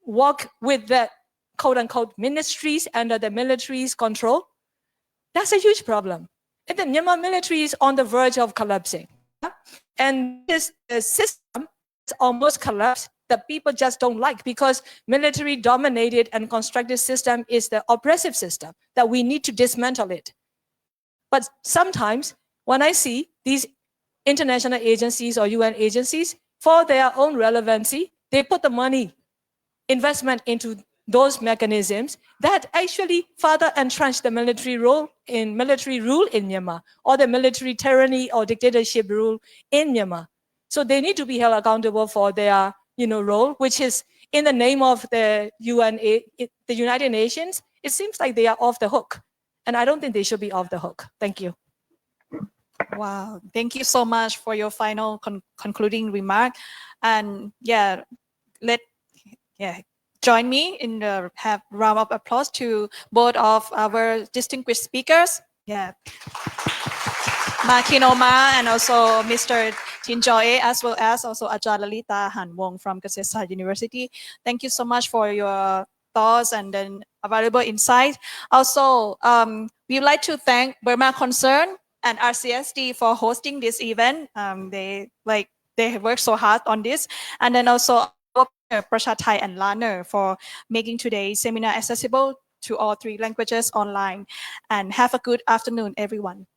work with the quote-unquote ministries under the military's control. That's a huge problem. And the Myanmar military is on the verge of collapsing. And this system is almost collapsed that people just don't like, because military dominated and constructed system is the oppressive system that we need to dismantle it. But sometimes when I see these international agencies or UN agencies, for their own relevancy, they put the money, investment into those mechanisms that actually further entrench the military rule in Myanmar, or the military tyranny or dictatorship rule in Myanmar. So they need to be held accountable for their role, which is in the name of the the United Nations. It seems like they are off the hook, and I don't think they should be off the hook. Thank you. Wow, thank you so much for your final concluding remark. And join me in the round of applause to both of our distinguished speakers. Khin Ohnmar and also Mr. Tin Joy, as well as also Ajahn Lalitta Hanwong from Kasetsart University. Thank you so much for your thoughts and then valuable insight. Also, we would like to thank Burma Concern and RCSD for hosting this event. They worked so hard on this, and then also Prasha Thai and Laner for making today's seminar accessible to all 3 languages online. And have a good afternoon, everyone.